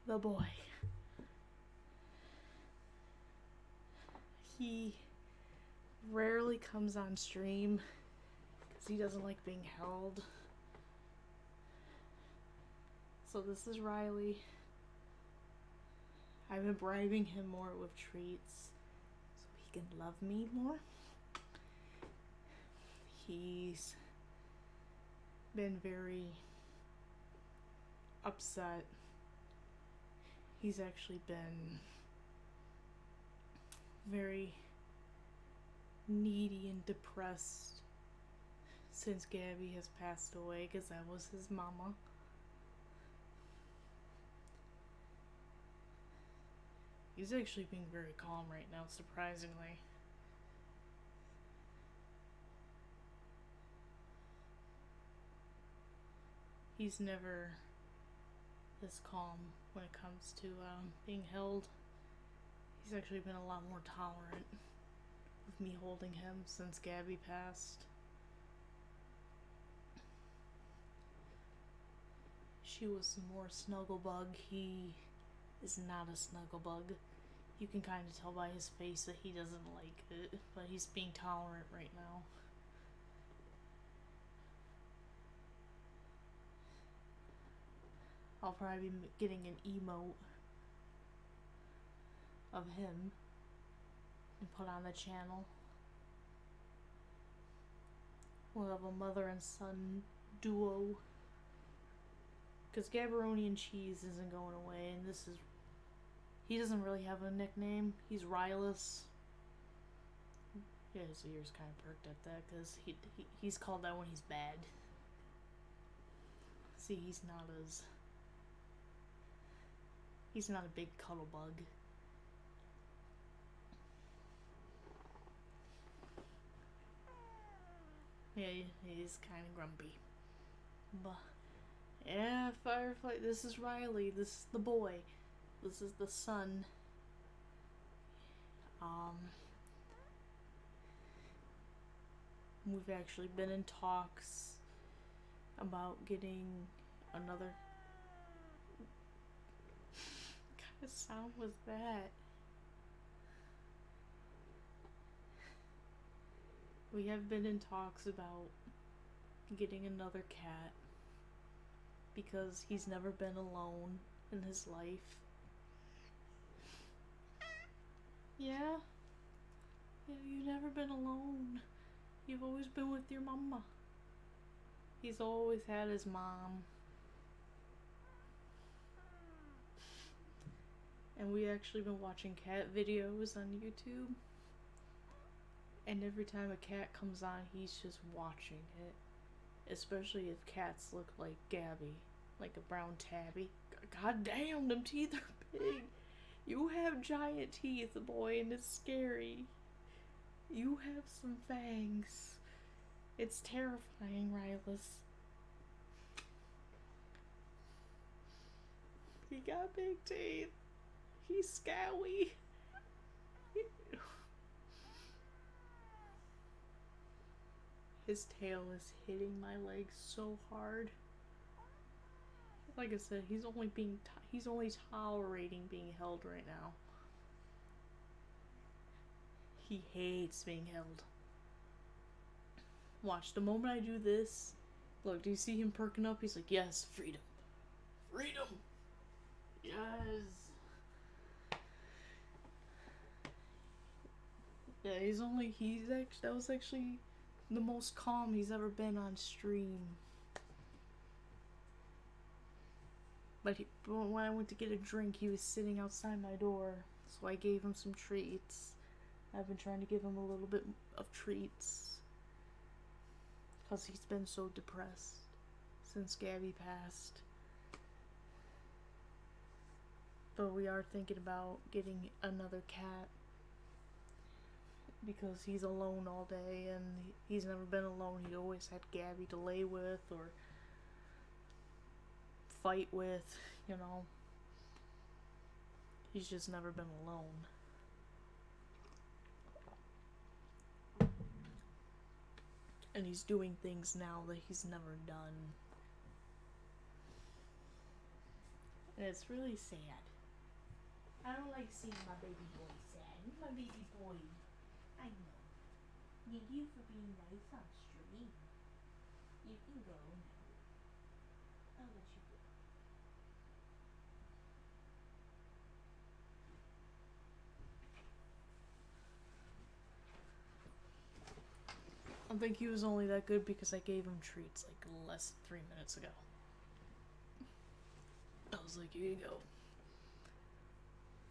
S1: the boy. He rarely comes on stream because he doesn't like being held. So this is Riley. I've been bribing him more with treats so he can love me more. He's been very upset. He's actually been very needy and depressed since Gabby has passed away, because that was his mama. He's actually being very calm right now, surprisingly. He's never this calm when it comes to being held. He's actually been a lot more tolerant with me holding him since Gabby passed. She was more snugglebug. He is not a snugglebug. You can kind of tell by his face that he doesn't like it, but he's being tolerant right now. I'll probably be getting an emote of him and put on the channel. We'll have a mother and son duo. Because Gabberoni and Cheese isn't going away, and this is... He doesn't really have a nickname. He's Rylus. Yeah, his ears kind of perked at that, because he's called that when he's bad. See, he's not as... He's not a big cuddle bug. Yeah, he's kind of grumpy. But, yeah, Firefly, this is Riley. This is the boy. This is the son. We've actually been in talks about getting another... What kind of sound was that? We have been in talks about getting another cat because he's never been alone in his life. Yeah? Yeah, you've never been alone. You've always been with your mama. He's always had his mom. And we actually been watching cat videos on YouTube. And every time a cat comes on, he's just watching it. Especially if cats look like Gabby. Like a brown tabby. God damn, them teeth are big. You have giant teeth, boy, and it's scary. You have some fangs. It's terrifying, Rylus. He got big teeth. He's scowy. His tail is hitting my legs so hard. Like I said, he's only tolerating being held right now. He hates being held. Watch, the moment I do this, look, do you see him perking up? He's like, yes, freedom. Freedom! Yes! Yeah, that was actually the most calm he's ever been on stream. But when I went to get a drink, he was sitting outside my door, so I gave him some treats. I've been trying to give him a little bit of treats, because he's been so depressed since Gabby passed. But we are thinking about getting another cat, because he's alone all day, and he's never been alone. He always had Gabby to lay with, or fight with, you know. He's just never been alone. And he's doing things now that he's never done. it's really sad. I don't like seeing my baby boy sad. He's my baby boy. I know. Thank you for being nice on stream. You can go now. I'll let you go. I think he was only that good because I gave him treats like less than 3 minutes ago. I was like, here you go.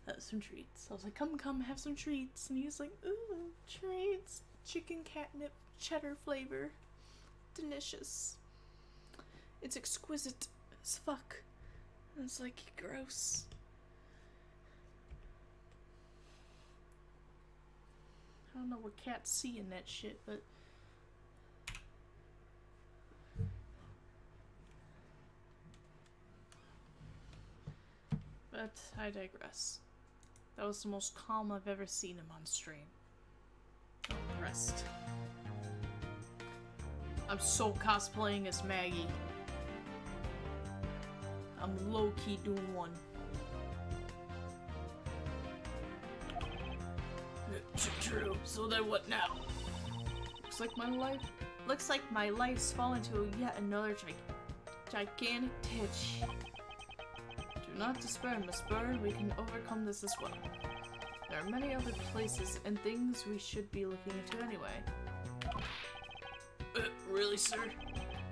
S1: Have some treats. I was like, come, have some treats. And he was like, ooh, treats. Chicken catnip cheddar flavor. Delicious. It's exquisite as fuck. And it's like, gross. I don't know what cats see in that shit, but... But I digress. That was the most calm I've ever seen him on stream. I'm impressed. I'm so cosplaying as Maggie. I'm low-key doing one. True. So then what now? Looks like my life's fallen into yet another gigantic ditch. Do not despair, Miss Bird. We can overcome this as well. There are many other places and things we should be looking into anyway. Really, sir?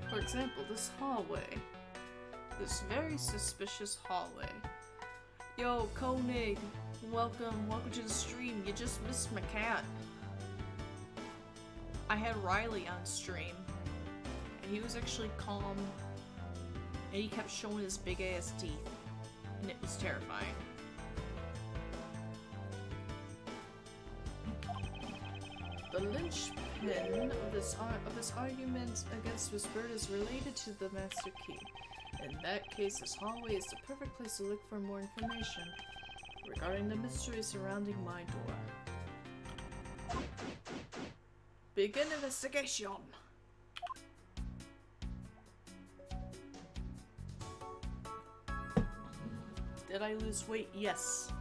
S1: For example, this hallway. This very suspicious hallway. Yo, Koenig. Welcome to the stream. You just missed my cat. I had Riley on stream. And he was actually calm. And he kept showing his big ass teeth. And it was terrifying. The linchpin of this argument against Whispered is related to the Master Key. In that case, this hallway is the perfect place to look for more information regarding the mystery surrounding my door. Begin investigation! Did I lose weight? Yes.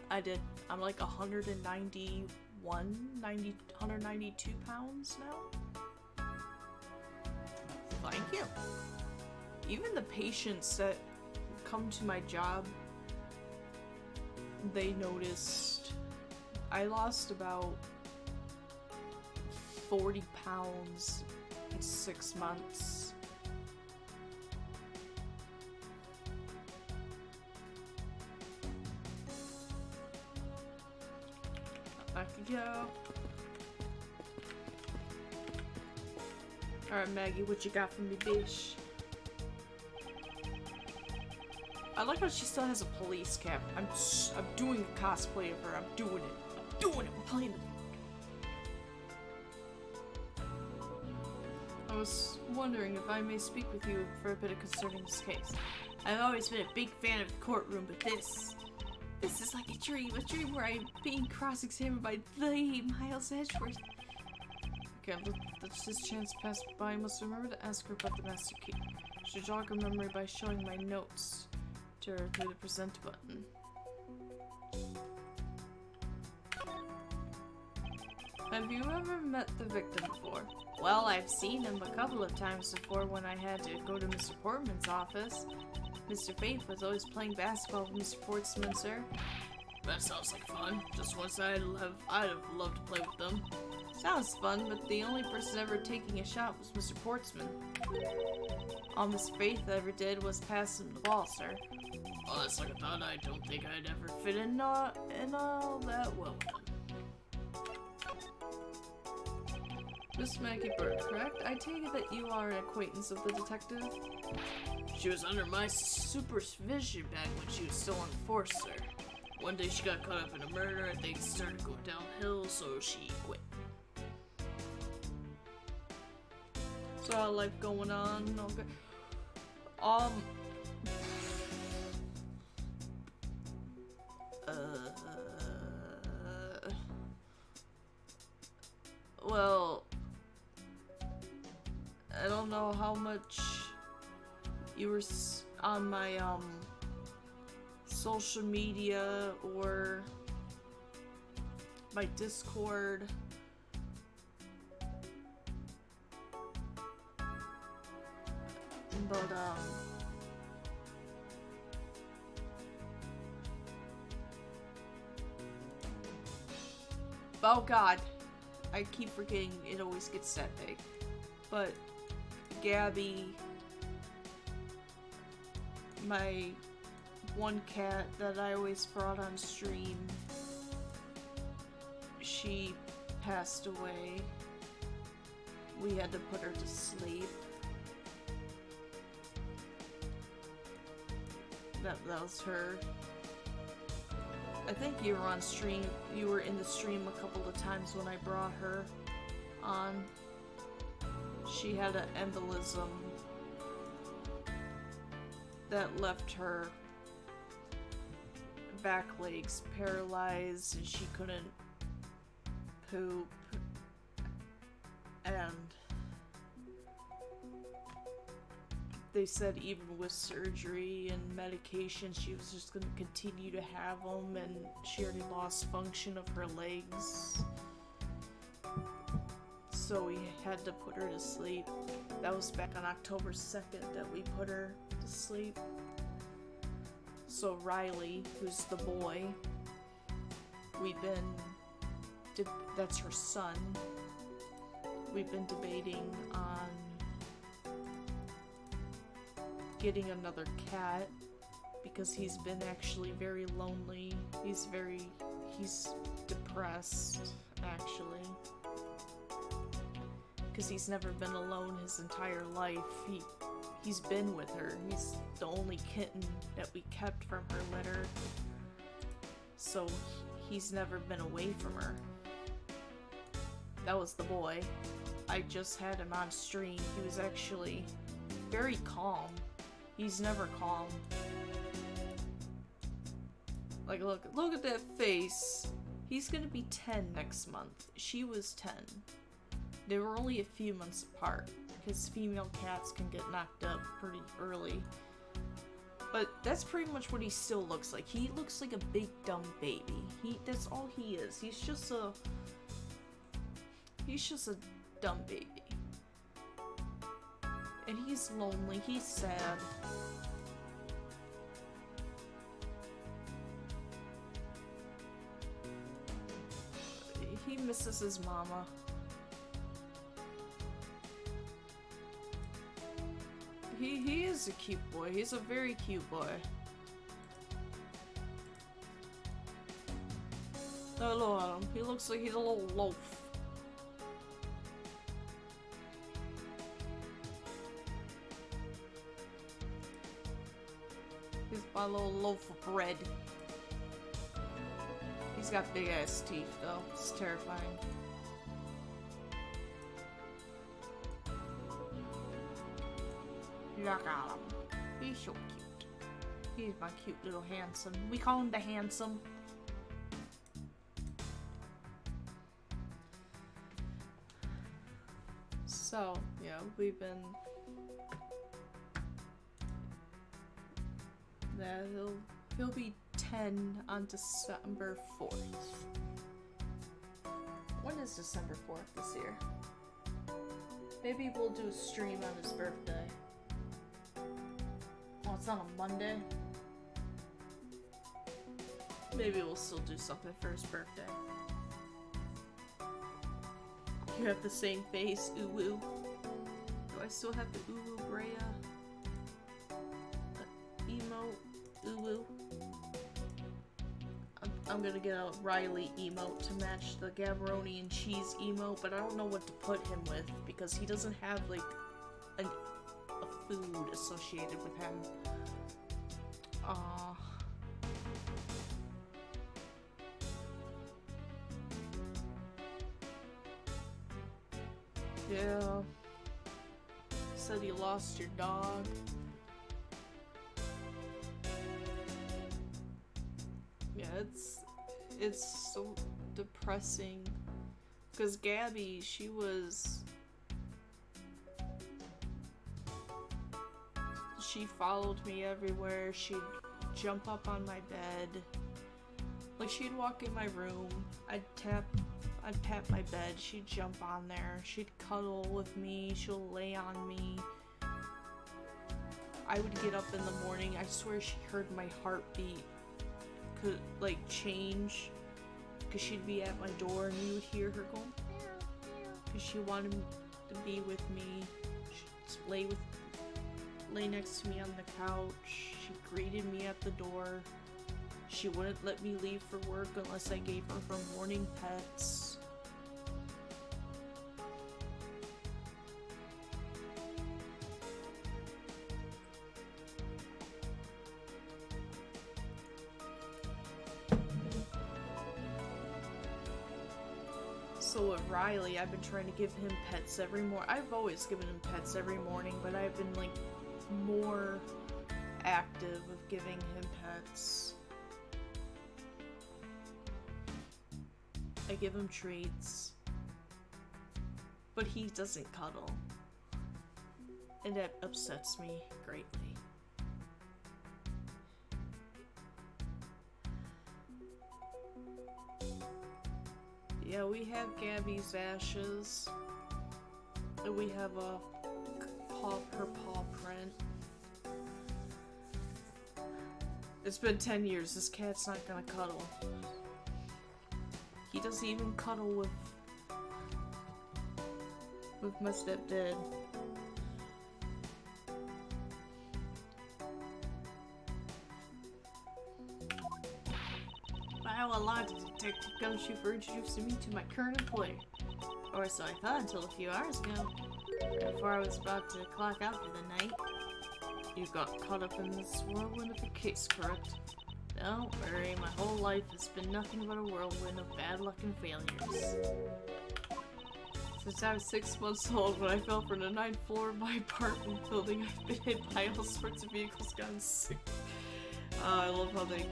S1: I did. I'm like 192 pounds now. Thank you. Even the patients that come to my job, they noticed I lost about 40 pounds in 6 months. Back we go. Alright, Maggie, what you got for me, bitch? I like how she still has a police cap. I'm doing a cosplay of her. I'm doing it. I'm playing it. I was wondering if I may speak with you for a bit concerning this case. I've always been a big fan of the courtroom, but this is like a dream where I'm being cross-examined by the Miles Edgeworth. Okay, let this chance pass by. I must remember to ask her about the Master Key. Should jog her memory by showing my notes to her through the present button. Have you ever met the victim before? Well, I've seen him a couple of times before when I had to go to Mr. Portman's office. Mr. Faith was always playing basketball with Mr. Portsman, sir. That sounds like fun. Just once I'd have loved to play with them. Sounds fun, but the only person ever taking a shot was Mr. Portsman. All Mr. Faith ever did was pass him the ball, sir. Oh, that's like a thought. I don't think I'd ever fit in all that well with him. Miss Maggie Bird, correct? I take it that you are an acquaintance of the detective? She was under my supervision back when she was still on the force, sir. One day she got caught up in a murder and things started going downhill, so she quit. So how life going on? Okay. Well, I don't know how much you were on my social media or my Discord. But oh god, I keep forgetting it always gets that big. But Gabby, my one cat that I always brought on stream, she passed away. We had to put her to sleep. That was her. I think you were on stream. You were in the stream a couple of times when I brought her on. She had an embolism that left her back legs paralyzed and she couldn't poop. And they said even with surgery and medication, she was just going to continue to have them, and she already lost function of her legs. So we had to put her to sleep. That was back on October 2nd that we put her to sleep. So Riley, who's the boy, that's her son. We've been debating on getting another cat because he's been actually very lonely. He's depressed, actually, because he's never been alone his entire life. He's been with her. He's the only kitten that we kept from her litter, so he's never been away from her. That was the boy. I just had him on stream. He was actually very calm. He's never calm. Like, look at that face. He's gonna be 10 next month. She was 10. They were only a few months apart, because female cats can get knocked up pretty early. But that's pretty much what he still looks like. He looks like a big dumb baby. That's all he is. He's just a dumb baby. And he's lonely, he's sad. He misses his mama. He is a cute boy. He's a very cute boy. Oh, look at him. He looks like he's a little loaf. He's my little loaf of bread. He's got big ass teeth though. It's terrifying. Look at him. He's so cute. He's my cute little handsome. We call him the handsome. So, yeah, we've been... Yeah, he'll be 10 on December 4th. When is December 4th this year? Maybe we'll do a stream on his birthday. Oh, it's on a Monday? Maybe we'll still do something for his birthday. You have the same face, Uwu. Do I still have the Uwu Brea? Emote, Uwu. I'm gonna get a Riley emote to match the Gaberoni and cheese emote, but I don't know what to put him with because he doesn't have like a food associated with him. Yeah. Said you lost your dog. Yeah, it's so depressing. Because Gabby, she was she followed me everywhere. She'd jump up on my bed. Like, she'd walk in my room. I'd pat my bed. She'd jump on there. She'd cuddle with me. She'll lay on me. I would get up in the morning. I swear she heard my heartbeat could, like, change. Because she'd be at my door and you would hear her go, because she wanted to be with me. She'd lay next to me on the couch. She greeted me at the door. She wouldn't let me leave for work unless I gave her her morning pets. So with Riley, I've been trying to give him pets every morning. I've always given him pets every morning, but I've been like more active with giving him pets. I give him treats, but he doesn't cuddle, and that upsets me greatly. Yeah, we have Gabby's ashes, and we have her paw print. It's been 10 years, this cat's not gonna cuddle. He doesn't even cuddle with my stepdad. Wow, a lot of Detective Gumshoe for introducing me to my current employer. Or so I thought until a few hours ago. Before I was about to clock out for the night. You got caught up in this whirlwind of a case, correct? Don't worry, my whole life has been nothing but a whirlwind of bad luck and failures. Since I was 6 months old, when I fell from the 9th floor of my apartment building, I've been hit by all sorts of vehicles, gotten sick. I love how they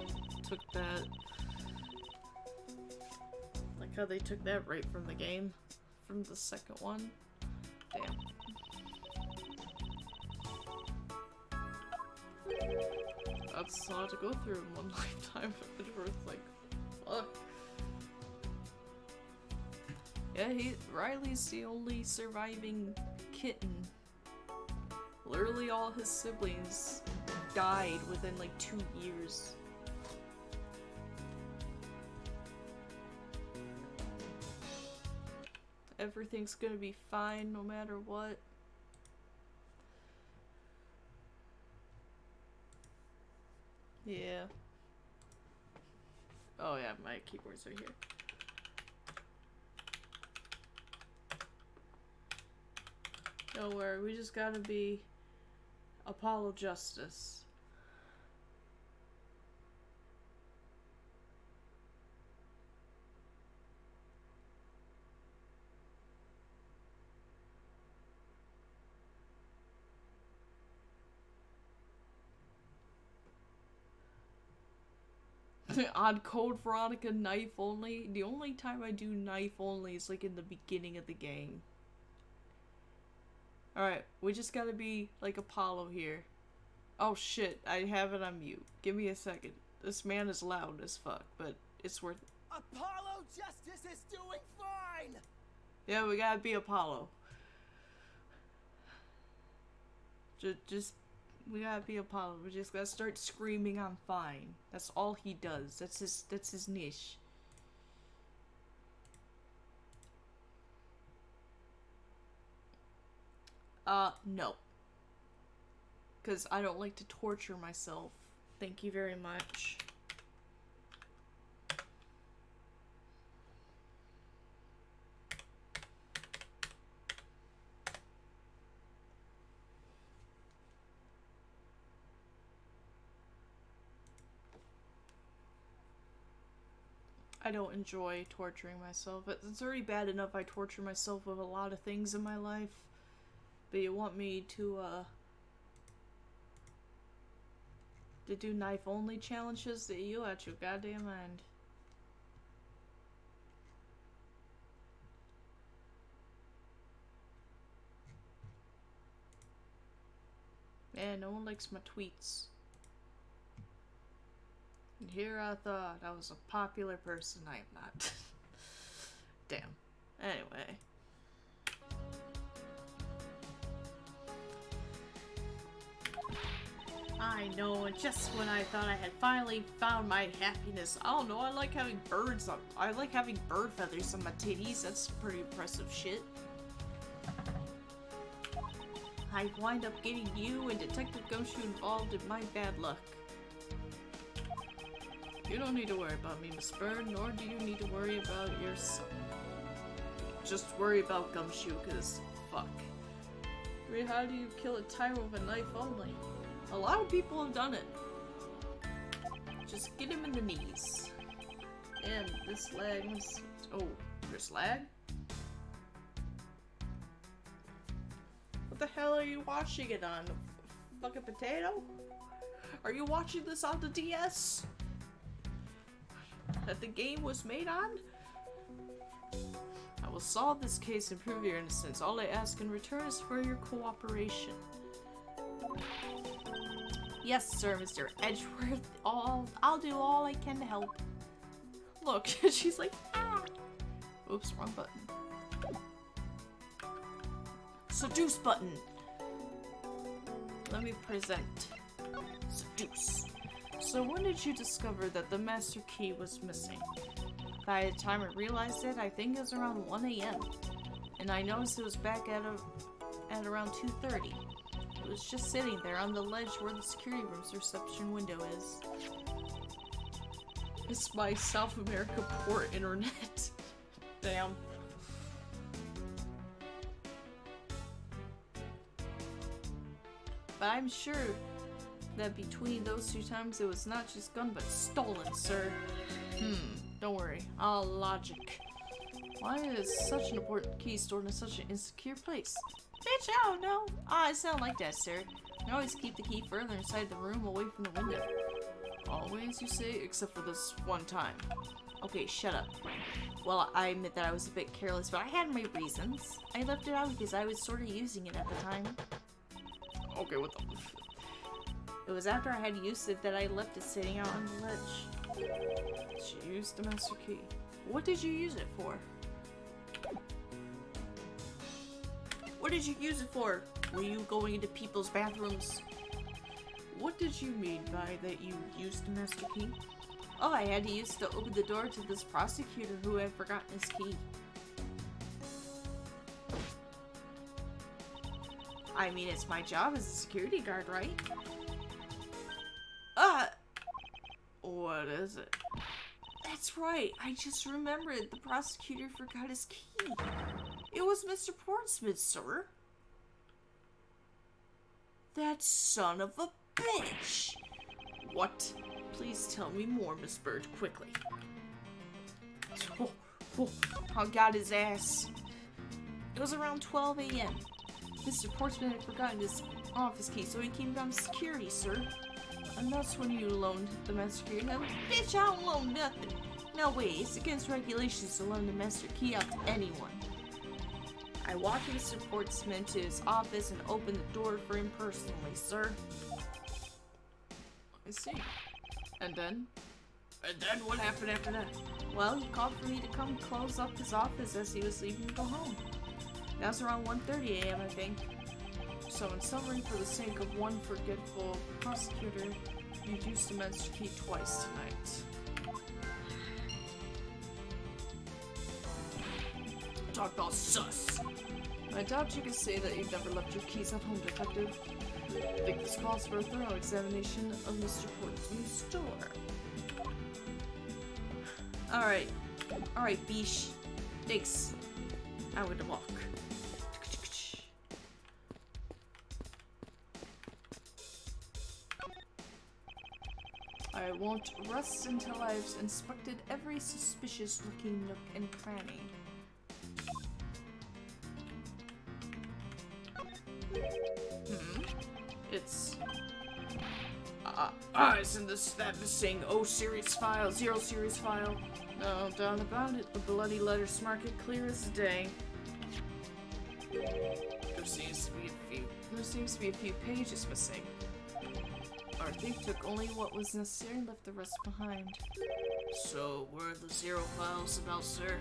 S1: took that. Like how they took that right from the game. From the second one. Damn. That's a lot to go through in one lifetime of Edgeworth, like, fuck. Yeah, Riley's the only surviving kitten. Literally all his siblings died within like 2 years. Everything's gonna be fine no matter what. Yeah. Oh yeah, my keyboard's right here. Don't worry, we just gotta be Apollo Justice. Odd code Veronica, knife only. The only time I do knife only is like in the beginning of the game. Alright, we just gotta be like Apollo here. Oh shit, I have it on mute. Give me a second. This man is loud as fuck, but it's worth it.
S6: Apollo Justice is doing fine!
S1: Yeah, we gotta be Apollo. We gotta be Apollo. We just gotta start screaming, "I'm fine." That's all he does. That's his niche. No. 'Cause I don't like to torture myself. Thank you very much. I don't enjoy torturing myself. It's already bad enough I torture myself with a lot of things in my life. But you want me to do knife only challenges? That you out your goddamn mind. And no one likes my tweets. And here I thought I was a popular person. I am not. Damn. Anyway. I know, and just when I thought I had finally found my happiness, I don't know, I like having birds on, I like having bird feathers on my titties. That's pretty impressive shit. I wind up getting you and Detective Gumshoe involved in my bad luck. You don't need to worry about me, Miss Bird, nor do you need to worry about your son. Just worry about Gumshoe, cause fuck. I mean, how do you kill a tiger with a knife only? A lot of people have done it. Just get him in the knees. And this lag was... Oh, there's lag? What the hell are you watching it on? A fucking potato? Are you watching this on the DS? That the game was made on? I will solve this case and prove your innocence. All I ask in return is for your cooperation. Yes, sir, Mr. Edgeworth. I'll do all I can to help. Look, she's like, ah! Oops, wrong button. Seduce button. Let me present. Seduce. So when did you discover that the master key was missing? By the time I realized it, I think it was around 1 AM. And I noticed it was back at around 2:30. It was just sitting there on the ledge where the security room's reception window is. It's my South America port internet. Damn. But I'm sure that between those 2 times it was not just gone but stolen, sir. Don't worry. I'll logic. Why is such an important key stored in such an insecure place? Bitch, I don't know. I sound like that, sir. I always keep the key further inside the room away from the window. Always, you say? Except for this one time. Okay, shut up. Well, I admit that I was a bit careless, but I had my reasons. I left it out because I was sort of using it at the time. Okay, what the... It was after I had used it that I left it sitting out on the ledge. She used the master key. What did you use it for? What did you use it for? Were you going into people's bathrooms? What did you mean by that you used the master key? Oh, I had to use it to open the door to this prosecutor who had forgotten his key. I mean, it's my job as a security guard, right? What is it? That's right, I just remembered the prosecutor forgot his key. It was Mr. Portsmouth, sir. That son of a bitch! What? Please tell me more, Miss Bird, quickly. I got his ass. It was around 12 AM. Mr. Portsmouth had forgotten his office key, so he came down to security, sir. And that's when you loaned the master key. Now, bitch, I don't loan nothing. No way, it's against regulations to loan the master key out to anyone. I walked Mr. Portsmouth to his office and opened the door for him personally, sir. I see. And then? And then what happened after that? Well, he called for me to come close up his office as he was leaving to go home. That was around 1:30 AM, I think. So in summary, for the sake of one forgetful prosecutor, you used the master key twice tonight. Talk about sus! I doubt you could say that you've never left your keys at home, Detective. I think this calls for a thorough examination of Mr. Portsmouth's store. Alright, Bish. Thanks. I'm gonna walk. I won't rest until I've inspected every suspicious-looking nook and cranny. It's... isn't this that missing O series file, 0 series file? No doubt about it, the bloody letters mark it clear as day. There seems to be a few seems to be a few pages missing. Our thief took only what was necessary and left the rest behind. So, what are the zero files about, sir?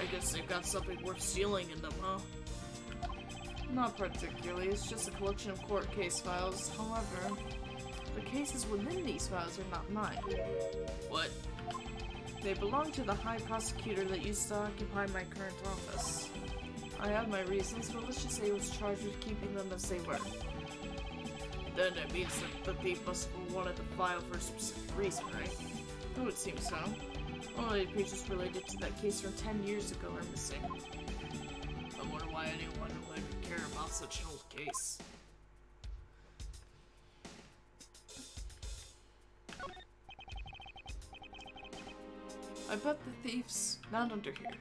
S1: I guess they've got something worth stealing in them, huh? Not particularly, it's just a collection of court case files. However, the cases within these files are not mine. What? They belong to the High Prosecutor that used to occupy my current office. I have my reasons, but let's just say he was charged with keeping them as they were. Then it means that the thief must have wanted the file for a specific reason, right? It would seem so. Only the pages related to that case from 10 years ago are missing. I wonder why anyone would care about such an old case. I bet the thief's not under here.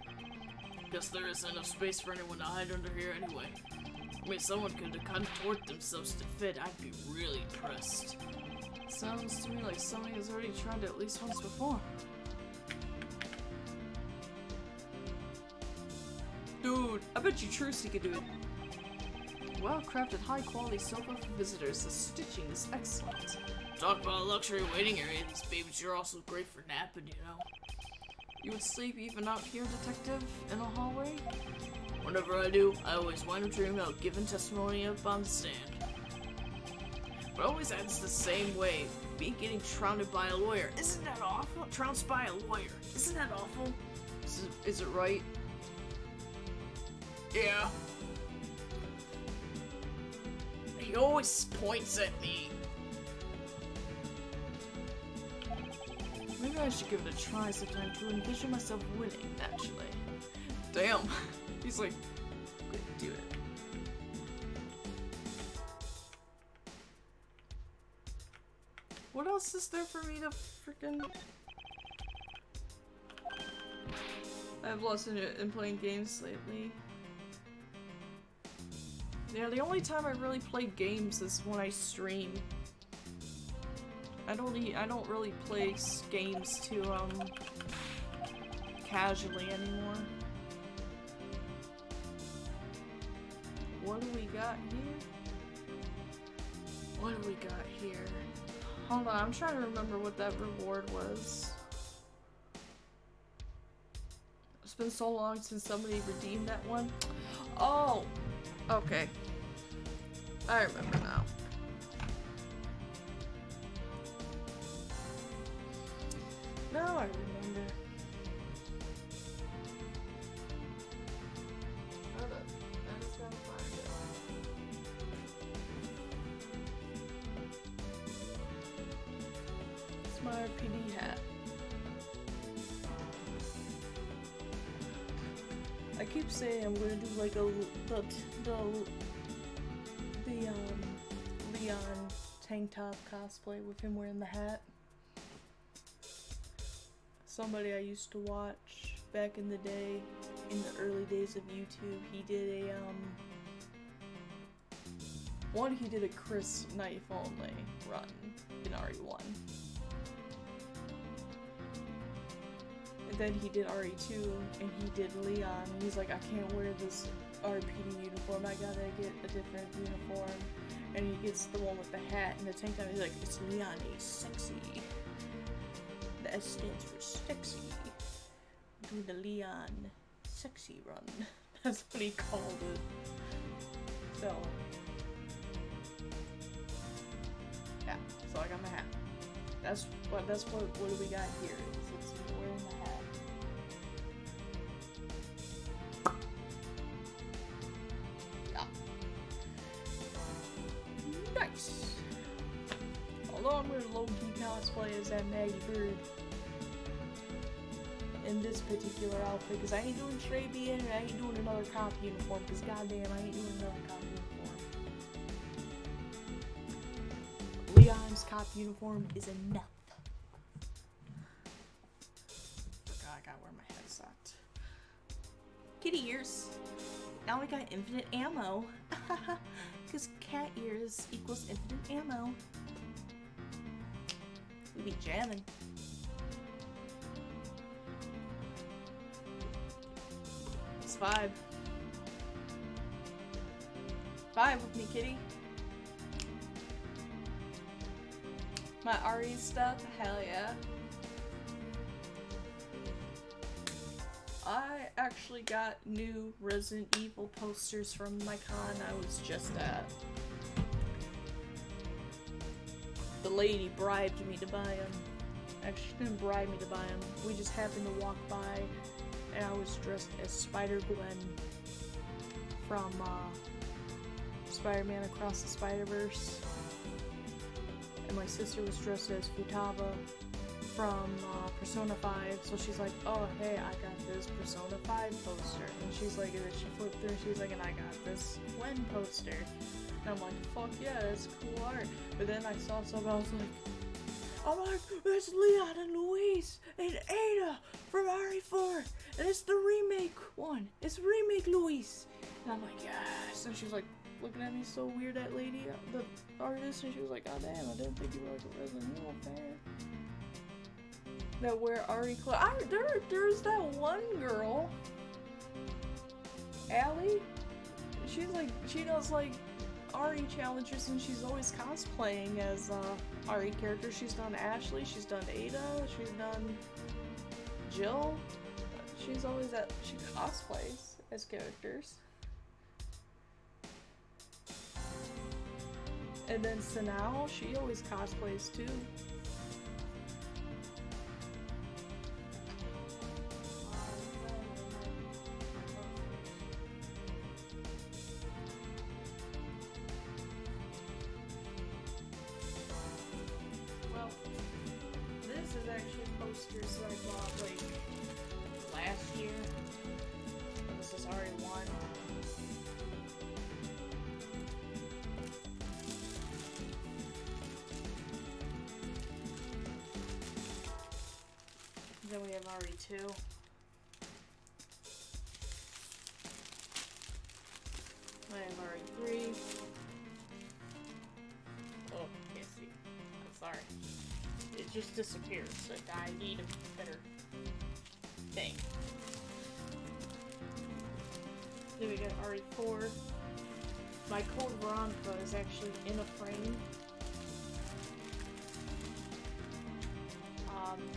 S1: Guess there isn't enough space for anyone to hide under here anyway. I mean, someone could have contort themselves to fit. I'd be really impressed. Sounds to me like somebody has already tried it at least once before. Dude, I bet you Trucy could do it. Well-crafted, high-quality sofa for visitors. The stitching is excellent. Talk about a luxury waiting area. These babies are also great for napping, you know. You would sleep even out here, detective, in a hallway? Whenever I do, I always wind up dreaming about giving testimony up on the stand. But it always ends the same way. Me getting trounced by a lawyer. Isn't that awful? Trounced by a lawyer. Isn't that awful? Is it right? Yeah. He always points at me. Maybe I should give it a try sometime to envision myself winning, actually. Damn. He's like, do it. What else is there for me to freaking... I've lost in playing games lately. Yeah, the only time I really play games is when I stream. I don't really play games to casually anymore. What do we got here? What do we got here? Hold on, I'm trying to remember what that reward was. It's been so long since somebody redeemed that one. Oh! Okay. I remember now. Now I remember. Hold up. I just gotta find it. It's my RPD hat. I keep saying I'm gonna do like the Leon tank top cosplay with him wearing the hat. Somebody I used to watch back in the day, in the early days of YouTube, he did he did a Chris knife only run in RE1. And then he did RE2, and he did Leon, and he's like, I can't wear this RPD uniform, I gotta get a different uniform. And he gets the one with the hat and the tank top, he's like, it's Leon, he's sexy. The S stands for sexy. Do the Leon sexy run. That's what he called it. So, yeah, so I got my hat. That's what do we got here? It's me wearing the hat. Nice. Although I'm gonna low-key cosplay as that Maggie Bird in this particular outfit, because I ain't doing Trabian and I ain't doing another cop uniform, because goddamn, I ain't doing another cop uniform. Leon's cop uniform is enough. I gotta wear my headset. Kitty ears. Now we got infinite ammo. Because cat ears equals infinite ammo. We be jamming. It's 5. 5 with me, kitty. My Ari stuff? Hell yeah. I actually got new Resident Evil posters from my con I was just at. The lady bribed me to buy them. Actually, she didn't bribe me to buy them. We just happened to walk by, and I was dressed as Spider-Gwen from Spider-Man Across the Spider-Verse. And my sister was dressed as Futaba from Persona 5, so she's like, oh hey, I got this Persona 5 poster, and she's like, and then she flipped through, she's like, and I got this Gwen poster, and I'm like, fuck yeah, that's cool art. But then I saw something, I was like, oh my, it's Leon and Luis and Ada from RE4, and it's the remake one, it's remake Luis, and I'm like, yes, and she's like, looking at me so weird, that lady, the artist, and she was like, god damn, I didn't think you were like a Resident Evil fan. That wear Ari clothes. There's that one girl, Allie. She's like, she does like Ari challenges, and she's always cosplaying as Ari characters. She's done Ashley, she's done Ada, she's done Jill. She's always she cosplays as characters. And then Sanao, she always cosplays too. Posters that I bought like last year. This is RE1. Then we have RE2. I have RE3. Oh, can't see. I'm sorry. It just disappears, so I need a better thing. Then we got RE4. My Code Veronica is actually in a frame.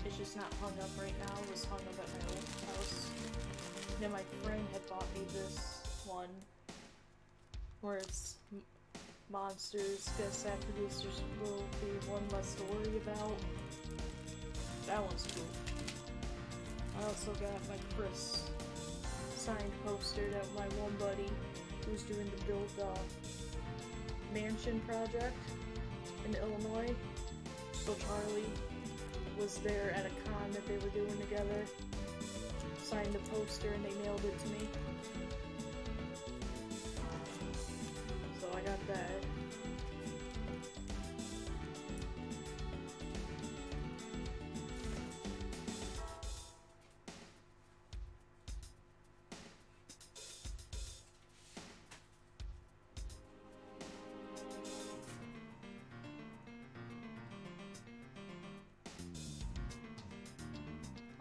S1: It's just not hung up right now. It was hung up at my old house. Then my friend had bought me this one, where it's monsters, guess after this there's will be one less to worry about. That one's cool. I also got my Chris signed poster that my one buddy who's doing the build mansion project in Illinois. So Charlie was there at a con that they were doing together, signed the poster, and they mailed it to me. So I got that.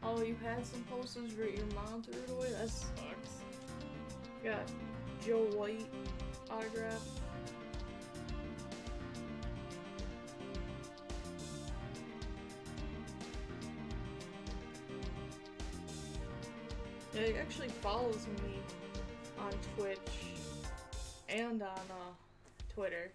S1: Oh, you had some posters, but your mom threw it away? That sucks. Got Joe White autograph. It actually follows me on Twitch and on Twitter.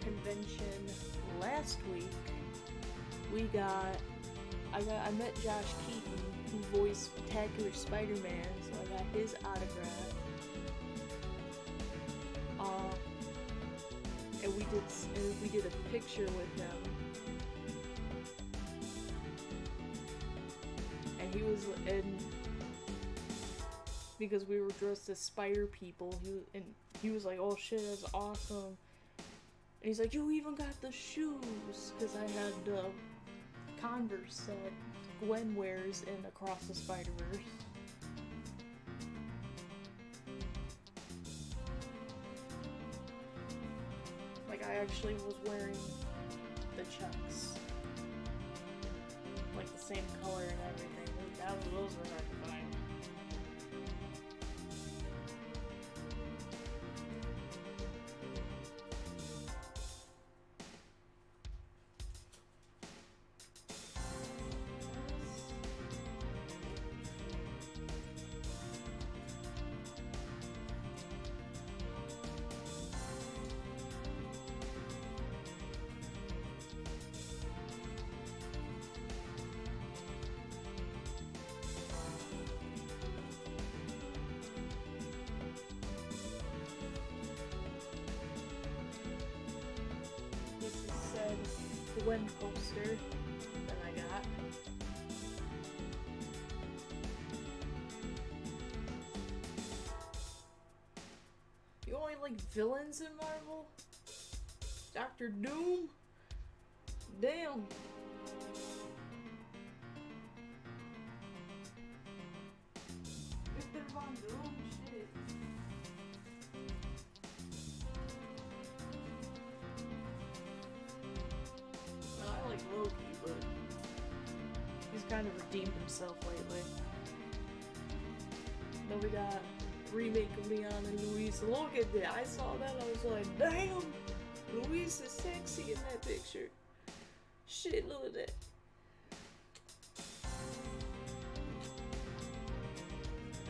S1: Convention last week, I met Josh Keaton, who voiced Spectacular Spider-Man, so I got his autograph. And we did a picture with him. And because we were dressed as spider people, he was like, "Oh shit, that's awesome." And he's like, "You even got the shoes," because I had the Converse that Gwen wears in Across the Spider-Verse. Like, I actually was wearing the Chucks. like the same color and everything. Those were hard to find. This is said Gwen poster that I got. You only like villains in Marvel? Doctor Doom? Damn. Victor Von Doom? Shit. No, I like Loki, but he's kind of redeemed himself lately. Then we got remake of Leon and Luis. Look at that! I saw that, I was like, damn! Luis is sexy in that picture. Shit, look at that.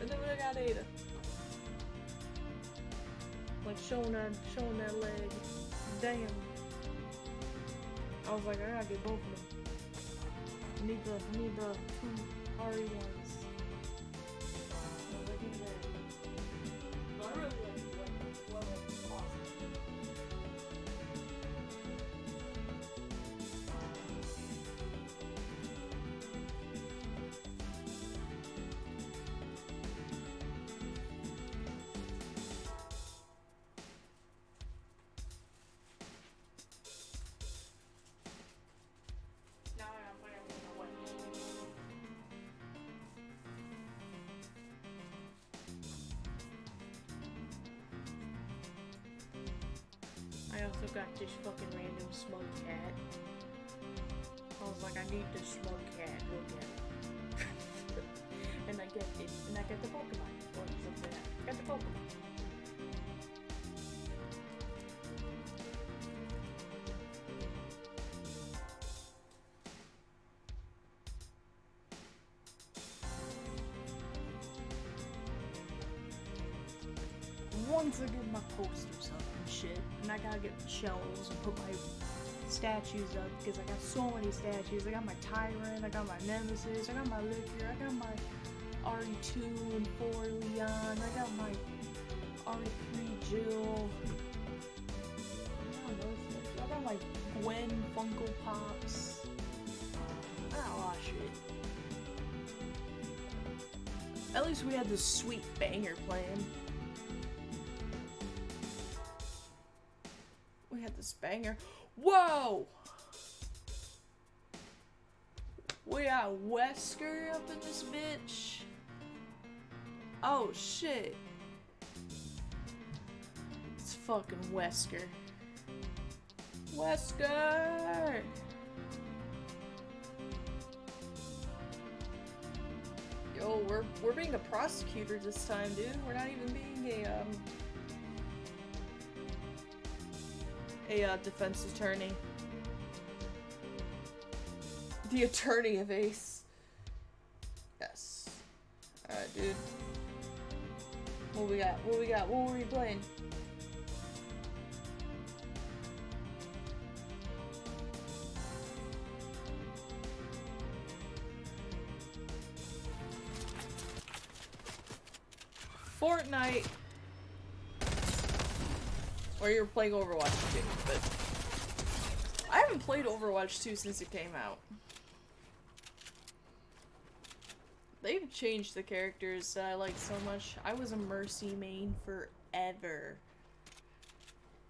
S1: And then we got Ada. Like showing that leg. Damn. I was like, I gotta get both of them. I need the 2 Ari ones. I was like, give me that. But I really like it. Well, it's awesome. Now I gotta play everything away. I also got this fucking random smug cat. I was like, I need this smug cat. Look at it. And I get it. And I get the Pokemon. Or something like that. I got the Pokemon. Once I get my posters up and shit, and I gotta get shelves and put my statues up because I got so many statues. I got my Tyrant, I got my Nemesis, I got my Liquor, I got my RE2 and 4 Leon, I got my RE3 Jill. I got my Gwen Funko Pops. I got a lot of shit. At least we had this sweet banger playing. We had this banger. Whoa! We got Wesker up in this bitch. Oh shit. It's fucking Wesker. Wesker! Yo, we're being a prosecutor this time, dude. We're not even being a defense attorney. The attorney of Ace. Yes. Alright, dude. What we got? What we got? What were we playing? Fortnite. Or you're playing Overwatch 2, but I haven't played Overwatch 2 since it came out. They've changed the characters that I like so much. I was a Mercy main forever.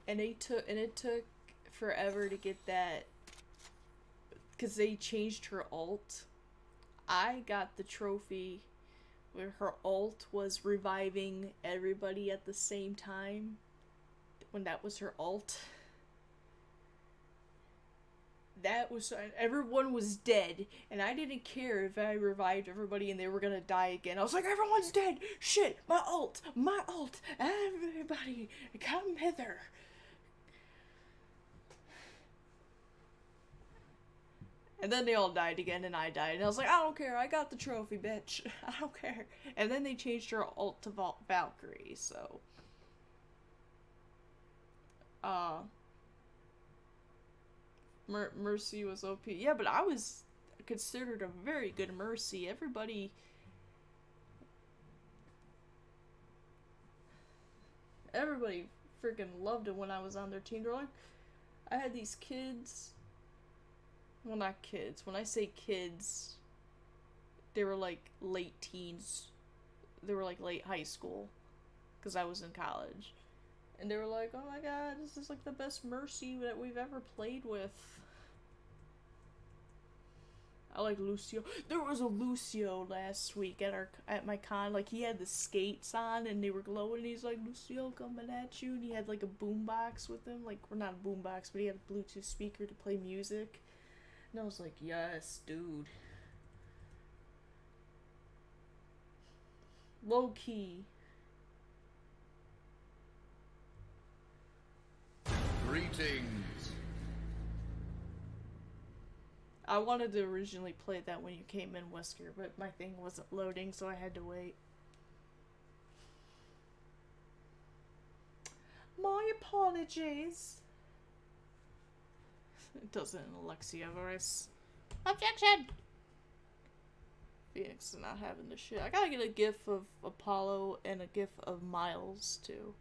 S1: And it took forever to get that, because they changed her ult. I got the trophy where her ult was reviving everybody at the same time. When that was her ult. That was everyone was dead, and I didn't care if I revived everybody and they were gonna die again. I was like, everyone's dead. Shit, my ult, everybody, come hither. And then they all died again, and I died, and I was like, I don't care. I got the trophy, bitch. I don't care. And then they changed her ult to Valkyrie, so Mercy was OP. Yeah, but I was considered a very good Mercy. Everybody freaking loved it when I was on their team. They're like, I had these kids. Well, not kids. When I say kids, they were like late teens. They were like late high school. Because I was in college. And they were like, oh my god, this is like the best Mercy that we've ever played with. I like Lucio. There was a Lucio last week at my con. Like, he had the skates on and they were glowing. And he's like, Lucio coming at you. And he had like a boombox with him. Like, well, not a boombox, but he had a Bluetooth speaker to play music. And I was like, yes, dude. Low key.
S7: Greetings.
S1: I wanted to originally play that when you came in, Wesker, but my thing wasn't loading, so I had to wait. My apologies. It does it in Alexia voice. Objection! Phoenix is not having this shit. I gotta get a gif of Apollo and a gif of Miles, too.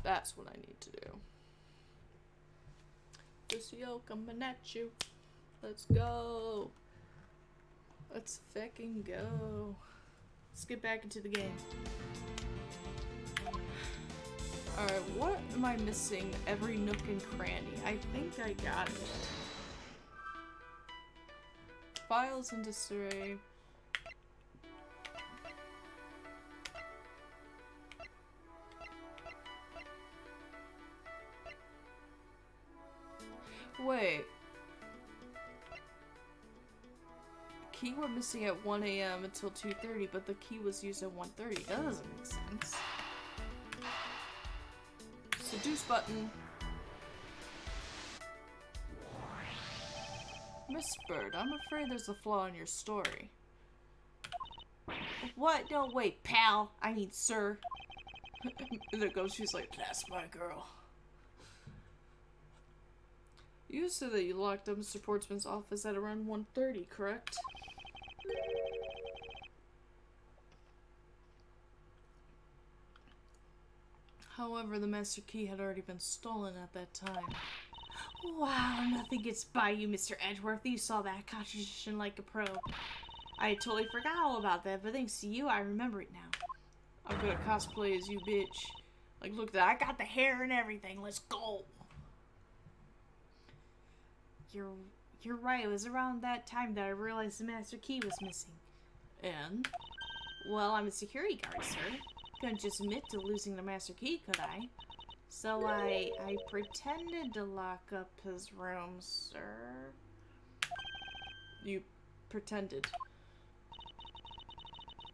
S1: That's what I need to do. Lucio coming at you. Let's go. Let's fucking go. Let's get back into the game. Alright, what am I missing? Every nook and cranny. I think I got it. Files and disarray. Wait. Key were missing at 1 a.m. until 2:30, but the key was used at 1:30. That doesn't make sense. Seduce button. Miss Bird, I'm afraid there's a flaw in your story. What? No, wait, pal. I mean, sir. And there goes, she's like, that's my girl. You said that you locked up Mr. Portsman's office at around 1:30, correct? However, the master key had already been stolen at that time. Wow, nothing gets by you, Mr. Edgeworth. You saw that constitution like a pro. I totally forgot all about that, but thanks to you, I remember it now. I'm gonna cosplay as you, bitch. Like, look, I got the hair and everything. Let's go. You're right. It was around that time that I realized the master key was missing. And? Well, I'm a security guard, sir. Couldn't just admit to losing the master key, could I? So I pretended to lock up his room, sir. You pretended.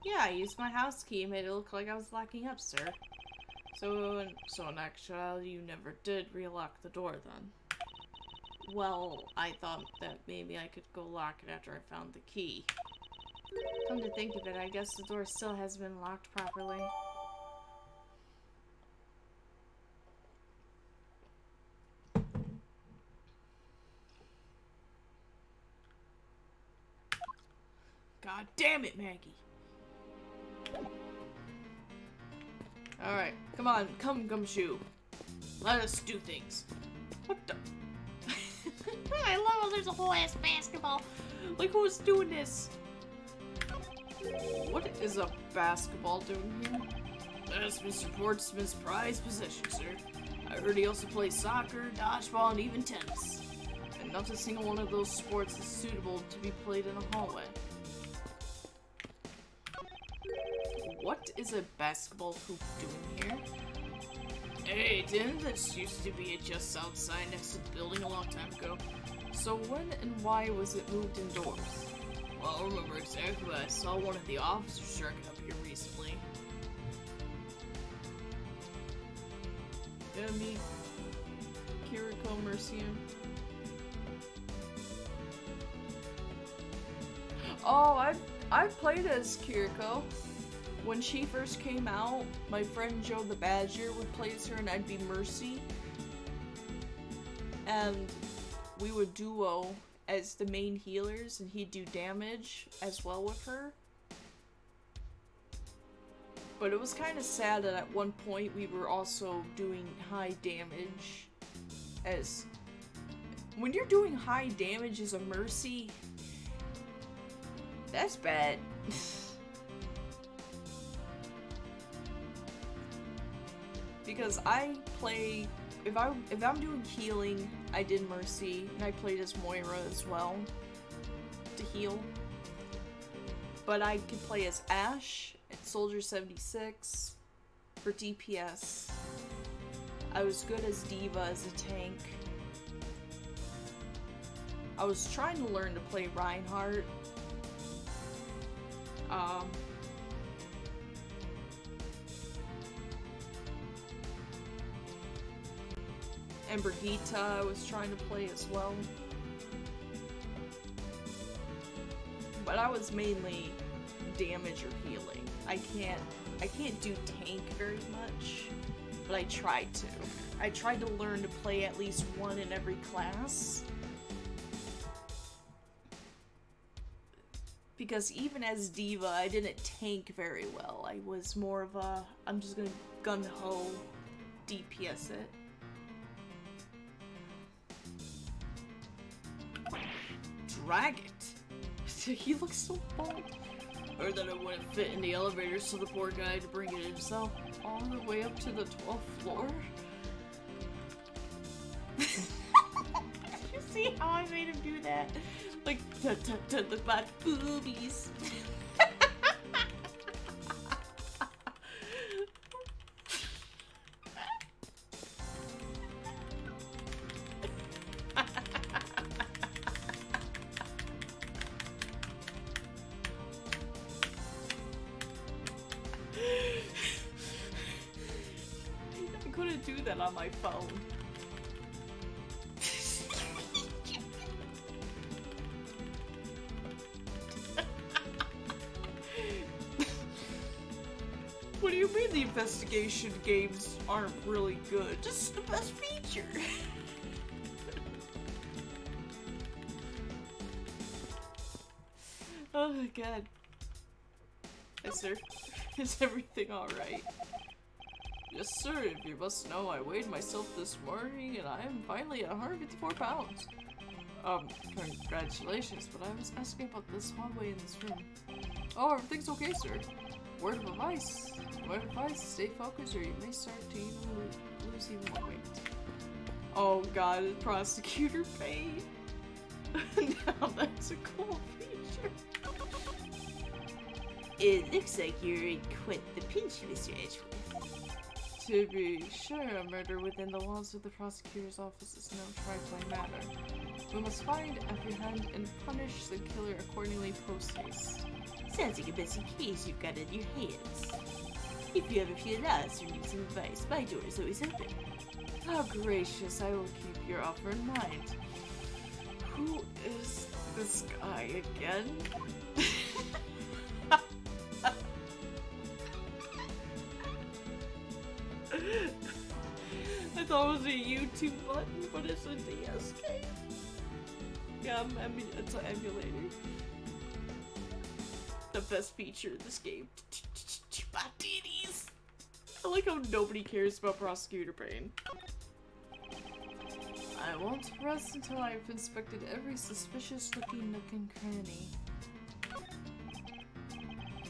S1: Yeah, I used my house key and made it look like I was locking up, sir. So in actuality, you never did relock the door, then? Well, I thought that maybe I could go lock it after I found the key. Come to think of it, I guess the door still hasn't been locked properly. God damn it, Maggie. Alright, come on, come Gumshoe. Let us do things. What the? I love how there's a whole ass basketball. Like, who's doing this? What is a basketball doing here? That's Mr. Portsman's prized possession, sir. I heard he also plays soccer, dodgeball, and even tennis. And not a single one of those sports is suitable to be played in a hallway. What is a basketball hoop doing here? Hey, didn't this used to be a just south sign next to the building a long time ago? So when and why was it moved indoors? Well, I don't remember exactly, but I saw one of the officers jerking up here recently. Yeah, me. Kiriko Mercian. Oh, I played as Kiriko. When she first came out, my friend Joe the Badger would play as her and I'd be Mercy. And we would duo as the main healers and he'd do damage as well with her. But it was kind of sad that at one point we were also doing high damage as... When you're doing high damage as a Mercy, that's bad. Because I play, if I'm doing healing, I did Mercy, and I played as Moira as well, to heal. But I could play as Ashe, at Soldier 76, for DPS. I was good as Diva as a tank. I was trying to learn to play Reinhardt. And Brigitte I was trying to play as well. But I was mainly damage or healing. I can't do tank very much, but I tried to. I tried to learn to play at least one in every class. Because even as Diva, I didn't tank very well. I was more of a, I'm just gonna gun-ho DPS it. Drag it. He looks so bald. Or that it wouldn't fit in the elevator, so the poor guy had to bring it himself all the way up to the 12th floor. You see how I made him do that? Like, look at my boobies. I couldn't do that on my phone. What do you mean the investigation games aren't really good? Just the best feature. Oh my god. Yes, sir. Is everything alright? Yes, sir. If you must know, I weighed myself this morning and I am finally at 154 pounds. Congratulations, but I was asking about this hallway in this room. Oh, everything's okay, sir. Word of advice. Stay focused or you may start to lose even more weight. Oh god, it's prosecutor pain. Now that's a cool feature. It looks like you're in quite the pinch, Mr. Edgeworth. To be sure, a murder within the walls of the prosecutor's office is no trifling matter. We must find, apprehend, and punish the killer accordingly post-haste. Sounds like a messy case you've got in your hands. If you ever feel lost or need some advice, my door is always open. How gracious, I will keep your offer in mind. Who is this guy again? I thought it was a YouTube button, but it's a DS game. Yeah, it's an emulator. The best feature of this game. My titties! I like how nobody cares about Prosecutor Payne. I won't rest until I've inspected every suspicious looking nook and cranny.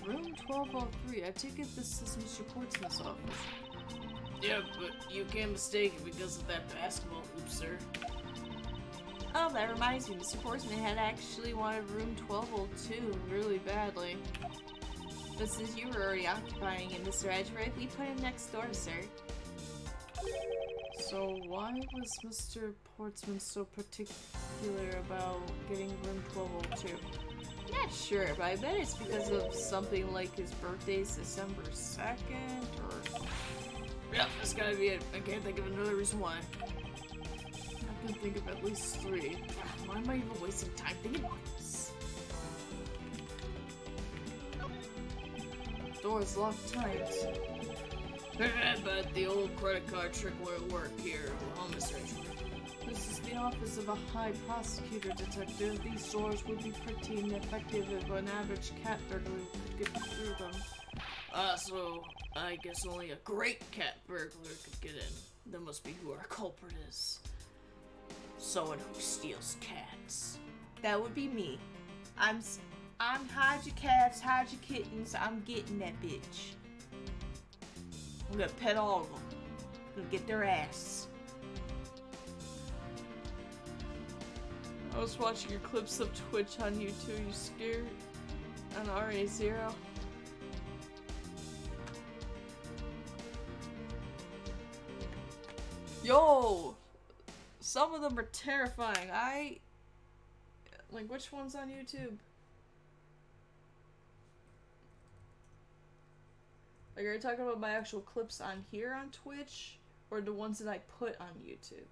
S1: Room 1203. I take it this is Mr. Portsmouth's office. Yeah, but you can't mistake it because of that basketball hoop, sir. Oh, that reminds me, Mr. Portsmouth had actually wanted room 1202 really badly. But since you were already occupying it, Mr. Edgeworth, we put him next door, sir. So why was Mr. Portsman so particular about getting room 1202? Not sure, but I bet it's because of something like his birthday's December 2nd, or... Yeah, that's gotta be it. I can't think of another reason why. I can think of at least 3. Why am I even wasting time thinking about this? Door's locked tight. But the old credit card trick won't work here, Mr. Edgeworth. This is the office of a high prosecutor detective. These doors would be pretty ineffective if an average cat burglar could get through them. So I guess only a great cat burglar could get in. That must be who our culprit is. Someone who steals cats. That would be me. I'm hide your cats, hide your kittens. I'm getting that bitch. I'm gonna pet all of them. I'm gonna get their ass. I was watching your clips of Twitch on YouTube. You scared? On RA0. Yo! Some of them are terrifying. Like, which one's on YouTube? Like, are you talking about my actual clips on here on Twitch? Or the ones that I put on YouTube?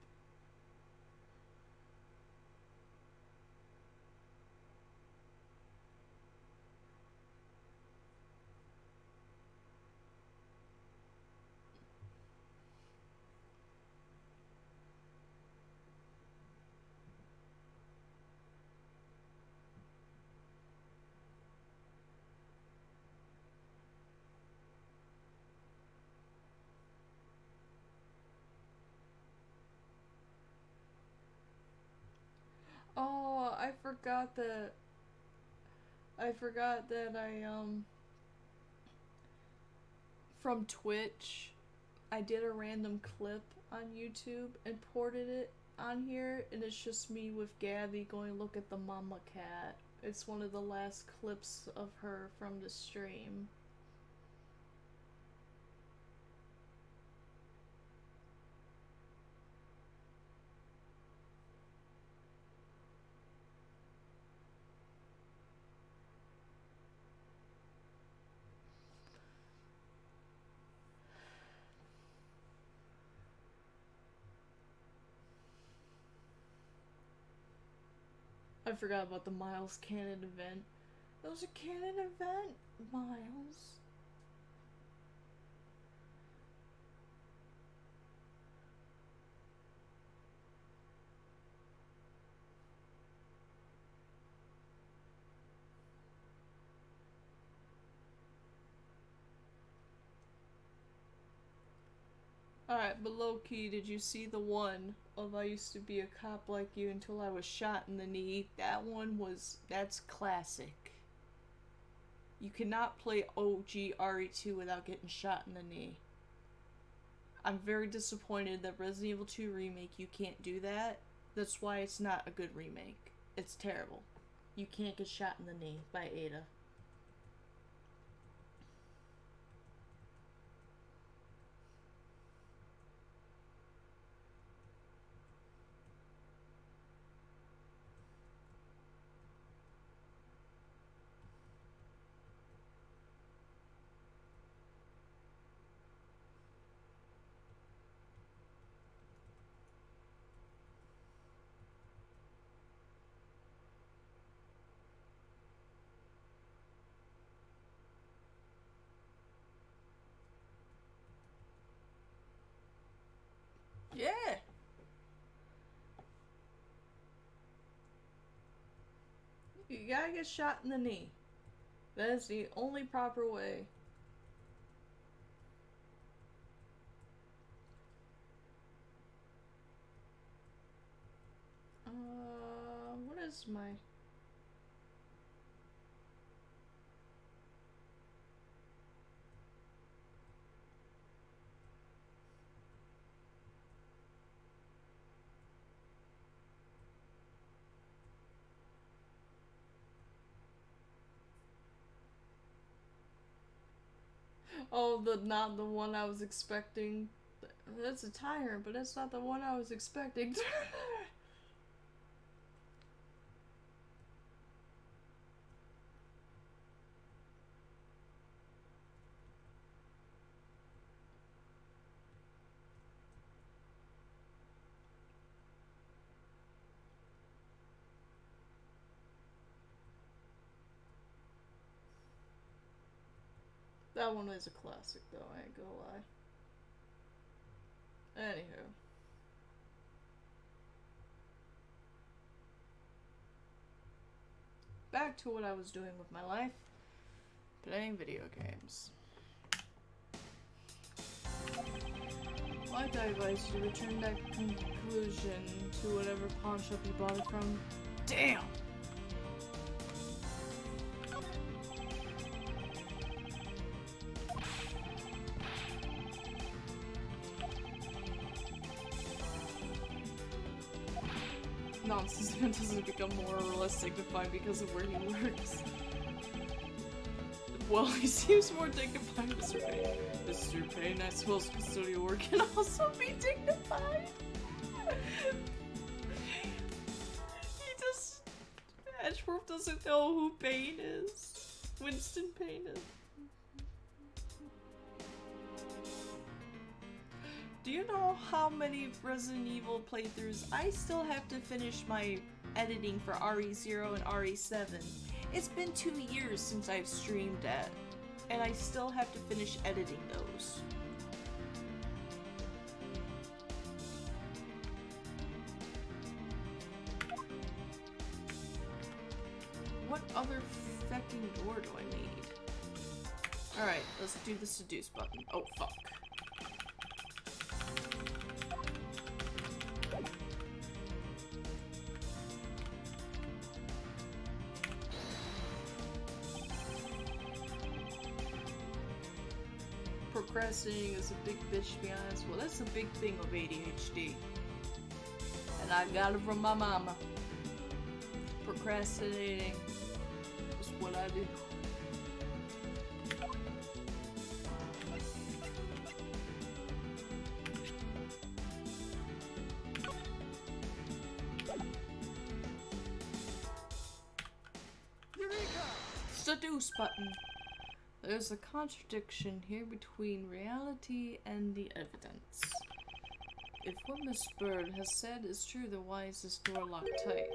S1: Oh, I forgot that from Twitch, I did a random clip on YouTube and ported it on here, and it's just me with Gabby going, look at the mama cat. It's one of the last clips of her from the stream. I forgot about the Miles Cannon event. That was a canon event, Miles. Alright, but low-key, did you see the one of I used to be a cop like you until I was shot in the knee? That one that's classic. You cannot play OG RE2 without getting shot in the knee. I'm very disappointed that Resident Evil 2 Remake, you can't do that. That's why it's not a good remake. It's terrible. You can't get shot in the knee by Ada. Yeah! You gotta get shot in the knee. That is the only proper way. What is my... Oh, not the one I was expecting. That's a tire, but that's not the one I was expecting. That one is a classic, though, I ain't gonna lie. Anywho. Back to what I was doing with my life. Playing video games. Like I advise you to return that conclusion to whatever pawn shop you bought it from. Damn! Nonsense man doesn't become more or less dignified because of where he works. Well, he seems more dignified, Mr. Payne. Mr. Payne, I suppose custodial work can also be dignified. He just... Edgeworth doesn't know who Payne is. Winston Payne is. Do you know how many Resident Evil playthroughs I still have to finish my editing for RE0 and RE7? It's been 2 years since I've streamed that, and I still have to finish editing those. What other fucking door do I need? Alright, let's do the seduce button. Oh, fuck. Procrastinating is a big bitch, to be honest. Well, that's a big thing of ADHD. And I got it from my mama. Procrastinating is what I do. Seduce button. There's a contradiction here between reality and the evidence. If what Miss Bird has said is true, then why is this door locked tight?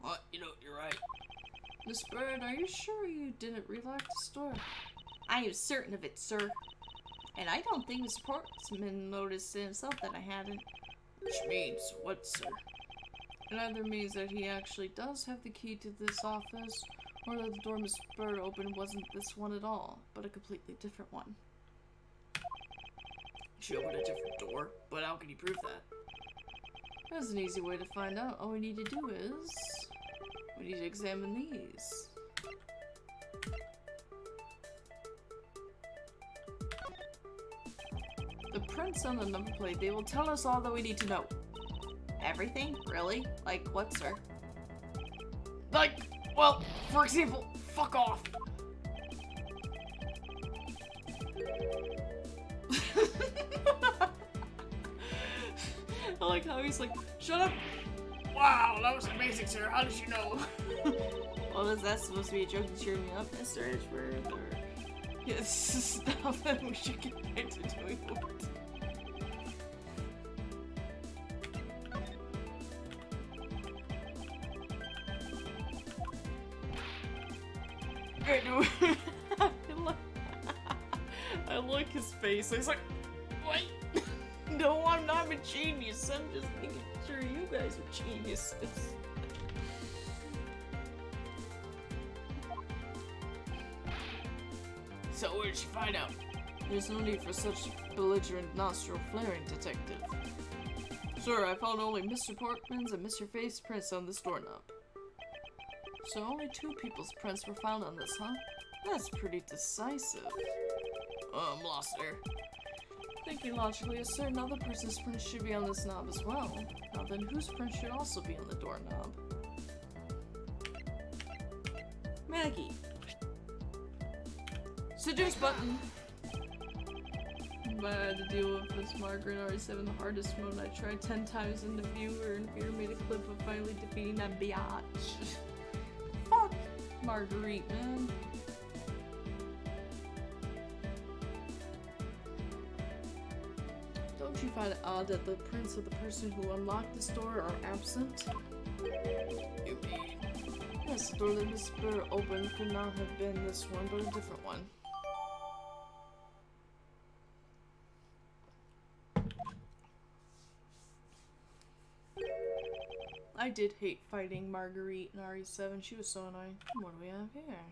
S1: What? You know, you're right. Miss Bird, are you sure you didn't relock this door? I am certain of it, sir. And I don't think Mr. Portsman noticed himself that I hadn't. Which means what, sir? It either means that he actually does have the key to this office, or that the door Miss Bird opened wasn't this one at all, but a completely different one. She opened a different door, but how can you prove that? There's an easy way to find out. All we need to do is... we need to examine these. The prints on the number plate, they will tell us all that we need to know. Everything? Really? Like what, sir? Like... well, for example, fuck off. I like how he's like, shut up. Wow, that was amazing, sir. How did you know? Well, is that supposed to be a joke to cheer me up, Mr. Edgeworth? Or... yes, stop that. We should get back to doing what we're doing. I like his face. He's like, what? No, I'm not a genius. I'm just making sure you guys are geniuses. So what did you find out? There's no need for such belligerent nostril flaring, detective. Sir, I found only Mr. Portman's and Mr. Faith's prints on this doorknob. So only 2 people's prints were found on this, huh? That's pretty decisive. I'm lost there. Thinking logically, a certain other person's print should be on this knob as well. Now then, whose print should also be on the doorknob? Maggie. Seduce button. But I had to deal with this Margaret RE7 the hardest mode. I tried 10 times in the viewer, and Fear made a clip of finally defeating that biatch. Fuck Marguerite, man. Don't you find it odd that the prints of the person who unlocked this door are absent? You mean? Yes, the door that Miss Burr opened could not have been this one, but a different one. I did hate fighting Marguerite in RE7. She was so annoying. What do we have here?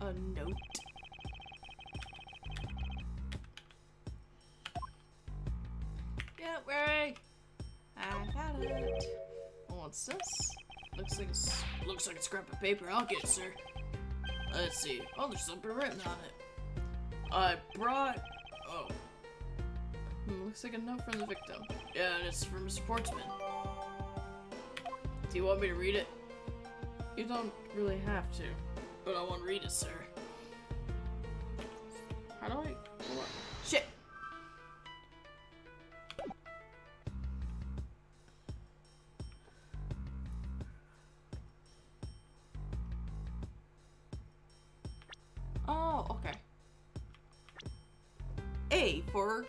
S1: A note. Don't worry. I got it. What's this? Looks like a scrap of paper. I'll get it, sir. Let's see. Oh, there's something written on it. I brought... Oh. Looks like a note from the victim. Yeah, and it's from a sportsman. Do you want me to read it? You don't really have to, but I want to read it, sir. How do I... What? Shit! Oh, okay. A for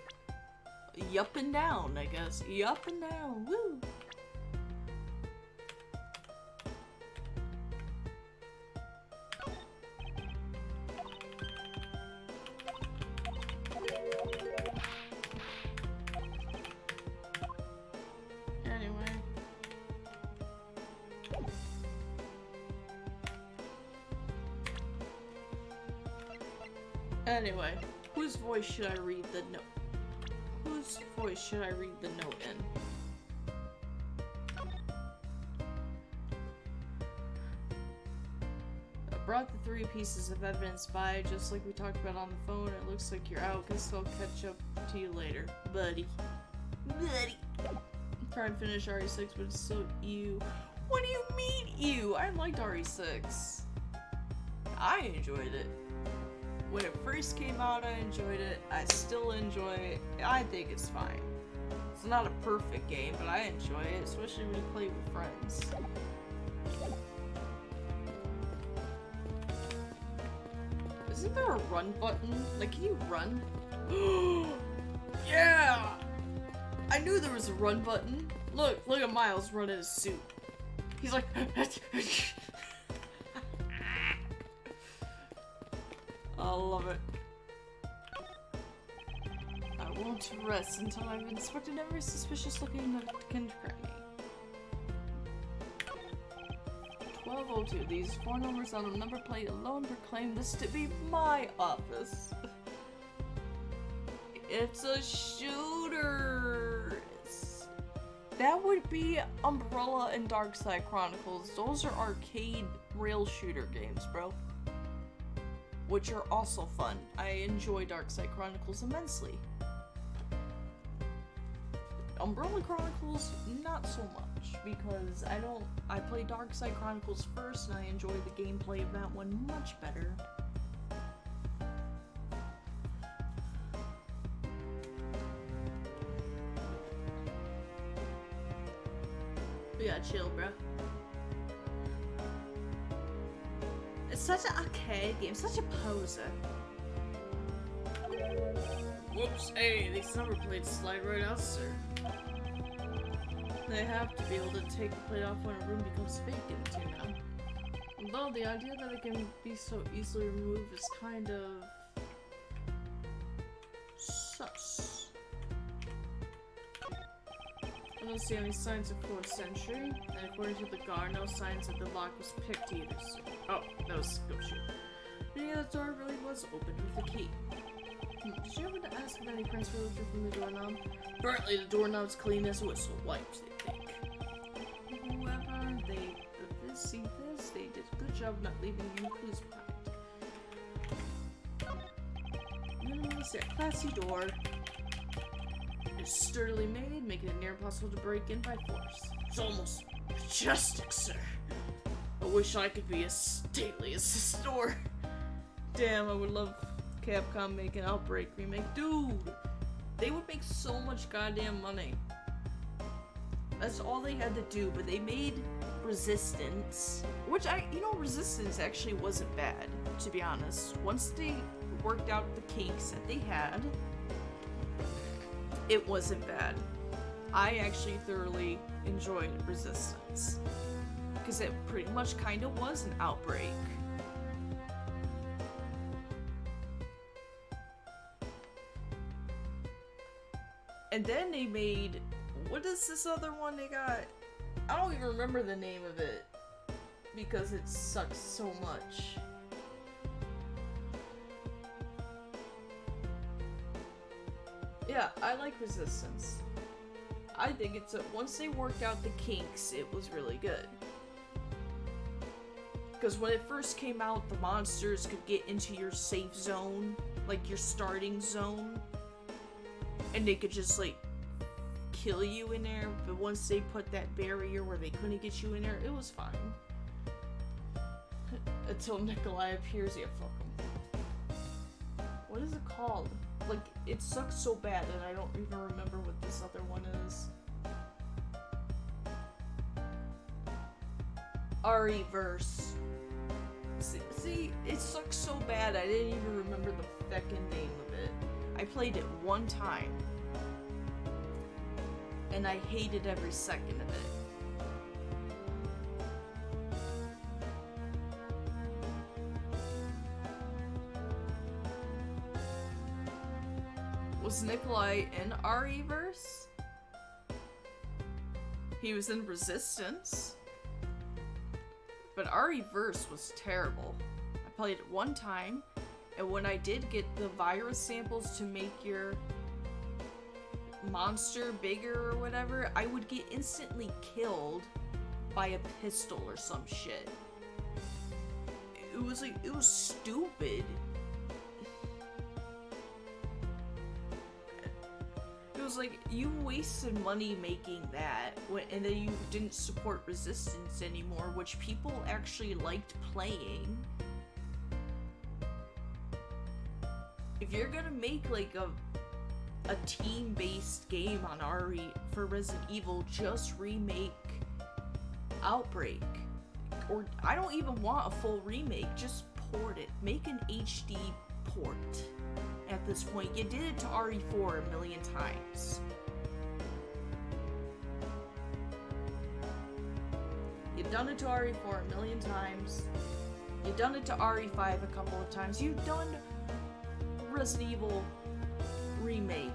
S1: yup and down, I guess. Yup and down, woo! Anyway, whose voice should I read the note? Whose voice should I read the note in? I brought the 3 pieces of evidence by, just like we talked about on the phone. It looks like you're out. Guess I'll catch up to you later, buddy. Buddy. Try and finish RE6, but it's so ew. What do you mean ew? I liked RE6. I enjoyed it. When it first came out, I enjoyed it. I still enjoy it. I think it's fine. It's not a perfect game, but I enjoy it, especially when you play with friends. Isn't there a run button? Like, can you run? Yeah! I knew there was a run button. Look at Miles running his suit. He's like... I love it. I won't rest until I've inspected every suspicious looking nook and cranny. 1202. These 4 numbers on a number plate alone proclaim this to be my office. It's a shooter. That would be Umbrella and Darkside Chronicles. Those are arcade rail shooter games, bro. Which are also fun. I enjoy Darkside Chronicles immensely. Umbrella Chronicles, not so much, because I play Darkside Chronicles first, and I enjoy the gameplay of that one much better. We gotta chill, bro. It's such an arcade game, such a poser. Whoops, hey, these number plates slide right out, sir. They have to be able to take the plate off when a room becomes vacant, you know. Although the idea that it can be so easily removed is kind of... sus. I don't see any signs of 4th century, and according to the guard, no signs that the lock was picked either, so... Oh, that was Scotia. Meaning the door really was opened with a key. Did you happen to ask if any prints were lifted from the doorknob? Apparently the doorknob's clean as a whistle wipes, they think. Whoever they see this, they did a good job not leaving any clues behind. Minimally set, classy door. It's sturdily made, making it near impossible to break in by force. It's almost majestic, sir. I wish I could be as stately as this door. Damn, I would love Capcom make an Outbreak remake. Dude! They would make so much goddamn money. That's all they had to do, but they made Resistance, which Resistance actually wasn't bad, to be honest. Once they worked out the kinks that they had, it wasn't bad. I actually thoroughly enjoyed Resistance, because it pretty much kind of was an Outbreak. And then they made, what is this other one they got? I don't even remember the name of it, because it sucks so much. Yeah, I like Resistance. I think once they worked out the kinks, it was really good. Because when it first came out, the monsters could get into your safe zone, like your starting zone, and they could just, like, kill you in there. But once they put that barrier where they couldn't get you in there, it was fine. Until Nikolai appears, yeah, fuck him. What is it called? Like, it sucks so bad that I don't even remember what this other one is. RE-verse. See, it sucks so bad I didn't even remember the feckin' name of it. I played it one time, and I hated every second of it. Was Nikolai in RE-verse? He was in Resistance. But RE-verse was terrible. I played it one time, and when I did get the virus samples to make your monster bigger or whatever, I would get instantly killed by a pistol or some shit. It was like, it was stupid. It was like, you wasted money making that, and then you didn't support Resistance anymore, which people actually liked playing. If you're gonna make like a team-based game on RE for Resident Evil, just remake Outbreak. Or I don't even want a full remake, just port it. Make an HD port. At this point, you did it to RE4 a million times. You've done it to RE4 a million times. You've done it to RE5 a couple of times. You've done Resident Evil Remake.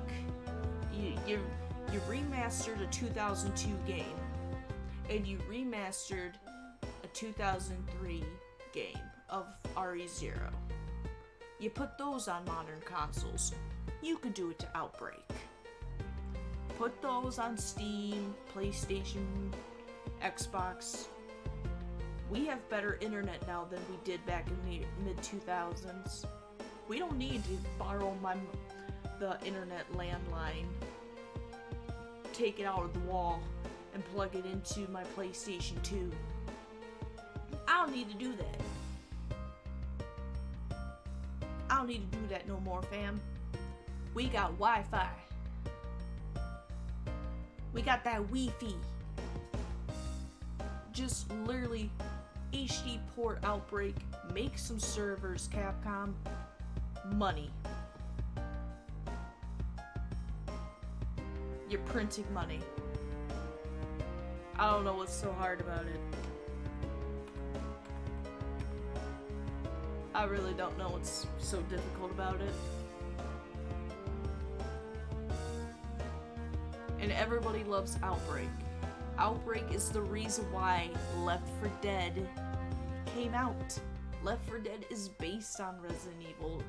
S1: You remastered a 2002 game, and you remastered a 2003 game of RE0. You put those on modern consoles. You could do it to Outbreak. Put those on Steam, PlayStation, Xbox. We have better internet now than we did back in the mid-2000s. We don't need to borrow the internet landline, take it out of the wall, and plug it into my PlayStation 2. I don't need to do that. I don't need to do that no more, fam. We got Wi-Fi. We got that Wi-Fi. Just literally HD port Outbreak. Make some servers, Capcom. Money. You're printing money. I don't know what's so hard about it. I really don't know what's so difficult about it. And everybody loves Outbreak. Outbreak is the reason why Left 4 Dead came out. Left 4 Dead is based on Resident Evil.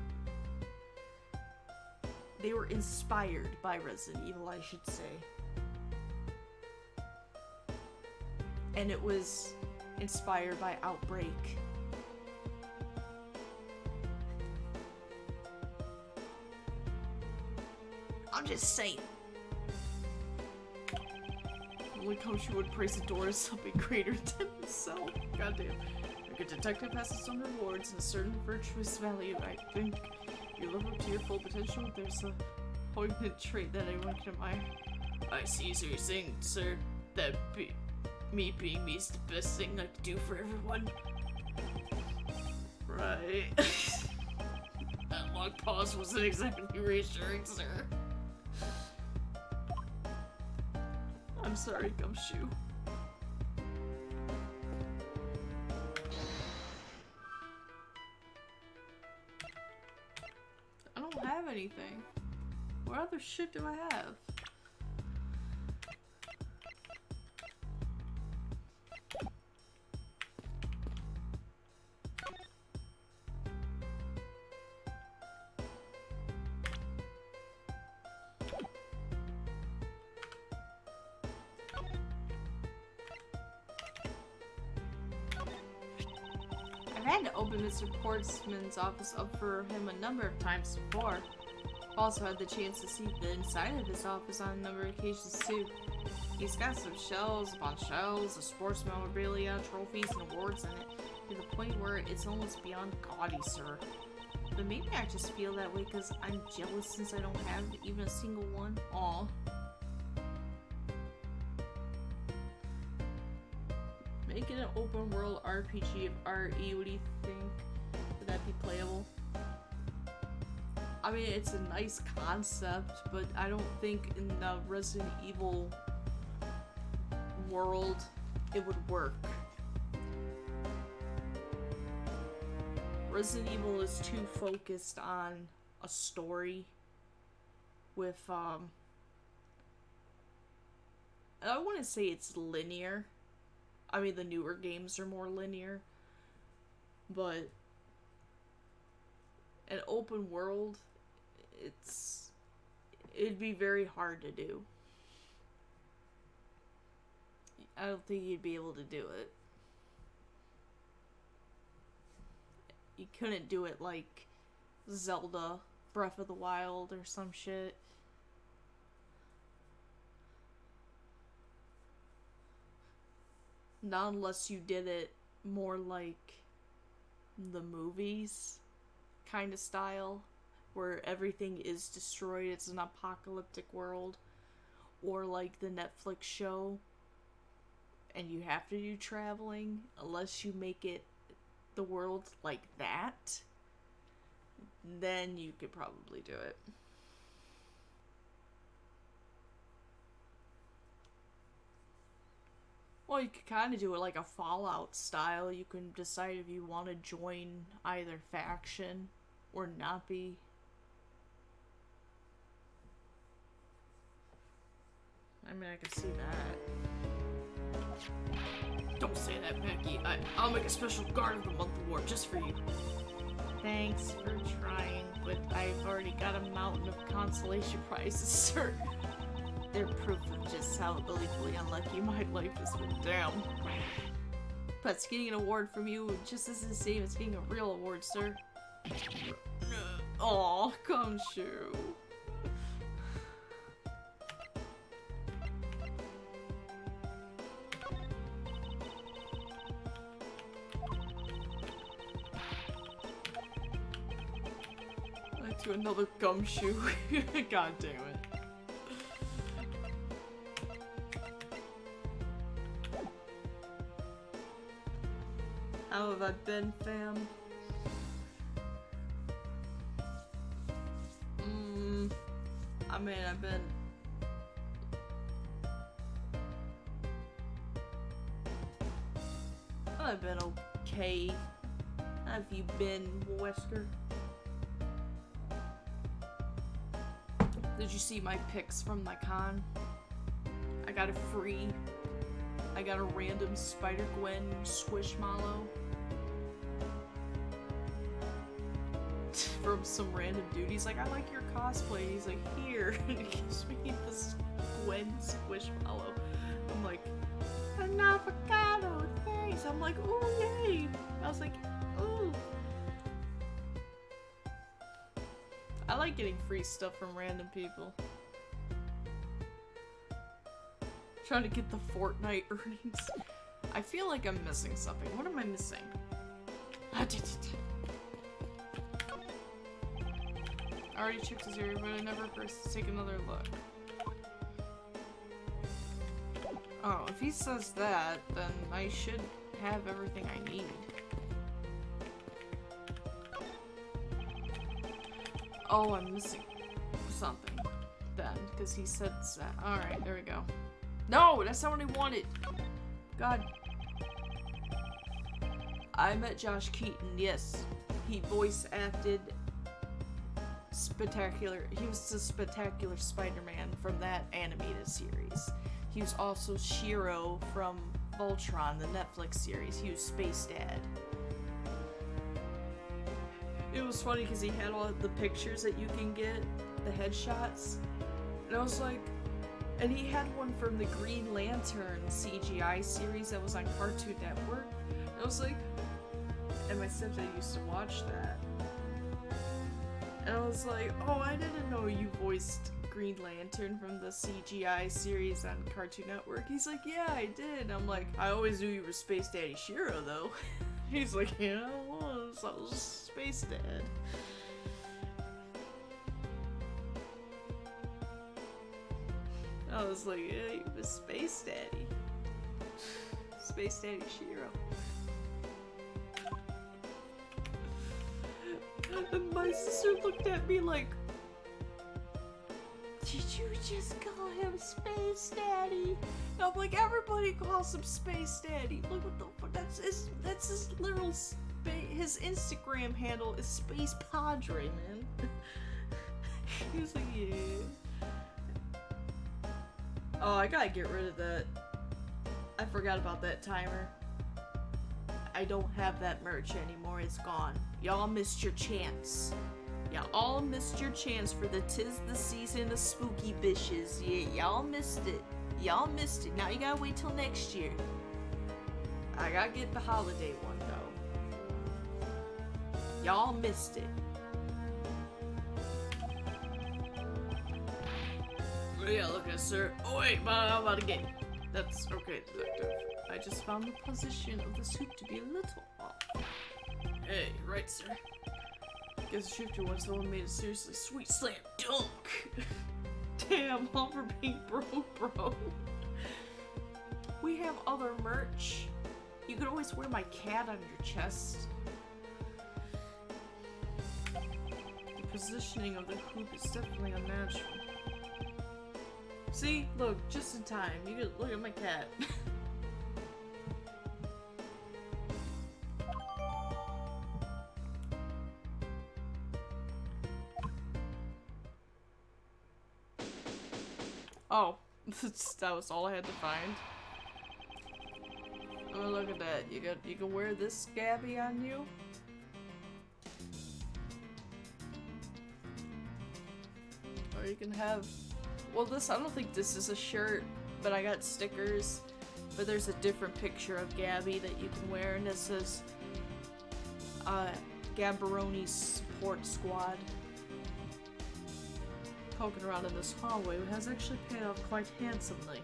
S1: They were inspired by Resident Evil, I should say. And it was inspired by Outbreak. I'm just saying. Look how she would praise the door as something greater than himself. Goddamn. Like a detective has some rewards and a certain virtuous value. I think You live up to your full potential. There's a poignant trait that anyone can admire. I see, so you're saying, sir, that me being me is the best thing I can do for everyone. Right. That long pause wasn't exactly reassuring, sir. I'm sorry, Gumshoe. I don't have anything. What other shit do I have? I've had to open Mr. Portsman's office up for him a number of times before. I've also had the chance to see the inside of his office on a number of occasions too. He's got some shelves upon shelves of sports memorabilia, trophies, and awards in it, to the point where it's almost beyond gaudy, sir. But maybe I just feel that way because I'm jealous since I don't have even a single one. Aw. Making an open world RPG of RE, what do you think? Would that be playable? I mean, it's a nice concept, but I don't think in the Resident Evil world it would work. Resident Evil is too focused on a story with, I wouldn't say it's linear. I mean, the newer games are more linear, but an open world, it'd be very hard to do. I don't think you'd be able to do it. You couldn't do it like Zelda Breath of the Wild or some shit. Not unless you did it more like the movies kind of style, where everything is destroyed, it's an apocalyptic world, or like the Netflix show, and you have to do traveling. Unless you make it the world like that, then you could probably do it. Well, you could kind of do it like a Fallout style. You can decide if you want to join either faction or not be. I mean, I can see that. Don't say that, Becky. I'll make a special Guard of the Month award just for you. Thanks for trying, but I've already got a mountain of consolation prizes, sir. They're proof of just how unbelievably unlucky my life has been. Damn. But getting an award from you just isn't the same as getting a real award, sir. Aw, Gumshoe. Let's do another Gumshoe. God damn it. How have I been, fam? I mean, I've been okay. How have you been, Wesker? Did you see my pics from my con? I got it free. I got a random Spider-Gwen Squishmallow from some random dude. He's like, I like your cosplay. He's like, here. And he gives me this Gwen Squishmallow. I'm like, an avocado, thanks. I'm like, oh yay. I was like, ooh. I like getting free stuff from random people. Trying to get the Fortnite earnings. I feel like I'm missing something. What am I missing? I already checked his area, but I never pressed to take another look. Oh, if he says that, then I should have everything I need. Oh, I'm missing something then, because he said that. Alright, there we go. No, that's not what I wanted. God. I met Josh Keaton, yes. He voice acted He was the Spectacular Spider-Man from that animated series. He was also Shiro from Voltron, the Netflix series. He was Space Dad. It was funny because he had all the pictures that you can get, the headshots. And I was like, and he had one from the Green Lantern CGI series that was on Cartoon Network. And I was like, and my stepdad used to watch that. And I was like, oh, I didn't know you voiced Green Lantern from the CGI series on Cartoon Network. He's like, yeah, I did. I'm like, I always knew you were Space Daddy Shiro, though. He's like, yeah, I was Space Dad. I was like, yeah, you was Space Daddy. Space Daddy Shiro. And my sister looked at me like, did you just call him Space Daddy? And I'm like, everybody calls him Space Daddy. Look what the fuck, that's his literal his Instagram handle is Space Padre, man. He was like, yeah. Oh, I gotta get rid of that. I forgot about that timer. I don't have that merch anymore, it's gone. Y'all missed your chance. Y'all all missed your chance for the 'tis the season of spooky bitches. Yeah, y'all missed it. Y'all missed it. Now you gotta wait till next year. I gotta get the holiday one though. Y'all missed it. Oh yeah, look at sir. Oh wait, I'm about to get. That's okay, detective. I just found the position of the suit to be a little off. Hey, right, sir. Guess the shifter once someone made a seriously sweet slam dunk. Damn, all for being broke, bro. We have other merch. You could always wear my cat on your chest. The positioning of the hoop is definitely unnatural. See? Look, just in time. You can look at my cat. Oh, that was all I had to find. Oh, look at that. You can wear this scabby on you. Or you can have, well, this, I don't think this is a shirt, but I got stickers. But there's a different picture of Gabby that you can wear, and it says Gabbaroni's Support Squad. Poking around in this hallway has actually paid off quite handsomely.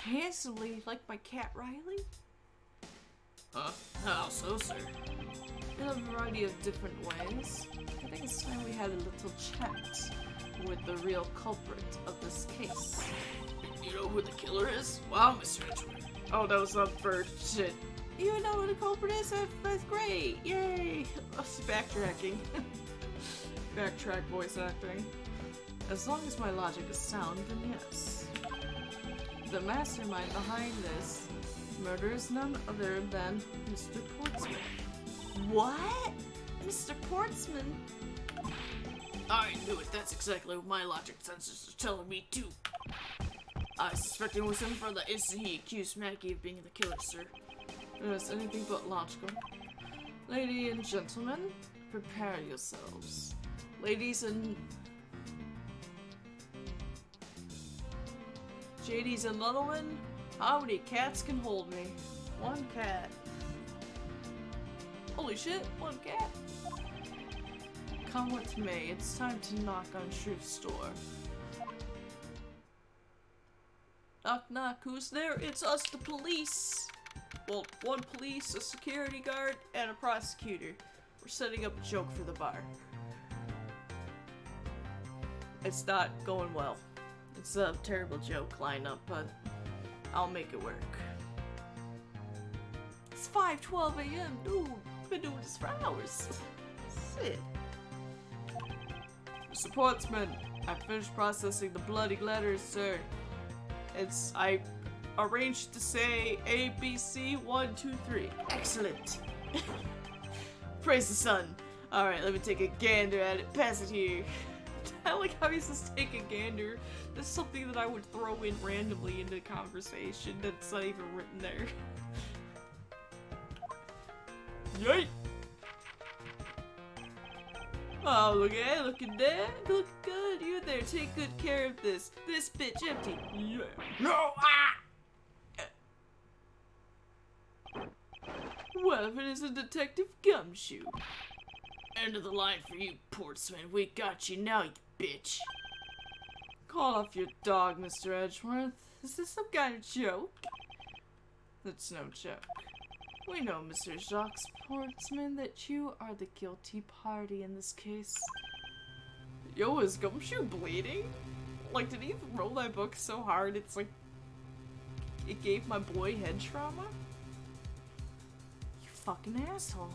S1: Handsomely? Like my cat Riley? How so, sir? In a variety of different ways. I think it's time we had a little chat with the real culprit of this case. You know who the killer is? Wow, Mr. Edgeworth. Oh, that was up for shit. You know who the culprit is? That's great! Yay! Backtracking. Backtrack voice acting. As long as my logic is sound, then yes. The mastermind behind this murder is none other than Mr. Portsman. What? Mr. Portsman? I knew it. That's exactly what my logic sensors are telling me too. I suspected it was him from the instant he accused Maggie of being the killer, sir. It was anything but logical. Ladies and gentlemen, prepare yourselves. Ladies and JDs and Littleman, how many cats can hold me? One cat. Holy shit, one cat. Come what may, it's time to knock on Truth's door. Knock knock, who's there? It's us, the police. Well, one police, a security guard, and a prosecutor. We're setting up a joke for the bar. It's not going well. It's a terrible joke lineup, but I'll make it work. It's 5:12 a.m. Dude, I've been doing this for hours. Shit. Mr. Portsman, I finished processing the bloody letters, sir. I arranged to say A, B, C, 1, 2, 3. Excellent. Praise the sun. Alright, let me take a gander at it. Pass it here. I like how he says take a gander. That's something that I would throw in randomly into conversation that's not even written there. Yay! Oh, look at it, looking dead, looking good. You there, take good care of this. This bitch empty. Yeah. No! Ah! Well, if it isn't Detective Gumshoe. End of the line for you, Portsman. We got you now, you bitch. Call off your dog, Mr. Edgeworth. Is this some kind of joke? That's no joke. We know, Mr. Jacques Portsman, that you are the guilty party in this case. Yo, is Gumshoe bleeding? Like, did he roll that book so hard it's like... it gave my boy head trauma? You fucking asshole.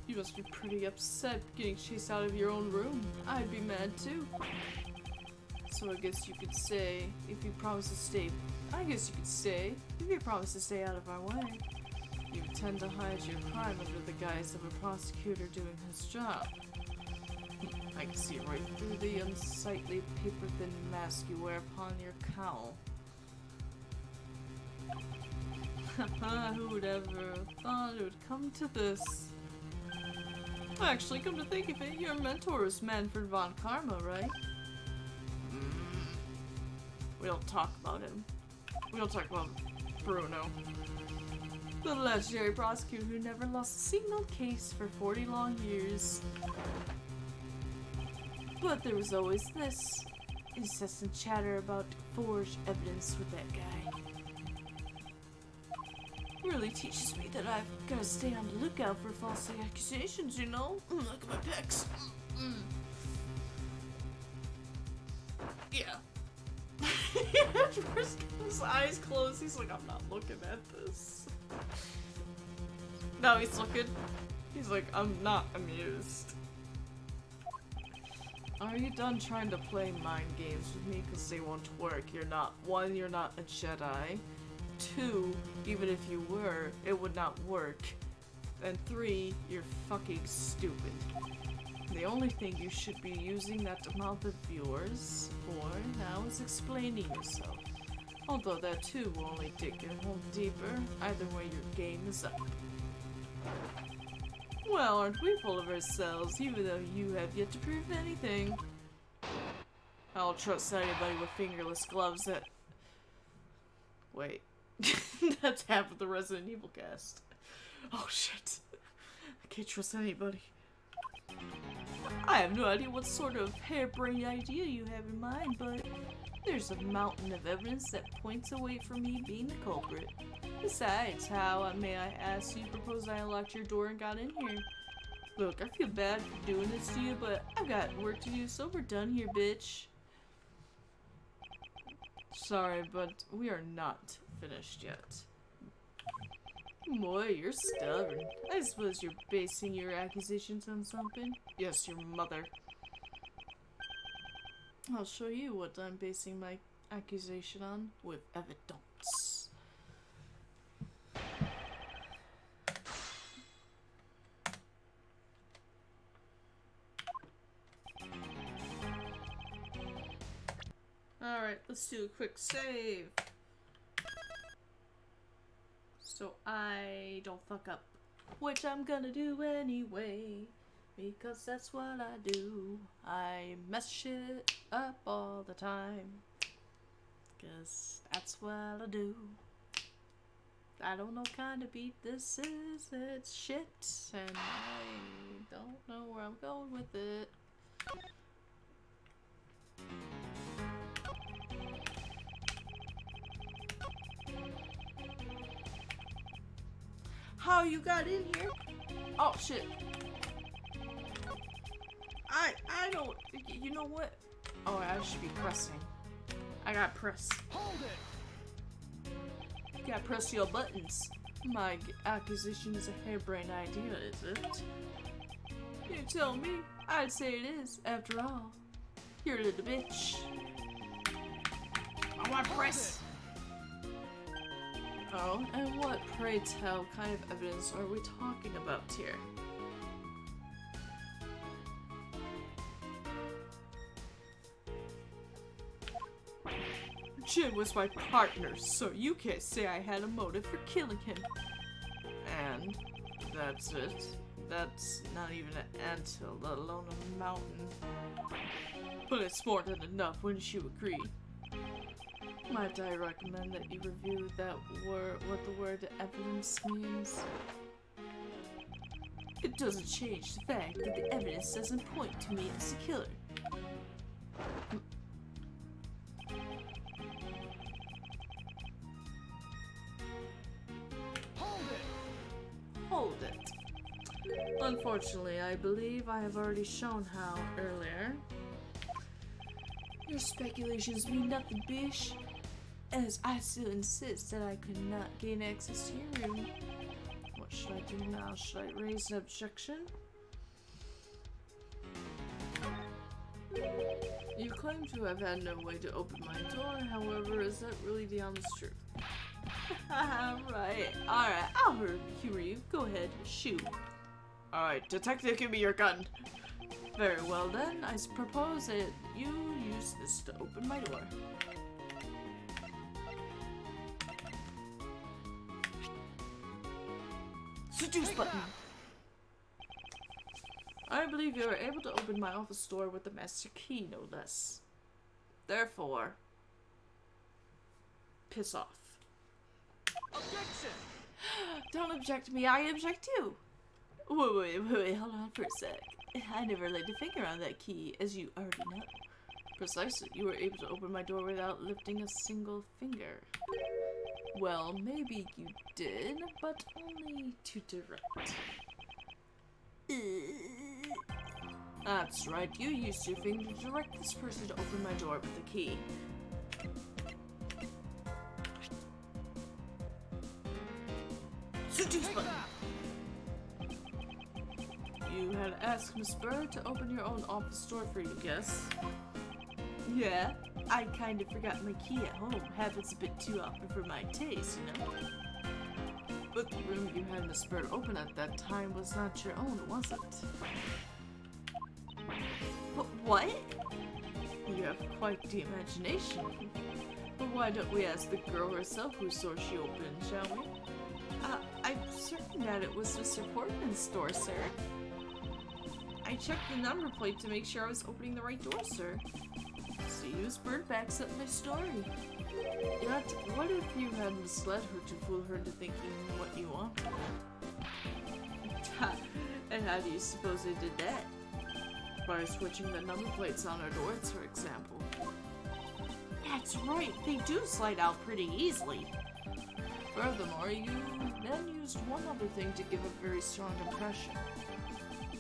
S1: You must be pretty upset getting chased out of your own room. I'd be mad too. So I guess you could say, if you promise to stay... I guess you could say, if you promise to stay out of our way. You tend to hide your crime under the guise of a prosecutor doing his job. I can see right through the unsightly paper-thin mask you wear upon your cowl. Haha, who would ever thought it would come to this? Actually, come to think of it, your mentor is Manfred von Karma, right? We don't talk about him. We don't talk about Bruno. The legendary prosecutor who never lost a single case for 40 long years. But there was always this incessant chatter about forged evidence with that guy. Really teaches me that I've gotta stay on the lookout for false accusations, you know? Look at my pecs. Yeah. First, his eyes closed, he's like, I'm not looking at this. No, he's looking. He's like, I'm not amused. Are you done trying to play mind games with me? Because they won't work. You're not, one, you're not a Jedi. 2, even if you were, it would not work. And 3, you're fucking stupid. The only thing you should be using that mouth of yours for now is explaining yourself. Although that too will only dig a hole deeper. Either way, your game is up. Well, aren't we full of ourselves, even though you have yet to prove anything? I don't trust anybody with fingerless gloves that... Wait. That's half of the Resident Evil cast. Oh shit. I can't trust anybody. I have no idea what sort of harebrained idea you have in mind, but there's a mountain of evidence that points away from me being the culprit. Besides, how, may I ask, you propose I unlocked your door and got in here? Look, I feel bad for doing this to you, but I've got work to do, so we're done here, bitch. Sorry, but we are not finished yet. Boy, you're stubborn. I suppose you're basing your accusations on something? Yes, your mother. I'll show you what I'm basing my accusation on with evidence. Alright, let's do a quick save. So I don't fuck up. Which I'm gonna do anyway. Because that's what I do. I mess shit up all the time. Because that's what I do. I don't know what kind of beat this is. It's shit. And I don't know where I'm going with it. How you got in here? Oh shit. I don't. You know what? Oh, I should be pressing. I gotta press.
S6: Hold it!
S1: Gotta press your buttons. My accusation is a harebrained idea, is it? You tell me. I'd say it is, after all. You're a little bitch. I want to press. Oh, and what, pray tell, kind of evidence are we talking about here? Jim was my partner, so you can't say I had a motive for killing him. And that's it. That's not even an anthill, let alone a mountain. But it's more than enough, wouldn't you agree? Might I recommend that you review that what the word evidence means? It doesn't change the fact that the evidence doesn't point to me as the killer. Hold it. Unfortunately, I believe I have already shown how earlier. Your speculations mean nothing, bish. As I still insist that I could not gain access to your room. What should I do now? Should I raise an objection? You claim to have had no way to open my door, however, is that really the honest truth? Right. Alright, I'll humor you. Go ahead, shoot. Alright, detective, give me your gun. Very well then, I propose that you use this to open my door. Seduce button. I believe you are able to open my office door with the master key, no less. Therefore, piss off.
S6: Objection!
S1: Don't object to me, I object too. Wait, hold on for a sec. I never laid a finger on that key, as you already know. Precisely, you were able to open my door without lifting a single finger. Well, maybe you did, but only to direct. That's right, you used your finger to direct this person to open my door with the key. Seduce button! You had asked Miss Bird to open your own office door for you, guess? Yeah, I kind of forgot my key at home. Happens a bit too often for my taste, you know? But the room you had Miss Bird open at that time was not your own, was it? What? You have quite the imagination. But why don't we ask the girl herself whose door she opened, shall we? I'm certain that it was Mr. Portman's door, sir. I checked the number plate to make sure I was opening the right door, sir. See, Miss Bird backs up my story. Yet, what if you had misled her to fool her into thinking what you wanted? And how do you suppose they did that? By switching the number plates on our doors, for example. That's right, they do slide out pretty easily. Furthermore, you then used one other thing to give a very strong impression.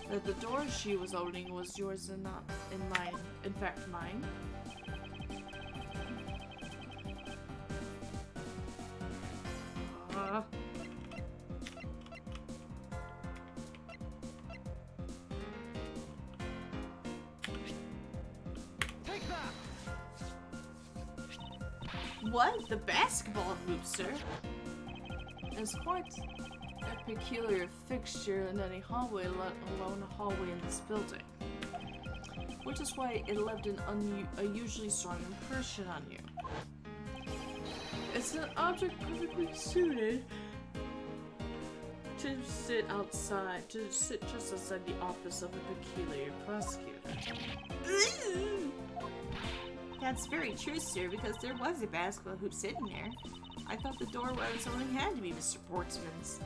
S1: That the door she was opening was yours and not in mine. In fact, mine.
S6: Take that!
S1: What? The basketball hoop, sir? It's quite a peculiar fixture in any hallway, let alone a hallway in this building. Which is why it left an unusually strong impression on you. It's an object perfectly suited to sit just outside the office of a peculiar prosecutor.
S5: That's very true, sir, because there was a basketball hoop sitting there. I thought the door was only had to be Mr. Portsman's.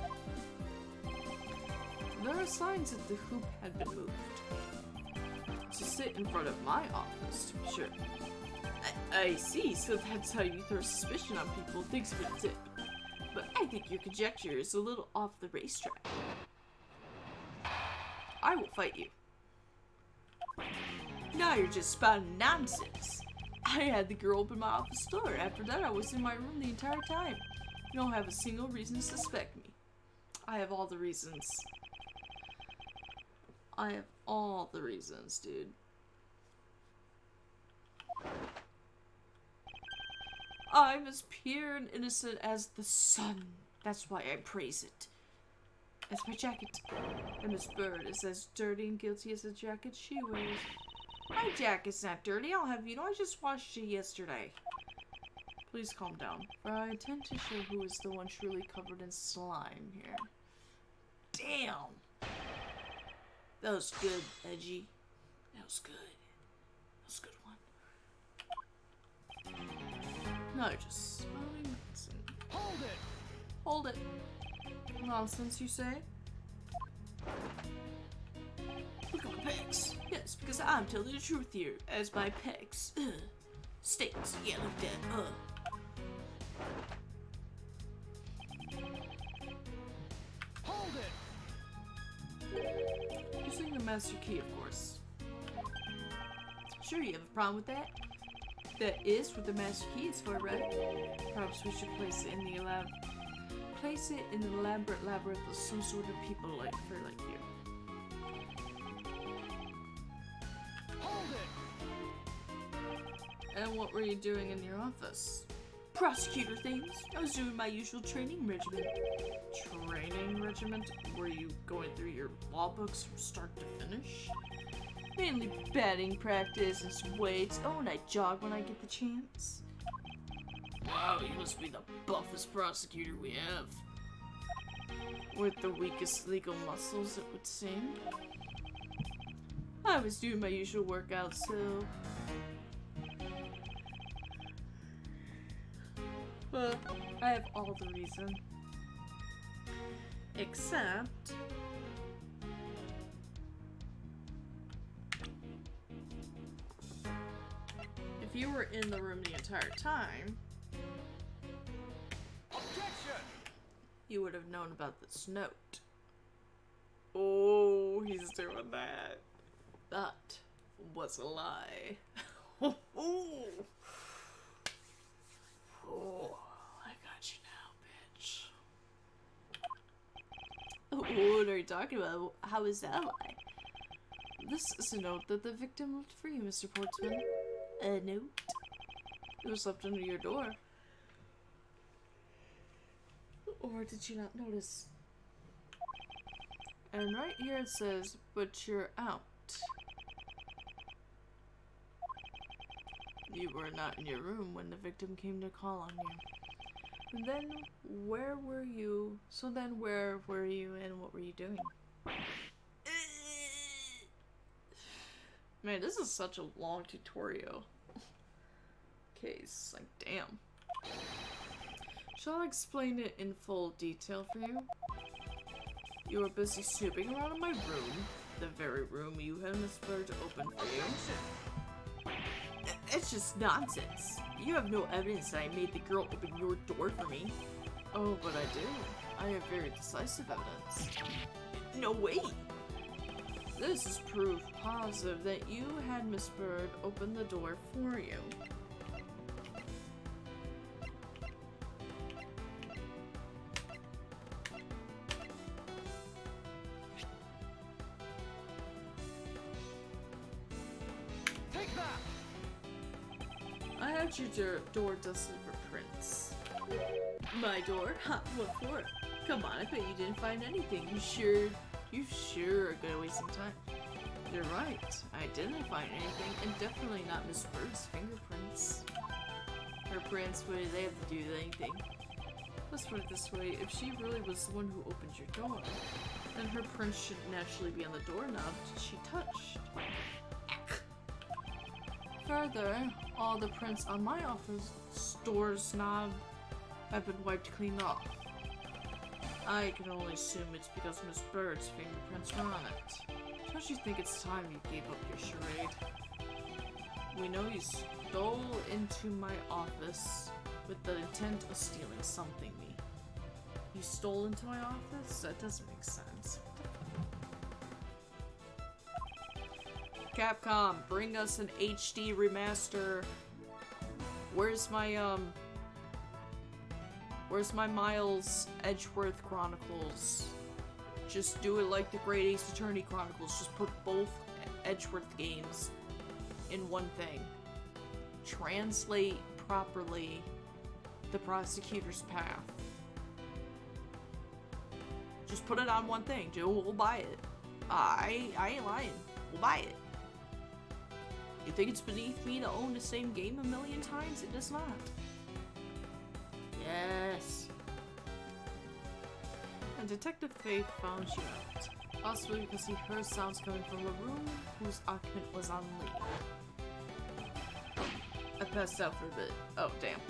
S1: There are signs that the hoop had been moved. To sit in front of my office, to be sure. I see, so that's how you throw suspicion on people. Thanks for the tip. But I think your conjecture is a little off the racetrack. I will fight you.
S5: Now you're just spouting nonsense. I had the girl open my office door. After that, I was in my room the entire time. You don't have a single reason to suspect me.
S1: I have all the reasons. I have all the reasons, dude. I'm as pure and innocent as the sun. That's why I praise it. That's my jacket. And Miss Bird is as dirty and guilty as the jacket she wears. My jacket's not dirty, I'll have you know I just washed it yesterday. Please calm down, for I intend to show who is the one truly covered in slime here. Damn! That was good, Edgy. That was good. That was a good one. No, just spelling nonsense.
S6: Hold it!
S1: Hold it. Nonsense, you say?
S5: Look at my pecs. Yes, because I'm telling the truth here, as my pecs states. Yeah, look at that.
S6: Hold it!
S1: Using the master key, of course.
S5: Sure, you have a problem with that?
S1: That is what the master key is for, right? Perhaps we should place it in the elaborate labyrinth of some sort of people like you.
S6: Hold it!
S1: And what were you doing in your office?
S5: Prosecutor things. I was doing my usual training regimen.
S1: Training regiment? Were you going through your law books from start to finish?
S5: Mainly batting practice and some weights. Oh, and I jog when I get the chance.
S1: Wow, you must be the buffest prosecutor we have. With the weakest legal muscles, it would seem.
S5: I was doing my usual workouts, so...
S1: But I have all the reason. Except... if you were in the room the entire time,
S6: Objection!
S1: you would have known about this note. Oh, he's doing that. That was a lie. Oh, I got you now, bitch.
S5: What are you talking about? How is that a lie?
S1: This is a note that the victim left for you, Mr. Portsman.
S5: A note?
S1: It was left under your door. Or did you not notice? And right here it says, but you're out. You were not in your room when the victim came to call on you. And then, where were you? So then, where were you and what were you doing? Man, this is such a long tutorial. Case, like, damn. Shall I explain it in full detail for you? You were busy snooping around in my room, the very room you had Miss Bird open for you.
S5: It's just nonsense. You have no evidence that I made the girl open your door for me.
S1: Oh, but I do. I have very decisive evidence.
S5: No way.
S1: This is proof positive that you had Miss Bird open the door for you.
S6: Take that!
S1: I had your door dusted for prints.
S5: My door? Ha, what for? Come on, I bet you didn't find anything. You sure are good at wasting time.
S1: You're right. I didn't find anything, and definitely not Miss Bird's fingerprints.
S5: Her prints, what do they have to do with anything?
S1: Let's put it this way, if she really was the one who opened your door, then her prints should naturally be on the doorknob she touched. Further, all the prints on my office door's knob have been wiped clean off. I can only assume it's because Miss Bird's fingerprints were on it. Don't you think it's time you gave up your charade? We know you stole into my office with the intent of stealing something. You stole into my office? That doesn't make sense.
S5: Capcom, bring us an HD remaster. Where's my Miles Edgeworth Chronicles? Just do it like the Great Ace Attorney Chronicles. Just put both Edgeworth games in one thing. Translate properly the prosecutor's path. Just put it on one thing. We'll buy it. I ain't lying. We'll buy it. You think it's beneath me to own the same game a million times? It does not. Yes. And Detective Faith found you out. Possibly because he heard sounds coming from a room whose occupant was on leave. I passed out for a bit. Oh, damn.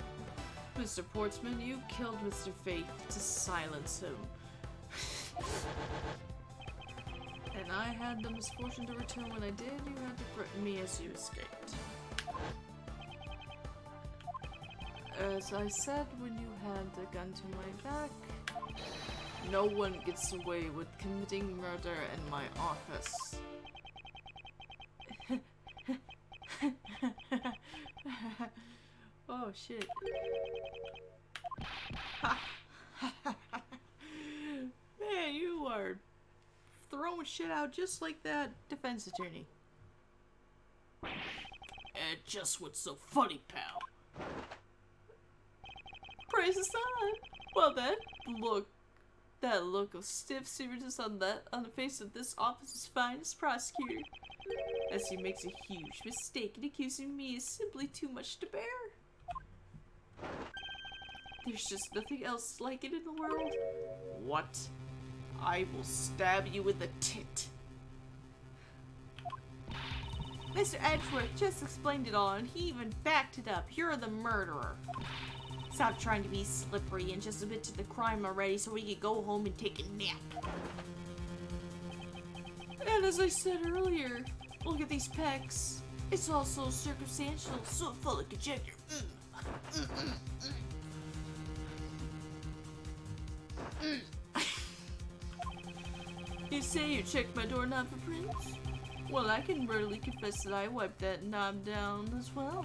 S5: Mr. Portsman, you killed Mr. Faith to silence him. And I had the misfortune to return when I did. You had to threaten me as you escaped. As I said when you had the gun to my back, no one gets away with committing murder in my office. Oh shit. Man, you are throwing shit out just like that, defense attorney. And just what's so funny, pal? Praise the sun! Well, that look of stiff seriousness on the face of this office's finest prosecutor, as he makes a huge mistake in accusing me, is simply too much to bear. There's just nothing else like it in the world. What? I will stab you with a tit. Mr. Edgeworth just explained it all, and he even backed it up. You're the murderer. Stop trying to be slippery and just admit to the crime already so we can go home and take a nap. And as I said earlier, look at these pecs. It's all so circumstantial, so full of conjecture. You say you checked my doorknob for prints? Well, I can readily confess that I wiped that knob down as well.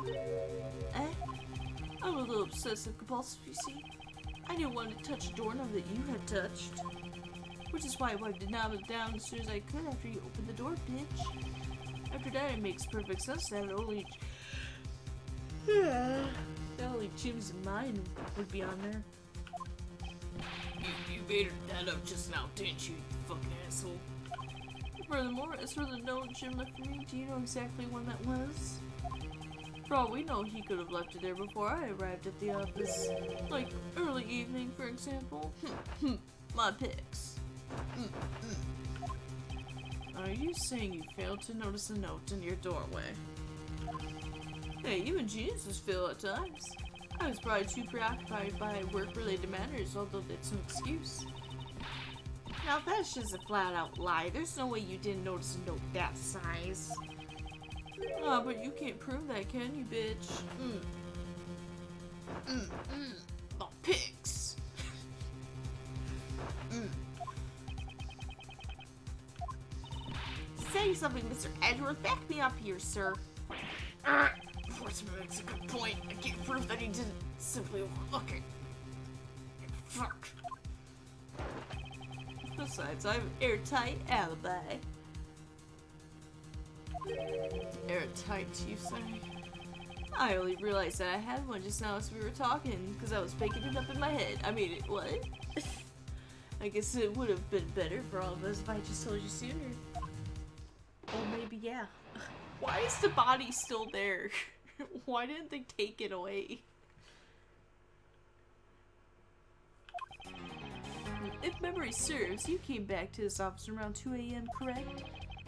S5: I'm a little obsessive compulsive, you see. I didn't want to touch a doorknob that you had touched. Which is why I wiped the knob down as soon as I could after you opened the door, bitch. After that, it makes perfect sense that only Jim's and mine would be on there. You made that up just now, didn't you, you fucking asshole? Furthermore, as for the note Jim left for me, do you know exactly when that was? For all we know, he could have left it there before I arrived at the office. Like, early evening, for example. My pics. Are you saying you failed to notice a note in your doorway? Hey, even geniuses fail at times. I was probably too preoccupied by work-related matters, although that's no excuse. Now that's just a flat-out lie. There's no way you didn't notice a note that size. Oh, but you can't prove that, can you, bitch? The pics. Say something, Mr. Edgeworth. Back me up here, sir. Portsman makes a good point. I can't prove that he didn't simply overlook it. Fuck. Besides, I have an airtight alibi. Airtight, you say? I only realized that I had one just now as we were talking, because I was picking it up in my head. I mean, what? I guess it would have been better for all of us if I just told you sooner. Or maybe, yeah. Why is the body still there? Why didn't they take it away? If memory serves, you came back to this office around 2 a.m., correct?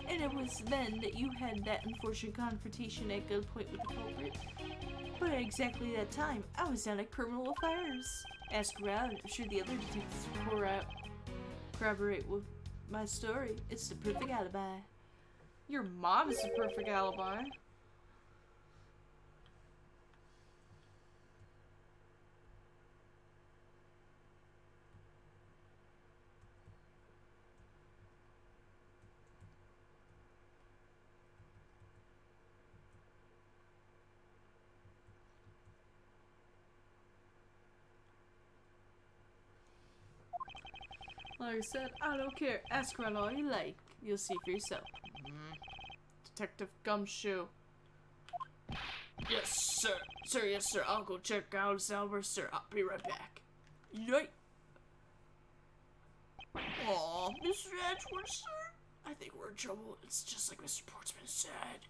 S5: And it was then that you had that unfortunate confrontation at gunpoint with the culprit. But at exactly that time, I was down at Criminal Affairs. Ask around, I'm sure the other detectives corroborate with my story. It's the perfect alibi. Your mom is the perfect alibi. Like I said, I don't care. Ask around all you like. You'll see for yourself.
S1: Detective Gumshoe. Yes, sir. Sir, yes, sir. I'll go check out his Albert, sir. I'll be right back. Yikes. Aw, Mr. Edgeworth, sir. I think we're in trouble. It's just like Mr. Portsman said.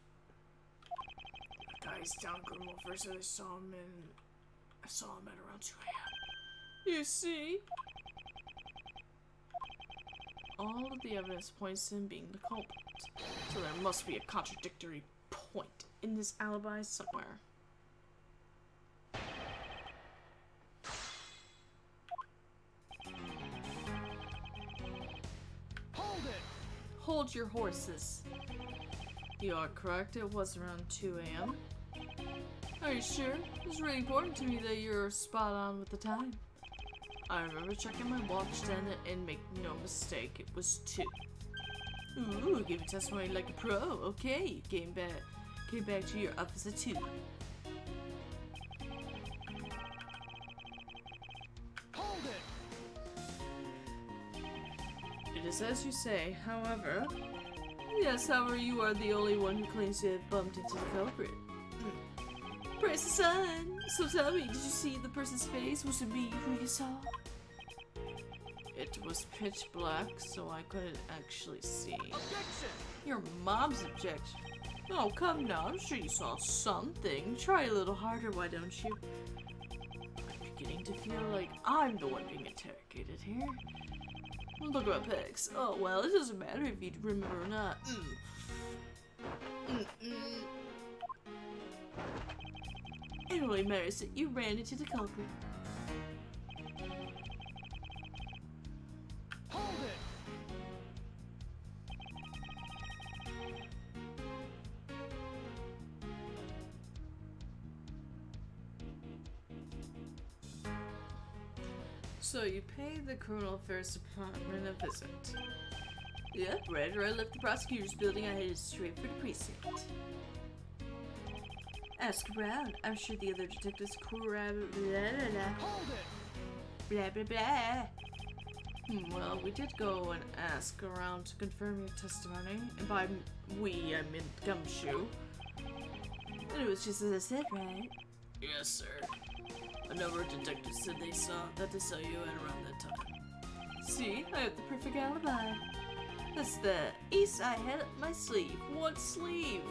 S1: The guy's down Grimwell. First I saw him at around 2 a.m. You see? All of the evidence points to him being the culprit. So there must be a contradictory point in this alibi somewhere.
S6: Hold it!
S1: Hold your horses. You are correct, it was around 2 a.m. Are you sure? It's really important to me that you're spot on with the time. I remember checking my watch then and make no mistake, it was 2. Ooh, give a testimony like a pro. Okay, you came back to your office at 2.
S6: Hold it!
S1: It is as you say, however... Yes, however, you are the only one who claims to have bumped into the culprit. Praise the sun! So tell me, did you see the person's face? Was it me who you saw? It was pitch black, so I couldn't actually see.
S6: Objection!
S1: Your mom's objection. Oh, come now, I'm sure you saw something. Try a little harder, why don't you? I'm beginning to feel like I'm the one being interrogated here. Look at my pics. Oh, well, it doesn't matter if you remember or not. It only matters that you ran into the culprit.
S6: Hold it!
S1: So you paid the criminal affairs department a visit. Yep, right where I left the prosecutor's building, I headed straight for the precinct. Ask around. I'm sure the other detectives corroborate. Blah blah blah.
S6: Hold it!
S1: Blah blah blah. Well, we did go and ask around to confirm your testimony, and by we, I mean Gumshoe. And it was just as I said, right? Yes, sir. A number of detectives said they saw you at around that time. See, I have the perfect alibi. That's the ace I had up my sleeve. What sleeve?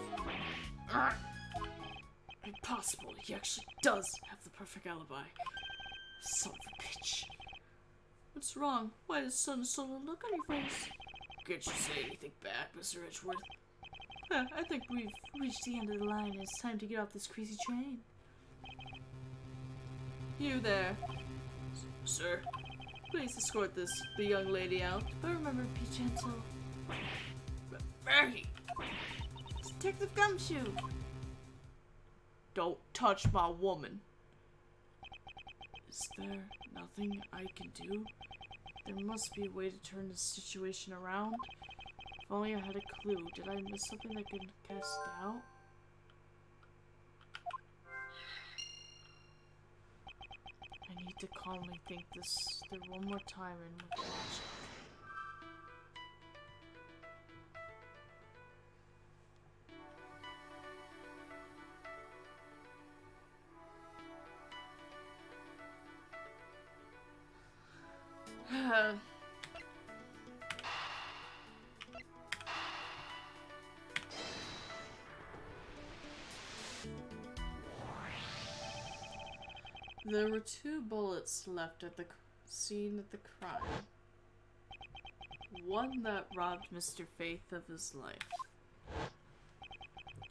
S1: Impossible. He actually does have the perfect alibi. Son of a bitch. What's wrong? Why does some sullen look on your face? Can't you say anything back, Mr. Edgeworth? I think we've reached the end of the line. It's time to get off this crazy train. You there. Sir, please escort the young lady out, but remember to be gentle. Maggie! Detective Gumshoe! Don't touch my woman. Is there nothing I can do? There must be a way to turn this situation around. If only I had a clue. Did I miss something that could cast doubt? I need to calmly think this through one more time and with logic. There were 2 bullets left at the scene of the crime. One that robbed Mr. Faith of his life.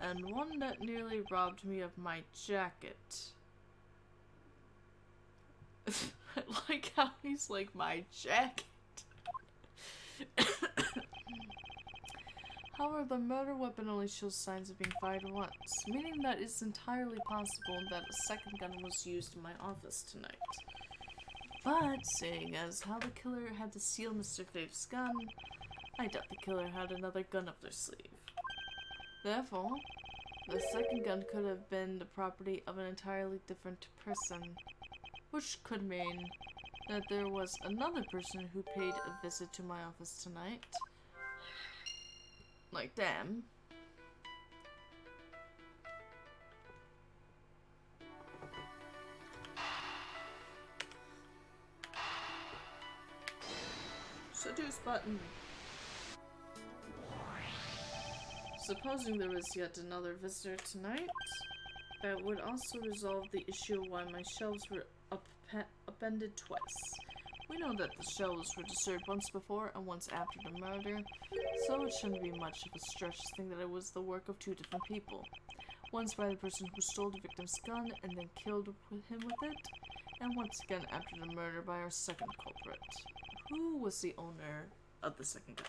S1: And one that nearly robbed me of my jacket. I like how he's like, my jacket. However, the murder weapon only shows signs of being fired once, meaning that it's entirely possible that a second gun was used in my office tonight. But, seeing as how the killer had to steal Mr. Faith's gun, I doubt the killer had another gun up their sleeve. Therefore, the second gun could have been the property of an entirely different person, which could mean that there was another person who paid a visit to my office tonight. Like, damn. Seduce button. Supposing there was yet another visitor tonight, that would also resolve the issue of why my shelves were upended twice. We know that the shelves were disturbed once before and once after the murder, so it shouldn't be much of a stretch to think that it was the work of two different people. Once by the person who stole the victim's gun and then killed him with it, and once again after the murder by our second culprit. Who was the owner of the second gun?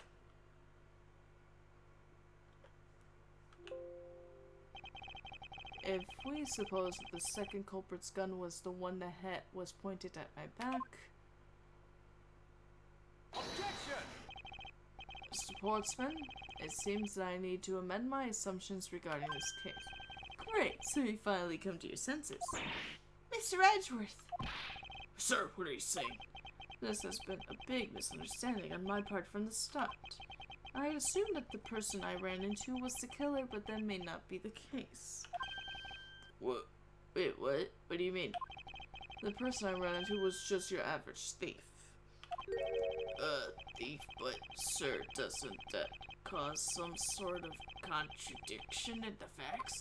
S1: If we suppose that the second culprit's gun was the one that was pointed at my back,
S6: Objection!
S1: Mr. Portsman, it seems that I need to amend my assumptions regarding this case. Great, so you finally come to your senses. Mr. Edgeworth! Sir, what are you saying? This has been a big misunderstanding on my part from the start. I had assumed that the person I ran into was the killer, but that may not be the case. What? Wait, what? What do you mean? The person I ran into was just your average thief. Thief, but sir, doesn't that cause some sort of contradiction in the facts?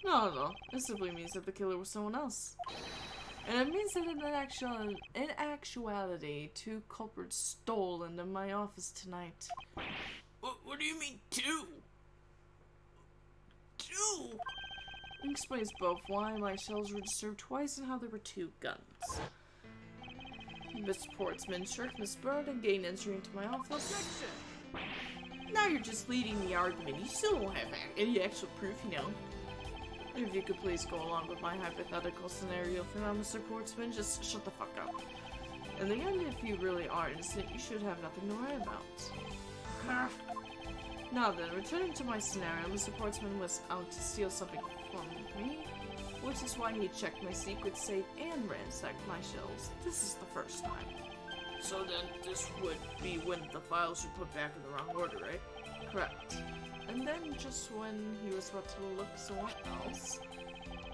S1: Not at all. It simply means that the killer was someone else. And it means that in actuality, two culprits stole into my office tonight. What do you mean, two? Two? It explains both why my shelves were disturbed twice and how there were two guns. Mr. Portsman shirked Miss Bird and gained entry into my office.
S6: Objection!
S1: Now you're just leading the argument. You still don't have any actual proof, you know. If you could please go along with my hypothetical scenario for now, Mr. Portsman, just shut the fuck up. In the end, if you really are innocent, you should have nothing to worry about. Now then, returning to my scenario, Mr. Portsman was out to steal something from me, which is why he checked my secret safe and ransacked my shelves. This is the first time. So then, this would be when the files were put back in the wrong order, right? Correct. And then, just when he was about to look somewhere else,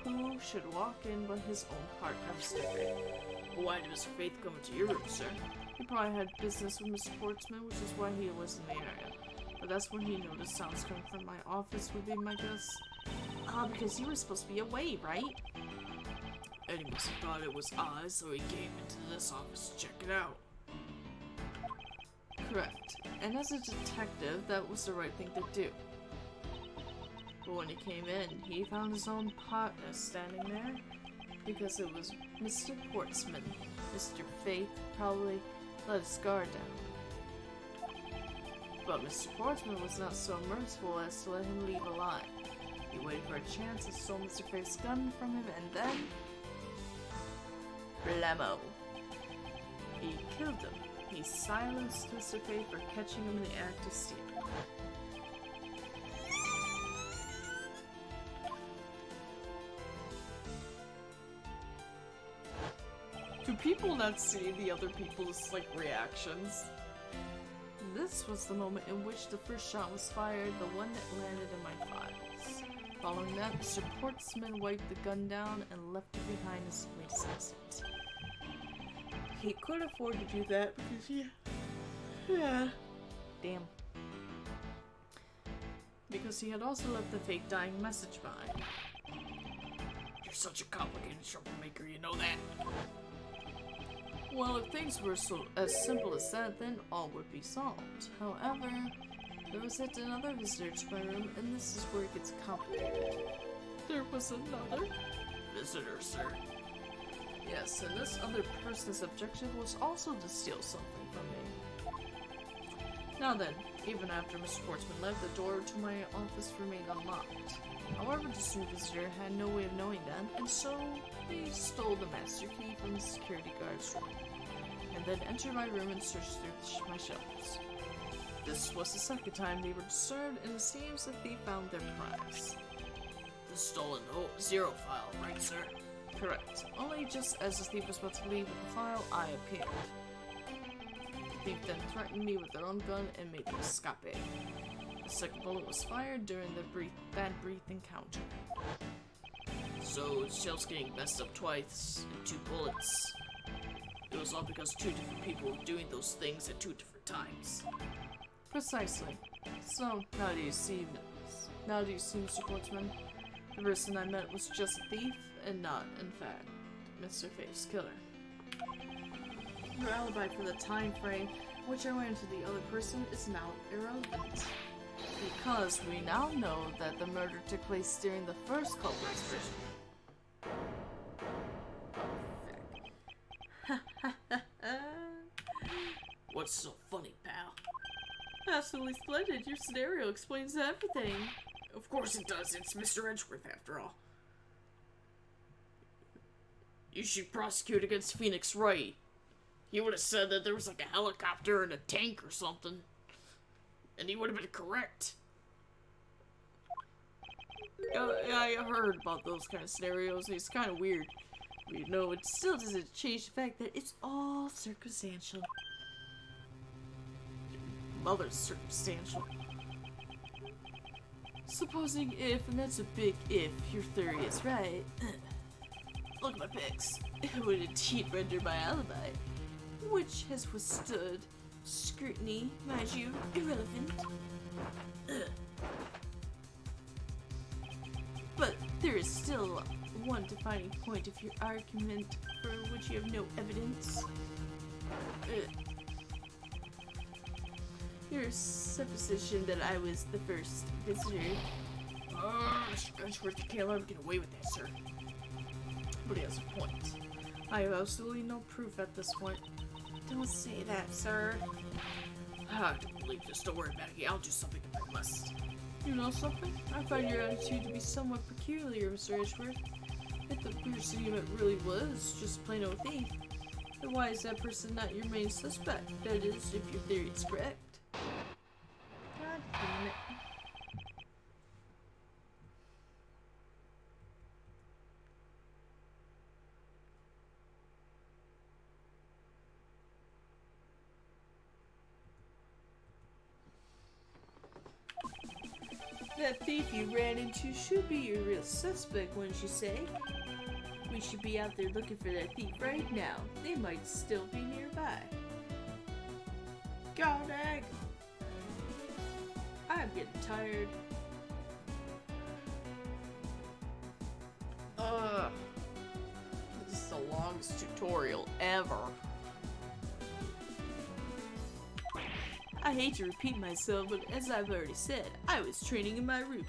S1: who should walk in but his own partner, Mr. Faith? Why did Mr. Faith come into your room, sir? He probably had business with Mr. Portsman, which is why he was in the area. But that's when he noticed sounds coming from my office, would be my guess. Because you were supposed to be away, right? And he must have thought it was I, so he came into this office to check it out. Correct. And as a detective, that was the right thing to do. But when he came in, he found his own partner standing there, because it was Mr. Portsman. Mr. Faith probably let his guard down. But Mr. Portsman was not so merciful as to let him leave alive. He waited for a chance and stole Mr. Faith's gun from him, and then... blammo. He killed him. He silenced Mr. Faith for catching him in the act of stealing. Do people not see the other people's, like, reactions? This was the moment in which the first shot was fired, the one that landed in my files. Following that, Mr. Portsman wiped the gun down and left it behind as he went to exit. He could afford to do that because damn. Because he had also left the fake dying message behind. You're such a complicated troublemaker, you know that? Well, if things were as simple as that, then all would be solved. However, there was yet another visitor to my room, and this is where it gets complicated. There was another visitor, sir. Yes, and this other person's objective was also to steal something from me. Now then, even after Mr. Portsman left, the door to my office remained unlocked. However, this new visitor had no way of knowing that, and so they stole the master key from the security guard's room, and then entered my room and searched through my shelves. This was the second time they were disturbed, and it seems that they found their prize. The stolen 0 file, right, sir? Correct. Only just as the thief was about to leave with the file, I appeared. The thief then threatened me with their own gun and made me escape. The second bullet was fired during the bad breath encounter. So, shell's getting messed up twice in 2 bullets. It was all because 2 different people were doing those things at 2 different times. Precisely. So, how do you see, Mr. Portsman? The person I met was just a thief, and not, in fact, Mr. Faith's killer. Your alibi for the time frame which I went into the other person is now irrelevant. Because we now know that the murder took place during the first culprit's vision. What's so funny, pal? Absolutely splendid. Your scenario explains everything. Of course it does. It's Mr. Edgeworth, after all. You should prosecute against Phoenix Wright. He would have said that there was like a helicopter and a tank or something. And he would have been correct. Yeah, I heard about those kind of scenarios. It's kind of weird. But, you know, it still doesn't change the fact that it's all circumstantial. Mother's circumstantial. Supposing if, and that's a big if, your theory is right. Look at my pics. It would indeed render my alibi, which has withstood scrutiny, mind you, irrelevant. But there is still one defining point of your argument for which you have no evidence. Your supposition that I was the first visitor. Mr. Edgeworth, you can't let him get away with that, sir. But he has a point. I have absolutely no proof at this point. Don't say that, sir. I don't believe this. Don't worry about it. I'll do something if I must. You know something? I find your attitude to be somewhat peculiar, Mr. Edgeworth. If the person you met really was just plain old thief, then why is that person not your main suspect? That is, if your theory is correct. God damn it. That thief you ran into should be your real suspect, wouldn't you say? We should be out there looking for that thief right now. They might still be nearby. God dang! I'm getting tired. This is the longest tutorial ever. I hate to repeat myself, but as I've already said, I was training in my room.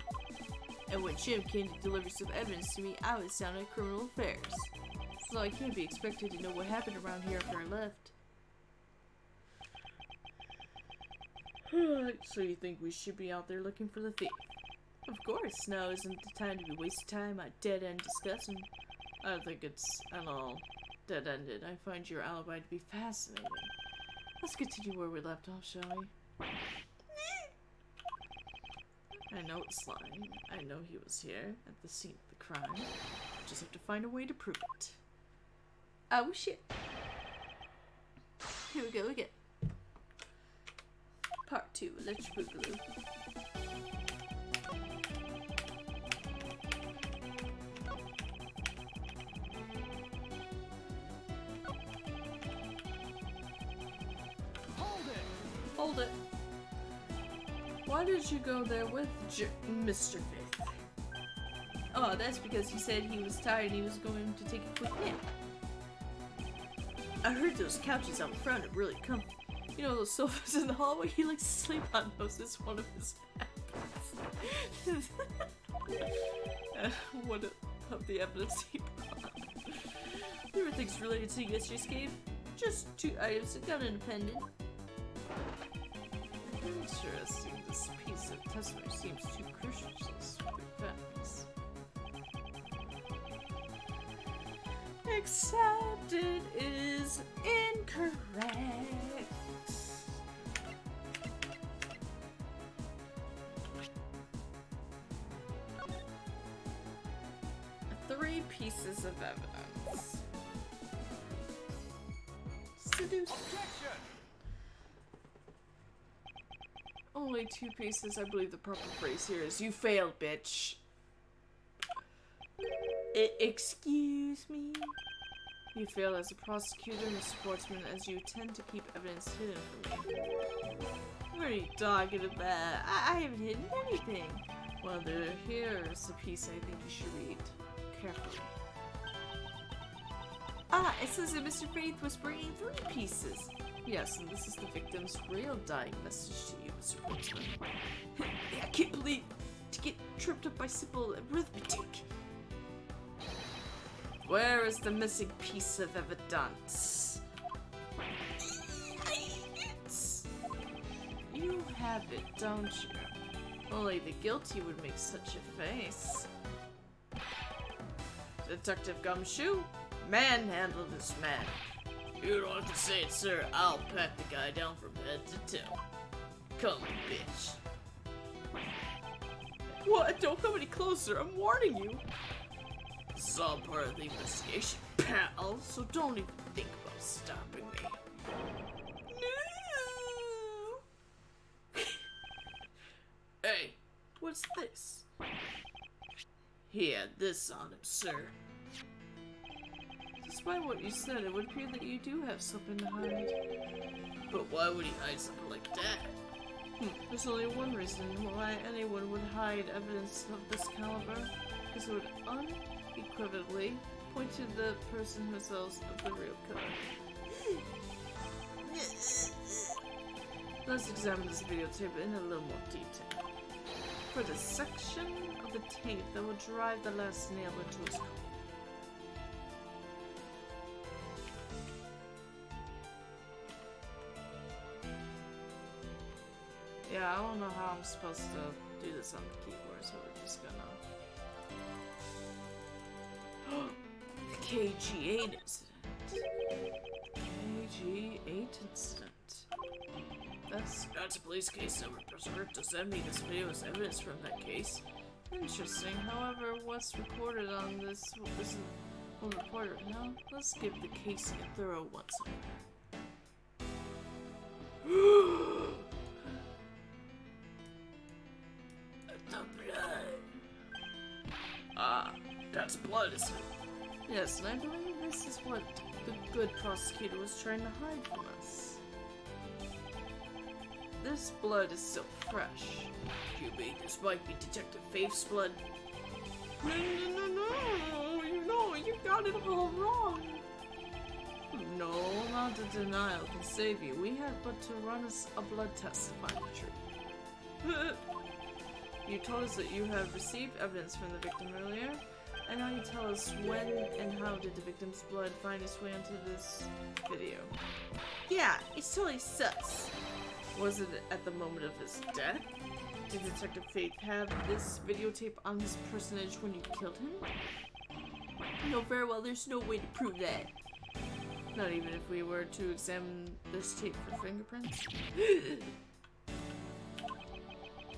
S1: And when Jim came to deliver some evidence to me, I was down at criminal affairs. So I can't be expected to know what happened around here after I left. So you think we should be out there looking for the thief? Of course, now isn't the time to be wasting time on dead-end discussion. I don't think it's at all dead-ended. I find your alibi to be fascinating. Let's continue where we left off, shall we? I know it's lying. I know he was here at the scene of the crime. Just have to find a way to prove it. Oh shit. Here we go again. Part 2, Electric Boogaloo. Hold it. Why did you go there with Mr. Faith? Oh, that's because he said he was tired and he was going to take a quick nap. I heard those couches out front are really comfy. You know those sofas in the hallway? He likes to sleep on those. It's one of his habits. What of the evidence he brought? Everything's related to yesterday's game. Just 2 items, a gun and a pendant. Interesting. This piece of testimony seems too crucial to this facts. Except it is incorrect. A 3 pieces of evidence. Seduce.
S6: Objection!
S1: Only 2 pieces. I believe the proper phrase here is you failed, bitch. Excuse me? You fail as a prosecutor and a sportsman as you tend to keep evidence hidden from me. What are you talking about? I haven't hidden anything. Well, here's a piece I think you should read carefully. Ah, it says that Mr. Faith was bringing 3 pieces. Yes, and this is the victim's real dying message to you, Mr. Portsman. I can't believe to get tripped up by simple arithmetic. Where is the missing piece of evidence? You have it, don't you? Only the guilty would make such a face. Detective Gumshoe, manhandle this man. You don't have to say it, sir. I'll pat the guy down from head to toe. Come, bitch. What? Don't come any closer. I'm warning you. This is all part of the investigation, pal, so don't even think about stopping me. No! Hey, what's this? He had this on him, sir. Despite what you said, it would appear that you do have something to hide. But why would he hide something like that? There's only one reason why anyone would hide evidence of this caliber, because it would unequivocally point to the person who sells the real code. Let's examine this videotape in a little more detail. For the section of the tape that will drive the last nail into his coffin. Yeah, I don't know how I'm supposed to do this on the keyboard, so we're just gonna... The KG8 incident. KG8 incident. That's a police case number, Preserver. Does that mean this video is evidence from that case? Interesting. However, what's recorded on this isn't well reported. Now, let's give the case a thorough once over. The blood. Ah, that's blood, isn't it? Yes, and I believe this is what the good prosecutor was trying to hide from us. This blood is so fresh. You mean this might be Detective Faith's blood? No, you got it all wrong. No amount of denial can save you. We have but to run a blood test to find the truth. You told us that you have received evidence from the victim earlier, and now you tell us when and how did the victim's blood find its way into this video. Yeah, it's totally sus. Was it at the moment of his death? Did Detective Faith have this videotape on his personage when you killed him? No, very well, there's no way to prove that. Not even if we were to examine this tape for fingerprints?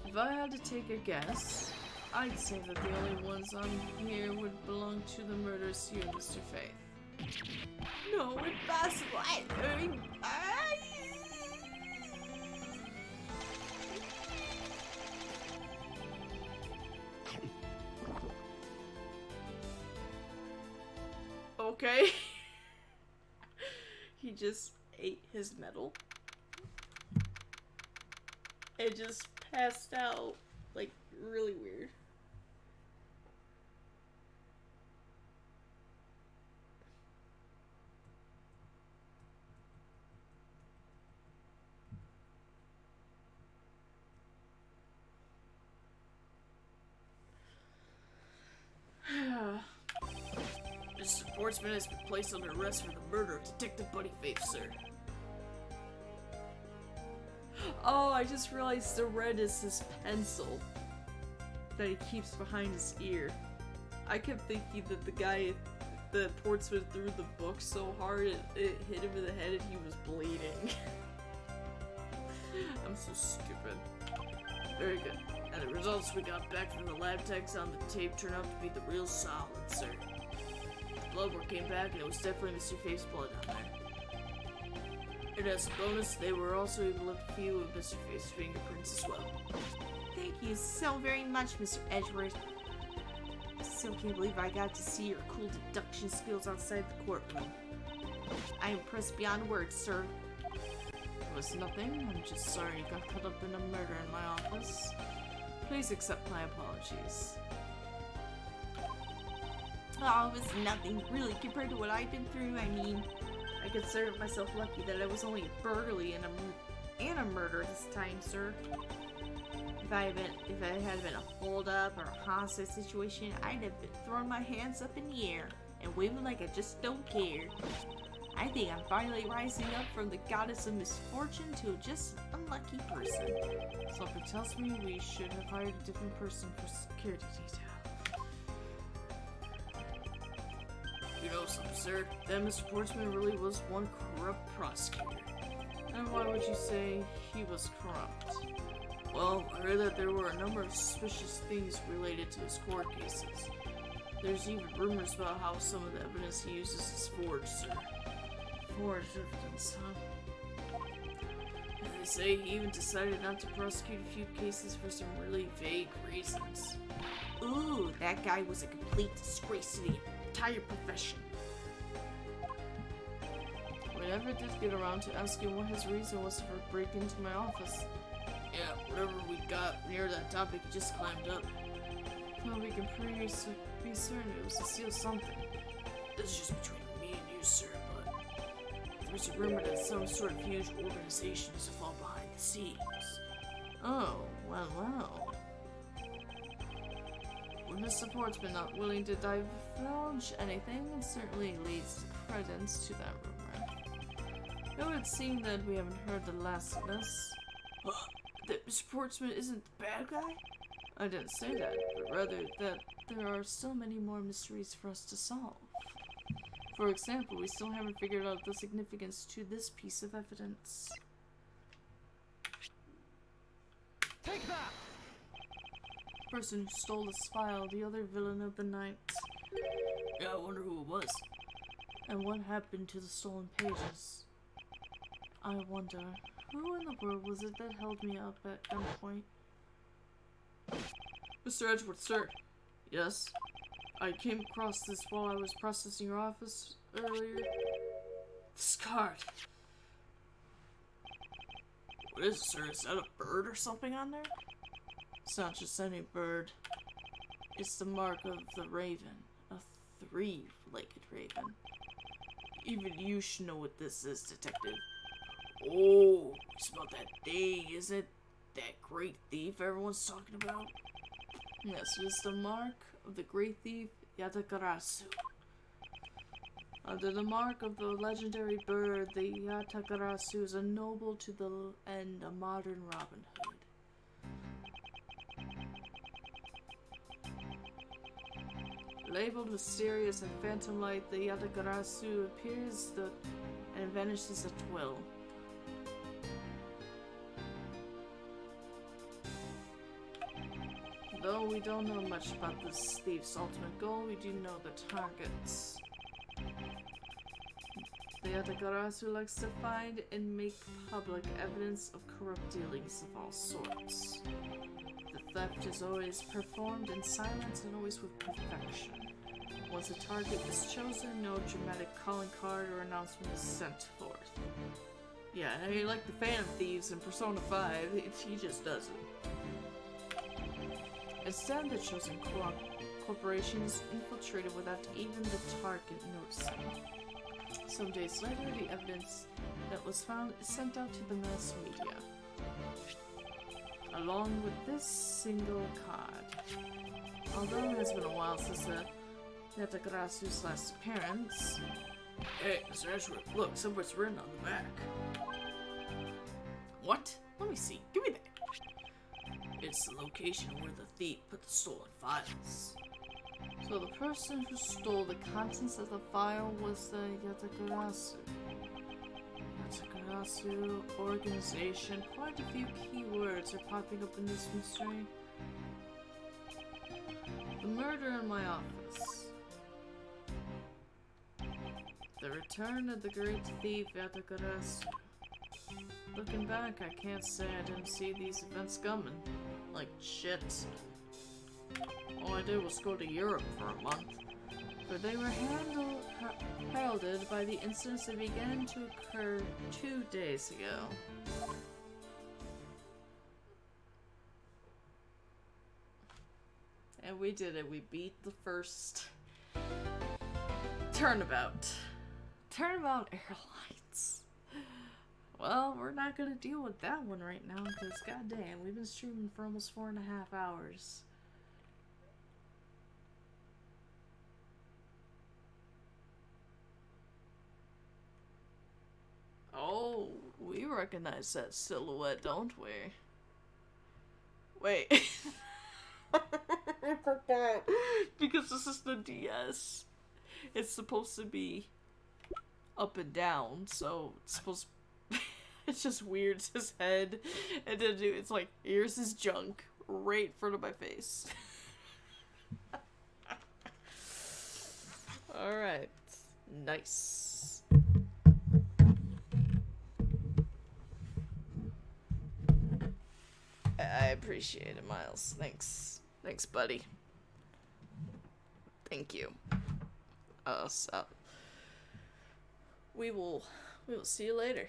S1: If I had to take a guess, I'd say that the only ones on here would belong to the murderers you, Mr. Faith. No, impossible. Okay. He just ate his medal. It just passed out, like, really weird. Mr. Sportsman has been placed under arrest for the murder of Detective Buddy Faith, sir. Oh, I just realized the red is his pencil that he keeps behind his ear. I kept thinking that the guy, the Portsman, threw the book so hard it hit him in the head and he was bleeding. I'm so stupid. Very good. And the results we got back from the lab techs on the tape turned out to be the real solid, sir.
S5: blood work came back, and it was definitely Mr. Faith's blood down there. And as a bonus, they were also able to lift a few of Mr. Faith's fingerprints as well. Thank you so very much, Mr. Edgeworth. I still can't believe I got to see your cool deduction skills outside the courtroom. I am impressed beyond words, sir. It was nothing. I'm just sorry you got caught up in a murder in my office. Please accept my apologies. Oh, it was nothing, really, compared to what I've been through. I mean, I consider myself lucky that I was only a burglary and a murder this time, sir. If it had been a hold-up or a hostage situation, I'd have been throwing my hands up in the air and waving like I just don't care. I think I'm finally rising up from the goddess of misfortune to just an unlucky person.
S1: Something tells me we should have hired a different person for security detail.
S5: You know something, sir? That Mr. Portsman really was one corrupt prosecutor.
S1: And why would you say he was corrupt?
S5: Well, I heard that there were a number of suspicious things related to his court cases. There's even rumors about how some of the evidence he uses is forged, sir.
S1: Forged evidence, huh?
S5: And they say he even decided not to prosecute a few cases for some really vague reasons. Ooh, that guy was a complete disgrace to the entire profession.
S1: We never did get around to asking what his reason was for breaking into my office.
S5: Yeah, whatever we got near that topic, he just climbed up.
S1: Well, we can be certain it was to steal something.
S5: This is just between me and you, sir, but there's a rumor that some sort of huge organization is involved behind the scenes.
S1: Oh, well. When Mr. Portsman not willing to divulge anything, it certainly leads credence to that rumor. It would seem that we haven't heard the last of this.
S5: That Mr. Portsman isn't the bad guy?
S1: I didn't say that, but rather that there are so many more mysteries for us to solve. For example, we still haven't figured out the significance to this piece of evidence.
S6: Take that!
S1: The person who stole this file, the other villain of the night.
S5: Yeah, I wonder who it was.
S1: And what happened to the stolen pages? I wonder, who in the world was it that held me up at gunpoint? Mr. Edgeworth, sir.
S5: Yes?
S1: I came across this while I was processing your office earlier.
S5: This card. What is it, sir? Is that a bird or something on there?
S1: It's not just any bird. It's the mark of the raven. A three-legged raven. Even you should know what this is, detective.
S5: Oh, it's about that thing, is it? That great thief everyone's talking about?
S1: Yes, it's the mark of the great thief Yatagarasu. Under the mark of the legendary bird, the Yatagarasu is a noble to the end, a modern Robin Hood. Labeled mysterious and phantom-like, the Yatagarasu appears and vanishes at will. Though we don't know much about this thief's ultimate goal, we do know the targets. The Yatagarasu likes to find and make public evidence of corrupt dealings of all sorts. The theft is always performed in silence and always with perfection. Once a target is chosen, no dramatic calling card or announcement is sent forth.
S5: Yeah, I mean, like the Phantom Thieves in Persona 5, he just does it.
S1: Instead, the chosen corporation is infiltrated without even the target noticing. Some days later, the evidence that was found is sent out to the mass media, along with this single card. Although it has been a while since the Yatagarasu's last appearance.
S5: Hey, Mr. Edgeworth, look, somewhat's written on the back. What? Let me see. Give me that. It's the location where the thief put the stolen files.
S1: So the person who stole the contents of the file was the Yatagarasu. Yatagarasu organization. Quite a few keywords are popping up in this mystery. The murder in my office. The return of the great thief Yatagarasu. Looking back, I can't say I didn't see these events coming. Like shit. All I did was go to Europe for a month. But they were heralded by the incidents that began to occur 2 days ago. And we did it. We beat the first Turnabout. Turnabout Airlines. Well, we're not gonna deal with that one right now because goddamn, we've been streaming for almost 4.5 hours. Oh, we recognize that silhouette, don't we? Wait. I forgot. Because this is the DS. It's supposed to be up and down, so it's supposed it's just weird. It's his head, and then it's like, here's his junk right in front of my face. Alright. Nice. I appreciate it, Miles. Thanks. Thanks, buddy. Thank you. So we will see you later.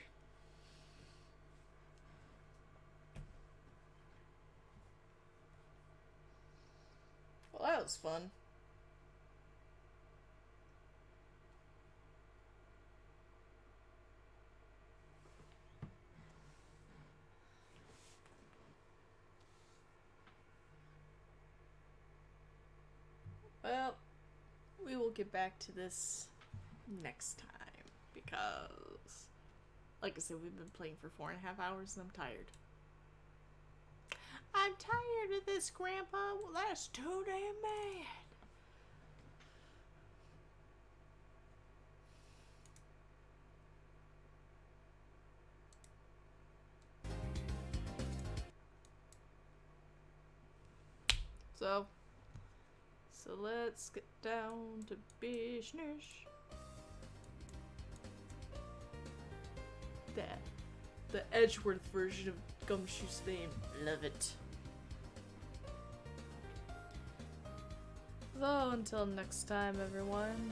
S1: Well, that was fun. Well, we will get back to this next time because, like I said, we've been playing for 4.5 hours and I'm tired. I'm tired of this, Grandpa. Well, that's too damn bad. So let's get down to business. The Edgeworth version of Gumshoe's theme. Love it. So until next time, everyone.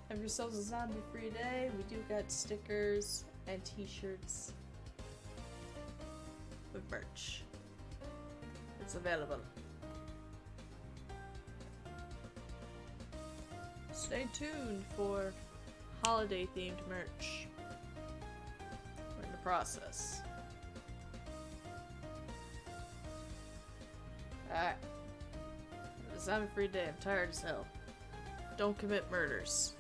S1: Have yourselves a zombie-free day. We do got stickers and t-shirts with merch. It's available. Stay tuned for holiday-themed merch. We're in the process. Alright. It's not a free day. I'm tired as hell. Don't commit murders.